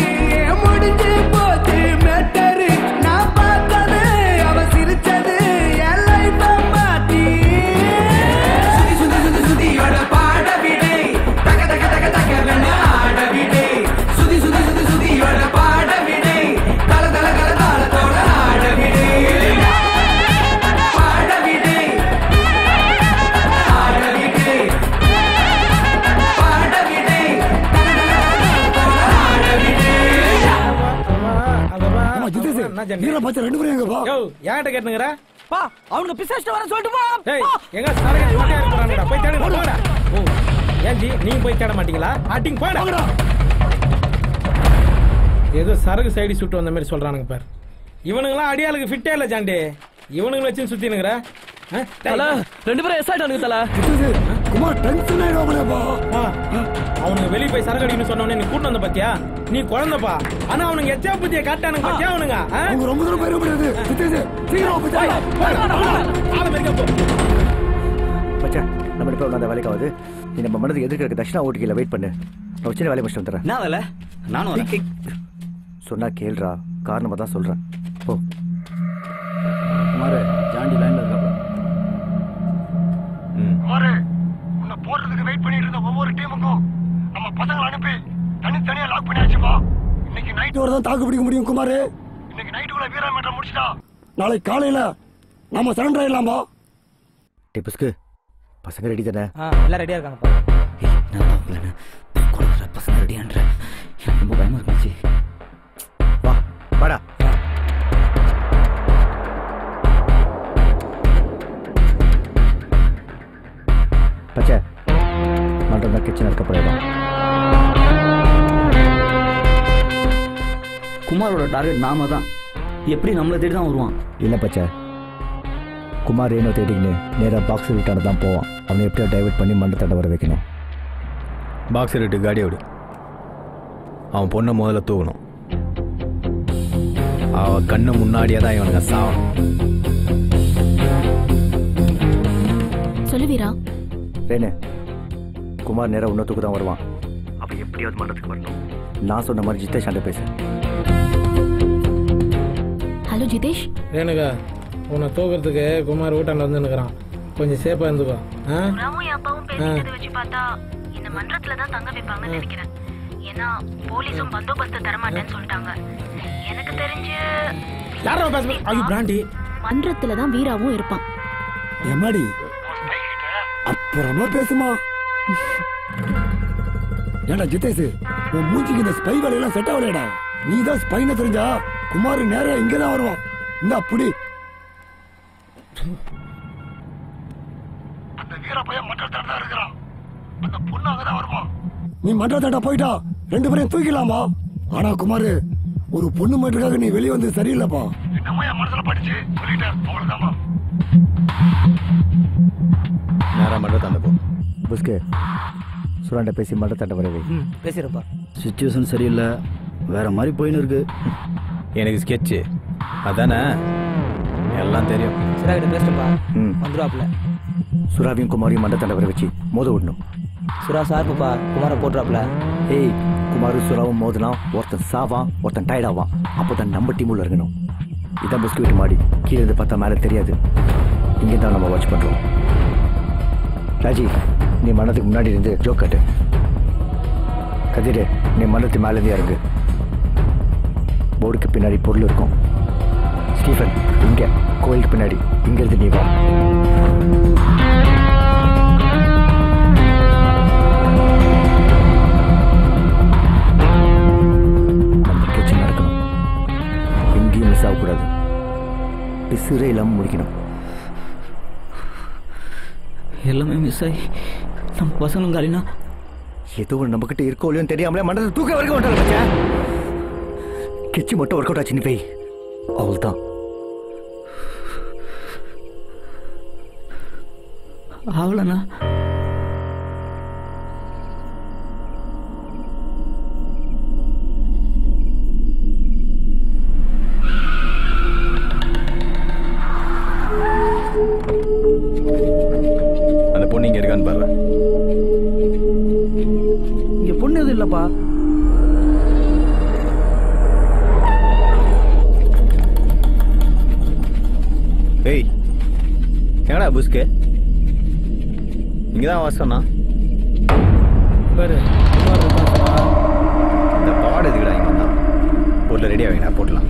[SPEAKER 17] முடிஞ்சு போச்சு மெட்டரு நான் பார்த்தது அவ சிரிச்சது என் லைஃப மாத்தி சுதி சுதி சுதி சுதியோட பாட விடு தக தக தக தக வேண ஆட விடு சுதி சுதி சுதி சுதியோட பாட விடு தல தல தல தாளத்தோட ஆட விடு பாட விடு ஆட விடு பாட விடு தல தல தாளத்தோட ஆட விடு
[SPEAKER 14] ரெண்டு பேரும் எங்க பா யார்கிட்ட கேட்டுங்கற
[SPEAKER 2] பா அவனுக்கு பிசாசிட்ட வர சொல்லிட்டு போ
[SPEAKER 14] டேய் எங்க சரக ஓட்டே இருக்கறானடா போய் தேடு போடா ஓ ஏன்டி நீ போய் தேட மாட்டீங்களா ஆட்டிங் போடா ஏதோ சரகு சைடு சுட்டு வந்த மாதிரி சொல்றானுங்க பாரு இவனுங்கலாம் அடியாளுக்கு ஃபிட்டே இல்ல ஜாண்டி இவனுங்க வச்சு சுத்தினுங்கற
[SPEAKER 2] தல ரெண்டு பேரும் எஸ் ஆயிட்டானுங்க தல
[SPEAKER 14] குமார் டென்ஷன் ஆயிடுவாங்களேப்பா அவனுங்க வெளிய போய் சரகு அடின்னு சொன்னவனே நீ கூட்டி வந்த பாத்தியா நீ குழந்தைப்பா ஆனா அவனுங்க எச்சா புத்திய காட்டானுங்க பாத்தியா அவனுங்க அவங்க ரொம்ப தூரம் போயிட முடியாது சீக்கிரம் போய் ஆள மேல போ
[SPEAKER 8] மச்சான் நம்ம இப்ப அந்த வேலைக்கு ஆகுது நீ நம்ம மனதுக்கு எதிர்க்க இருக்க தட்சிணா ஓட்டிக்கல வெயிட் பண்ணு நான் சின்ன வேலையை முடிச்சுட்டு வந்துடுறேன்
[SPEAKER 10] நான் வேலை நானும் வரேன்
[SPEAKER 8] சொன்னா கேள்றா காரணமா தான் சொல்றேன் போ
[SPEAKER 21] குமார் ஜாண்டி லைன்ல இருக்காப்ல
[SPEAKER 5] குமாரு உன்னை போடுறதுக்கு வெயிட் பண்ணிட்டு இருந்த ஒவ்வொரு டீமுக்கும் நம்ம பசங்களை அனுப்பி தனித்தனியா லாக் பண்ணியாச்சுப்பா இன்னைக்கு நைட்
[SPEAKER 22] தான் தாக்கு பிடிக்க முடியும் குமாரு
[SPEAKER 5] இன்னைக்கு நைட்டுக்குள்ள வீராமேட்டை முடிச்சிட்டா
[SPEAKER 22] நாளைக்கு காலையில நாம சரண்டர் ஆயிடலாமா
[SPEAKER 8] டிப்ஸ்க்கு பசங்க ரெடி தானே
[SPEAKER 2] எல்லாம் ரெடியா இருக்காங்கப்பா
[SPEAKER 10] பசங்க ரெடியான்ற ரொம்ப பயமா இருந்துச்சு
[SPEAKER 8] வா வாடா பச்சை மட்டும் தான் கிச்சன் இருக்க போயிடும்
[SPEAKER 10] குமாரோட டார்கெட் நாம தான் எப்படி நம்மளை தேடி தான் வருவான்
[SPEAKER 8] இல்லை பச்சை குமார் ஏனோ தேடிக்கின்னு நேராக பாக்ஸர் வீட்டான தான் போவான் அவனை எப்படியோ டைவர்ட் பண்ணி மண்டத்தாண்ட வர வைக்கணும்
[SPEAKER 3] பாக்ஸர் விட்டு காடியை விடு அவன் பொண்ணை முதல்ல தூக்கணும் அவ கண்ணு முன்னாடியே தான் இவனுங்க சாவணும்
[SPEAKER 15] சொல்லு வீரா
[SPEAKER 8] வேணு குமார் நேராக இன்னொருத்துக்கு தான் வருவான் அவன் எப்படியாவது மண்டத்துக்கு வரணும் நான் சொன்ன மாதிரி ஜிதேஷ் ஆண்ட பேசு
[SPEAKER 15] ஹலோ ஜிதேஷ்
[SPEAKER 14] ரேணுகா உன்னை தூக்கிறதுக்கு குமார் வீட்டாண்ட வந்து நிற்கிறான் கொஞ்சம் சேஃபா இருந்துக்கோ
[SPEAKER 20] ராமும் என் அப்பாவும் பேசிட்டதை வச்சு பார்த்தா இந்த மன்றத்துல தான் தங்க வைப்பாங்கன்னு நினைக்கிறேன். ஏன்னா போலீஸும் பந்தோபஸ்து தரமாட்டேன்னு சொல்லிட்டாங்க. எனக்கு தெரிஞ்சு
[SPEAKER 14] யாரோ பேச ஐயோ பிராண்டி
[SPEAKER 15] மன்றத்துல தான் வீராவும் இருப்பான்.
[SPEAKER 22] எம்மாடி அப்புறமா பேசுமா. ஏடா ஜிதேஷ், உன் மூஞ்சிக்கு இந்த ஸ்பை வேலையெல்லாம் செட் ஆகலையடா. நீ தான் ஸ்பைன்னு தெரிஞ்சா குமார் நேரா இங்கதான் வருவான். இந்த அப்படி
[SPEAKER 5] அந்த வீர பையன் மன்றத்தாட தான் இருக்கிறான். அந்த பொண்ணு அங்கதான் வருவான்.
[SPEAKER 22] நீ மன்றத்தாட்ட போயிட்டா 2 பேரையும் தூக்கிடலாமா? ஆனா குமார், ஒரு பொண்ணு மட்டுக்காக நீ வெளியே வந்து சரியில்லைப்பா.
[SPEAKER 5] என்னம்மா என் மனசுல படிச்சு சொல்லிட்டேன், அவ்வளவுதாம்மா.
[SPEAKER 8] புஸ்கு சுராண்ட பேசி மண்டத்தாண்ட வரவே
[SPEAKER 4] பேசுறப்பா. சுச்சுவேஷன் சரியில்லை, வேற மாதிரி போயின்னு இருக்கு.
[SPEAKER 3] எனக்கு ஸ்கெட்சு அதானே எல்லாம் தெரியும்.
[SPEAKER 4] சுரா கிட்ட பேசுறப்பா, வந்துடுவாப்ல.
[SPEAKER 8] சுராவையும் குமாரையும் மண்டத்தாண்ட வர வச்சு மோத விடணும்.
[SPEAKER 4] சுரா சார்புப்பா, குமாரை போட்டுறாப்ல.
[SPEAKER 8] ஏய், குமாரும் சுராவும் மோதலாம், ஒருத்தன் சாவான், ஒருத்தன் டயர்ட் ஆவான். அப்போதான் நம்ம டீம் உள்ள இருக்கணும். இதான் புஸ்கு வீட்டு மாடி, கீழே இருந்து பார்த்தா மேலே தெரியாது. இங்கே தான் நம்ம வாட்ச் பண்ணுறோம். ராஜி, நீ மண்டத்துக்கு முன்னாடி இருந்து ஜோக் கட்டு. கதிரே, நீ மண்டத்து மேலேருந்து இறங்கு. போர்டுக்கு பின்னாடி பொருள் இருக்கும். ஸ்டீஃபன், இங்கே கோயிலுக்கு பின்னாடி இங்கிருந்து நீ வா. நடக்கணும், எங்கேயும் மிஸ் ஆகக்கூடாது. பிசுரே இல்லாமல் முடிக்கணும்.
[SPEAKER 4] எல்லாமே மிஸ் ஆகி நம்ம பசங்களும் காலினா
[SPEAKER 8] ஏதோ ஒரு நம்ம கிட்ட இருக்கோ இல்லையோன்னு தெரியாமலே மண்டலத்தை தூக்க வரைக்கும் வந்துட்டாங்க. கிச்சு மட்டும் ஒர்க் அவுட் ஆச்சு. நீ போய் அவள் தான்
[SPEAKER 4] அவளண்ணா.
[SPEAKER 3] அந்த பொண்ணு இங்க இருக்கான்னு பாரு.
[SPEAKER 4] இங்க பொண்ணு எதுவும் இல்லப்பா.
[SPEAKER 3] ஏய், எங்கடா புஸ்கு? இங்கதான் வாசனா
[SPEAKER 14] பாரு.
[SPEAKER 3] இந்த பாடு எதுக்குடா இங்க தான்? பொருள் ரெடி ஆகிங்கடா, போட்டலாம்.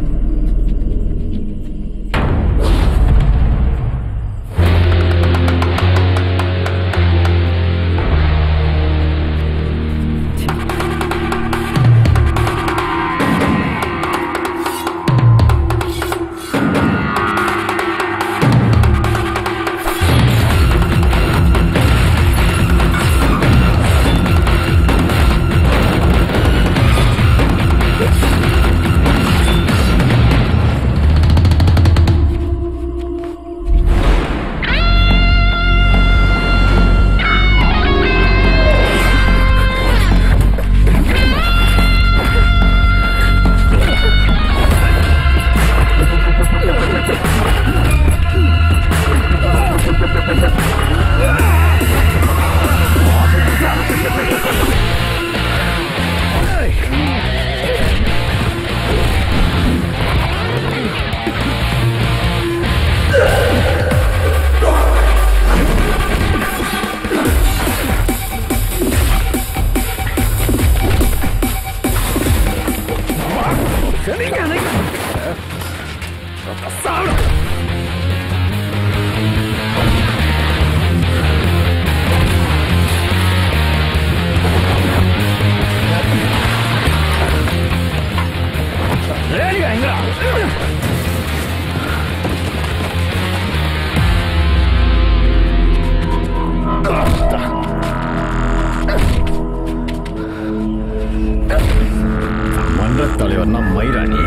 [SPEAKER 3] தலைவர்னா மைராணி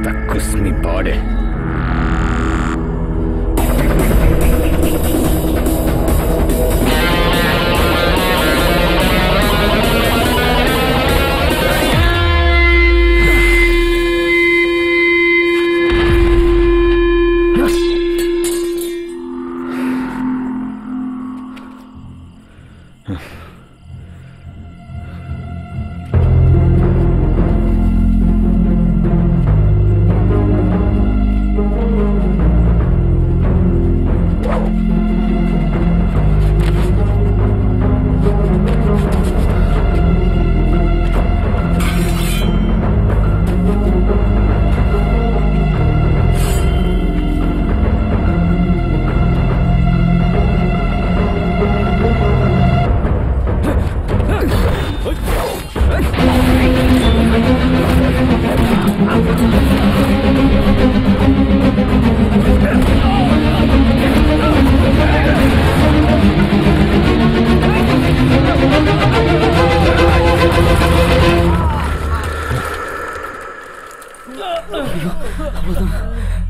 [SPEAKER 3] தக்குஸ்மி பாடு.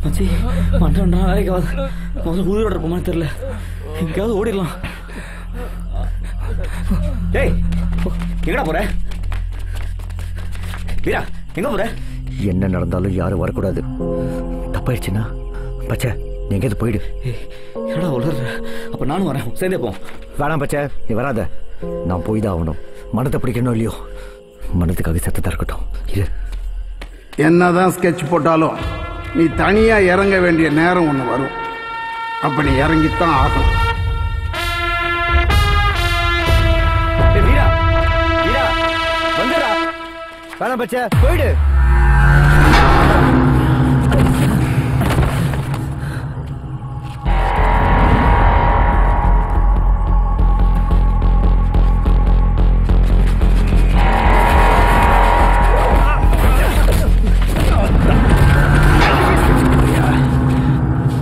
[SPEAKER 4] மச்சி மண்டாண்டா வேலைக்கு ஆகுது. முதல்ல உயிரோட இருப்போமா தெரியல, எங்கேயாவது ஓடிடலாம்.
[SPEAKER 7] டேய் எங்கடா போற வீரா எங்க போற
[SPEAKER 8] என்ன நடந்தாலும் யாரும் வரக்கூடாது. தப்பாயிடுச்சுன்னா பச்சை நீ எங்கேயாவது போயிடு.
[SPEAKER 7] என்னடா உளர்ற? அப்ப நானும் வரேன், சேர்ந்தே போ.
[SPEAKER 8] வேணாம் பச்சை, நீ வராத. நான் போய் தான் ஆகணும். மனத்தை பிடிக்கணும் இல்லையோ, மனத்துக்காக சத்தத்தா இருக்கட்டும். இது
[SPEAKER 6] என்னதான் ஸ்கெட்ச் போட்டாலும் நீ தனியா இறங்க வேண்டிய நேரம் ஒண்ணு வரும். அப்ப நீ இறங்கித்தான் ஆகணும்.
[SPEAKER 8] வேணாம் பச்சை, போயிடு.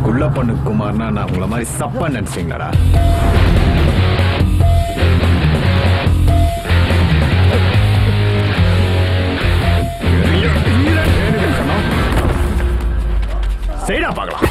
[SPEAKER 3] குள்ளப்பண்ணு குமார்னா நான் உங்களை மாதிரி சப்பா நினைச்சீங்களாடா? செய்டா பார்க்கலாம்.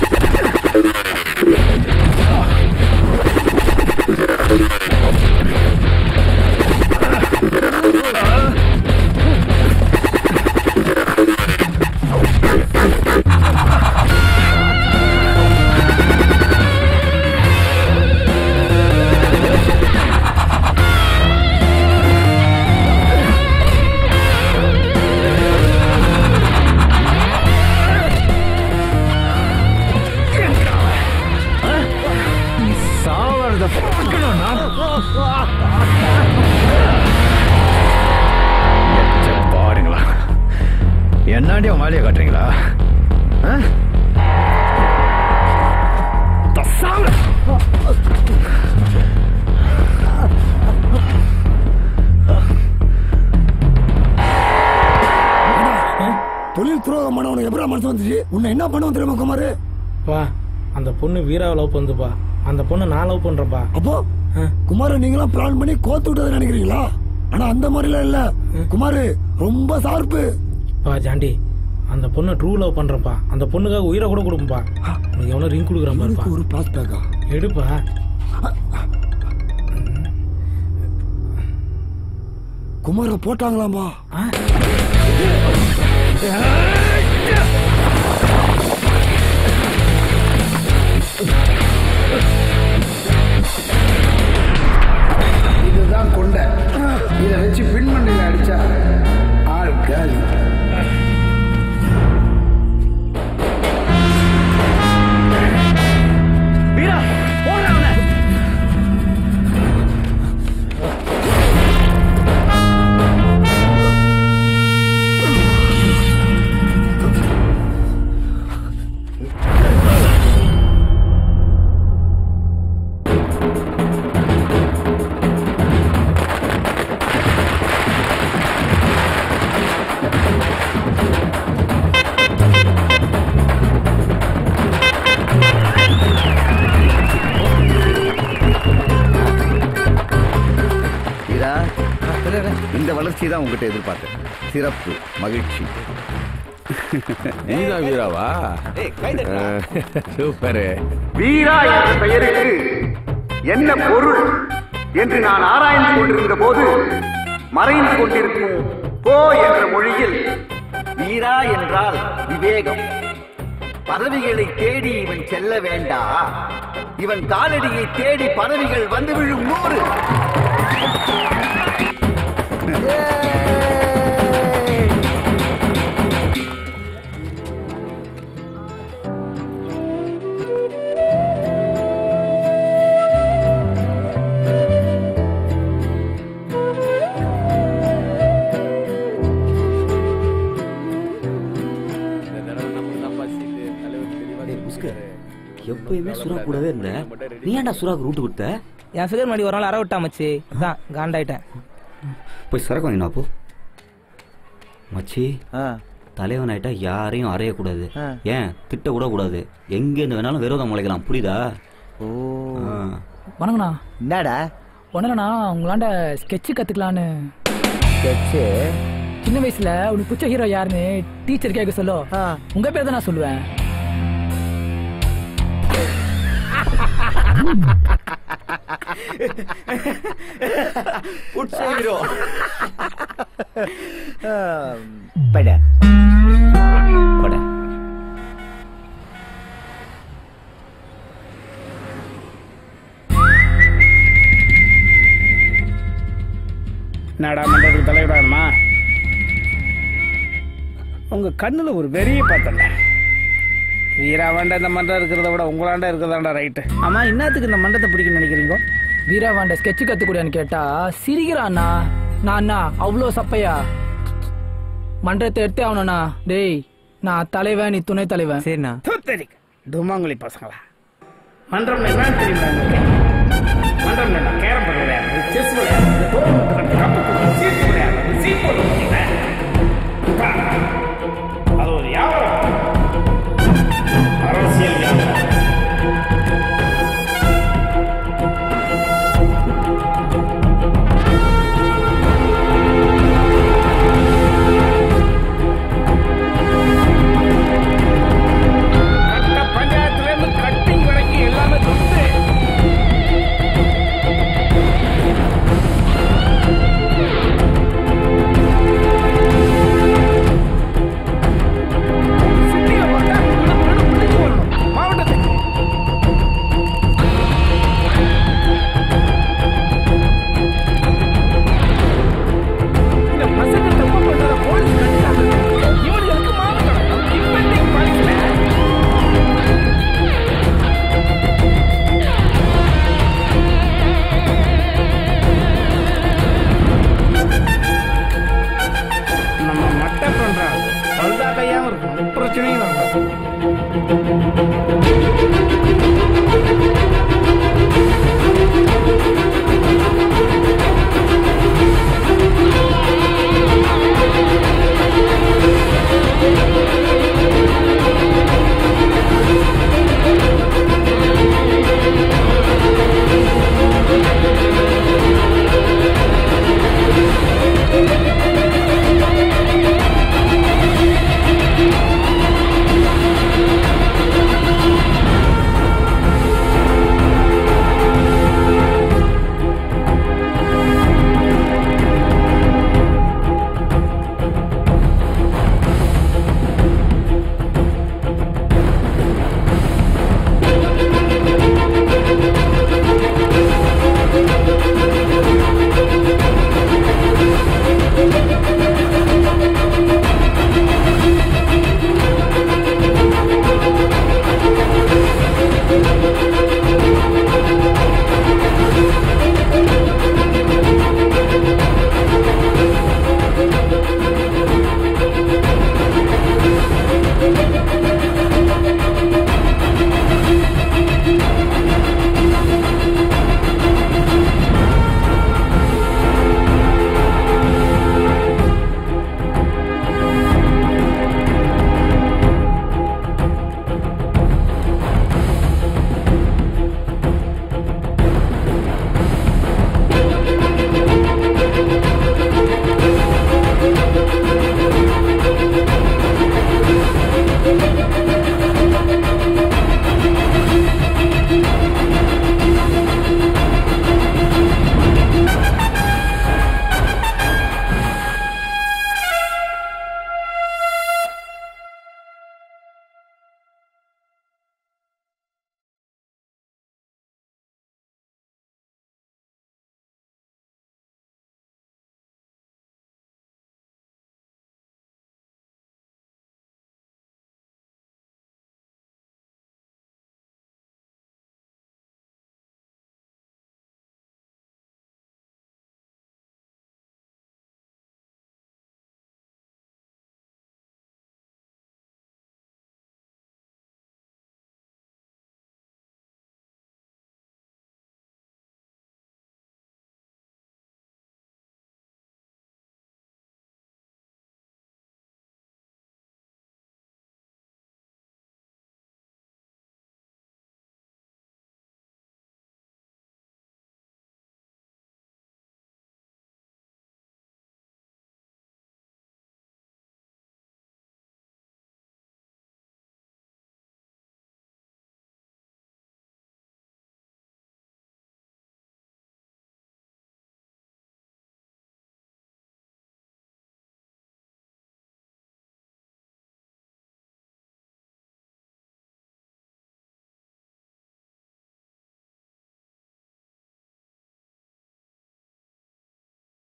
[SPEAKER 3] பாருங்களா, என்னாண்டி உங்க வேலையை காட்டுறீங்களா?
[SPEAKER 22] தொழில் துரோகம் பண்ண உனக்கு எப்படா மனசு வந்துச்சு? உன்னை என்ன பண்ணுவோம் தெரியுமா குமாரு?
[SPEAKER 14] பா அந்த பொண்ணு வீராவை லவ் பண்ணுதுப்பா. அந்த பொண்ணு நான் லவ் பண்றேன்ப்பா.
[SPEAKER 22] அப்போ குமாரு நீங்களாம் பிளான் பண்ணி கோத்து விட்டது நினைக்கிறீங்களா? ஆனா அந்த மாதிரிலாம் இல்ல. குமாரு ரொம்ப சார்பு.
[SPEAKER 14] பா ஜாண்டி, அந்த பொண்ணை ட்ரூ லவ் பண்றப்பா. அந்த பொண்ணுக்காக உயிரை கூட கொடுப்பா. உனக்கு எவ்வளவு ரிங் கொடுக்குறேன் பாருப்பா.
[SPEAKER 22] ஒரு பாஸ் பேக்கா
[SPEAKER 14] எடுப்பா.
[SPEAKER 22] குமார போட்டாங்களாமா?
[SPEAKER 6] இதுதான் கொண்ட. இதை வச்சு பின்மண்டையில் அடிச்சா ஆள் காலி.
[SPEAKER 7] வீரா போடா அவனை.
[SPEAKER 13] இந்த வளர்ச்சி தான் உங்ககிட்ட எதிர்பார்த்தேன். சிறப்பு, மகிழ்ச்சி.
[SPEAKER 9] நீதான் வீராவா? சூப்பரு.
[SPEAKER 5] வீரா என்ற பெயருக்கு என்ன பொருள் என்று நான் ஆராய்ந்து கொண்டிருந்த போது மறைந்து கொண்டிருக்கும் போ என்ற மொழியில்
[SPEAKER 8] வீரா என்றால் விவேகம். பதவிகளை தேடி இவன் செல்ல வேண்டாம். இவன் காலடியை தேடி பதவிகள் வந்து விழும் 100.
[SPEAKER 7] எப்பயுமே சுறா கூடவே இருந்த, நீ ஏன்டா சுறாக்கு ரூட்டு கொடுத்த?
[SPEAKER 23] என் ஃபிகர் மாடி ஒரு நாள் அற விட்டா மச்சி, அதான் காண்டாயிட்டேன்.
[SPEAKER 7] போய் சரக்கு வாங்கினா போ. மச்சி, தலைவன் ஆயிட்டா யாரையும் அறையக்கூடாது. ஏன் திட்ட கூட கூடாது. எங்க இருந்து வேணாலும் விரோதம் முளைக்கலாம், புரியுதா?
[SPEAKER 24] ஓ வணங்கண்ணா.
[SPEAKER 8] என்னடா?
[SPEAKER 24] ஒன்னுலண்ணா, உங்களாண்ட ஸ்கெட்சு கத்துக்கலான்னு.
[SPEAKER 8] ஸ்கெட்சு?
[SPEAKER 24] சின்ன வயசுல உனக்கு பிடிச்ச ஹீரோ யாருன்னு டீச்சர் கேட்க சொல்லோ, உங்க பேர் தான் நான் சொல்லுவேன்.
[SPEAKER 7] உட்சா ஹீரோ
[SPEAKER 8] பட
[SPEAKER 7] பட
[SPEAKER 1] நாடாமன்றத்துக்கு தலைவிடாமா உங்க கண்ணுல ஒரு வெறிய பார்த்தல வீராவாண்ட இந்த மன்றம் இருக்கிறத விட உங்களாண்ட இருக்கிறதாண்டா ரைட்டு. ஆமா இன்னத்துக்கு இந்த மன்றத்தை பிடிக்கும் நினைக்கிறீங்க?
[SPEAKER 24] வீராவாண்ட ஸ்கெட்ச் கத்துக்கூடியான்னு கேட்டா சிரிக்கிறாண்ணா. நான் அவ்வளோ சப்பையா மன்றத்தை எடுத்தே ஆகணும்ண்ணா. டேய் நான் தலைவன், நீ துணை தலைவன்.
[SPEAKER 23] சரிண்ணா.
[SPEAKER 1] டுமாங்குழி பசங்களா, மன்றம் என்ன தெரியுமா? மன்றம் கேரம் விளையாடுறது, செஸ் விளையாடுறது, சீட்டு விளையாடுறது, சீட் போடுறது.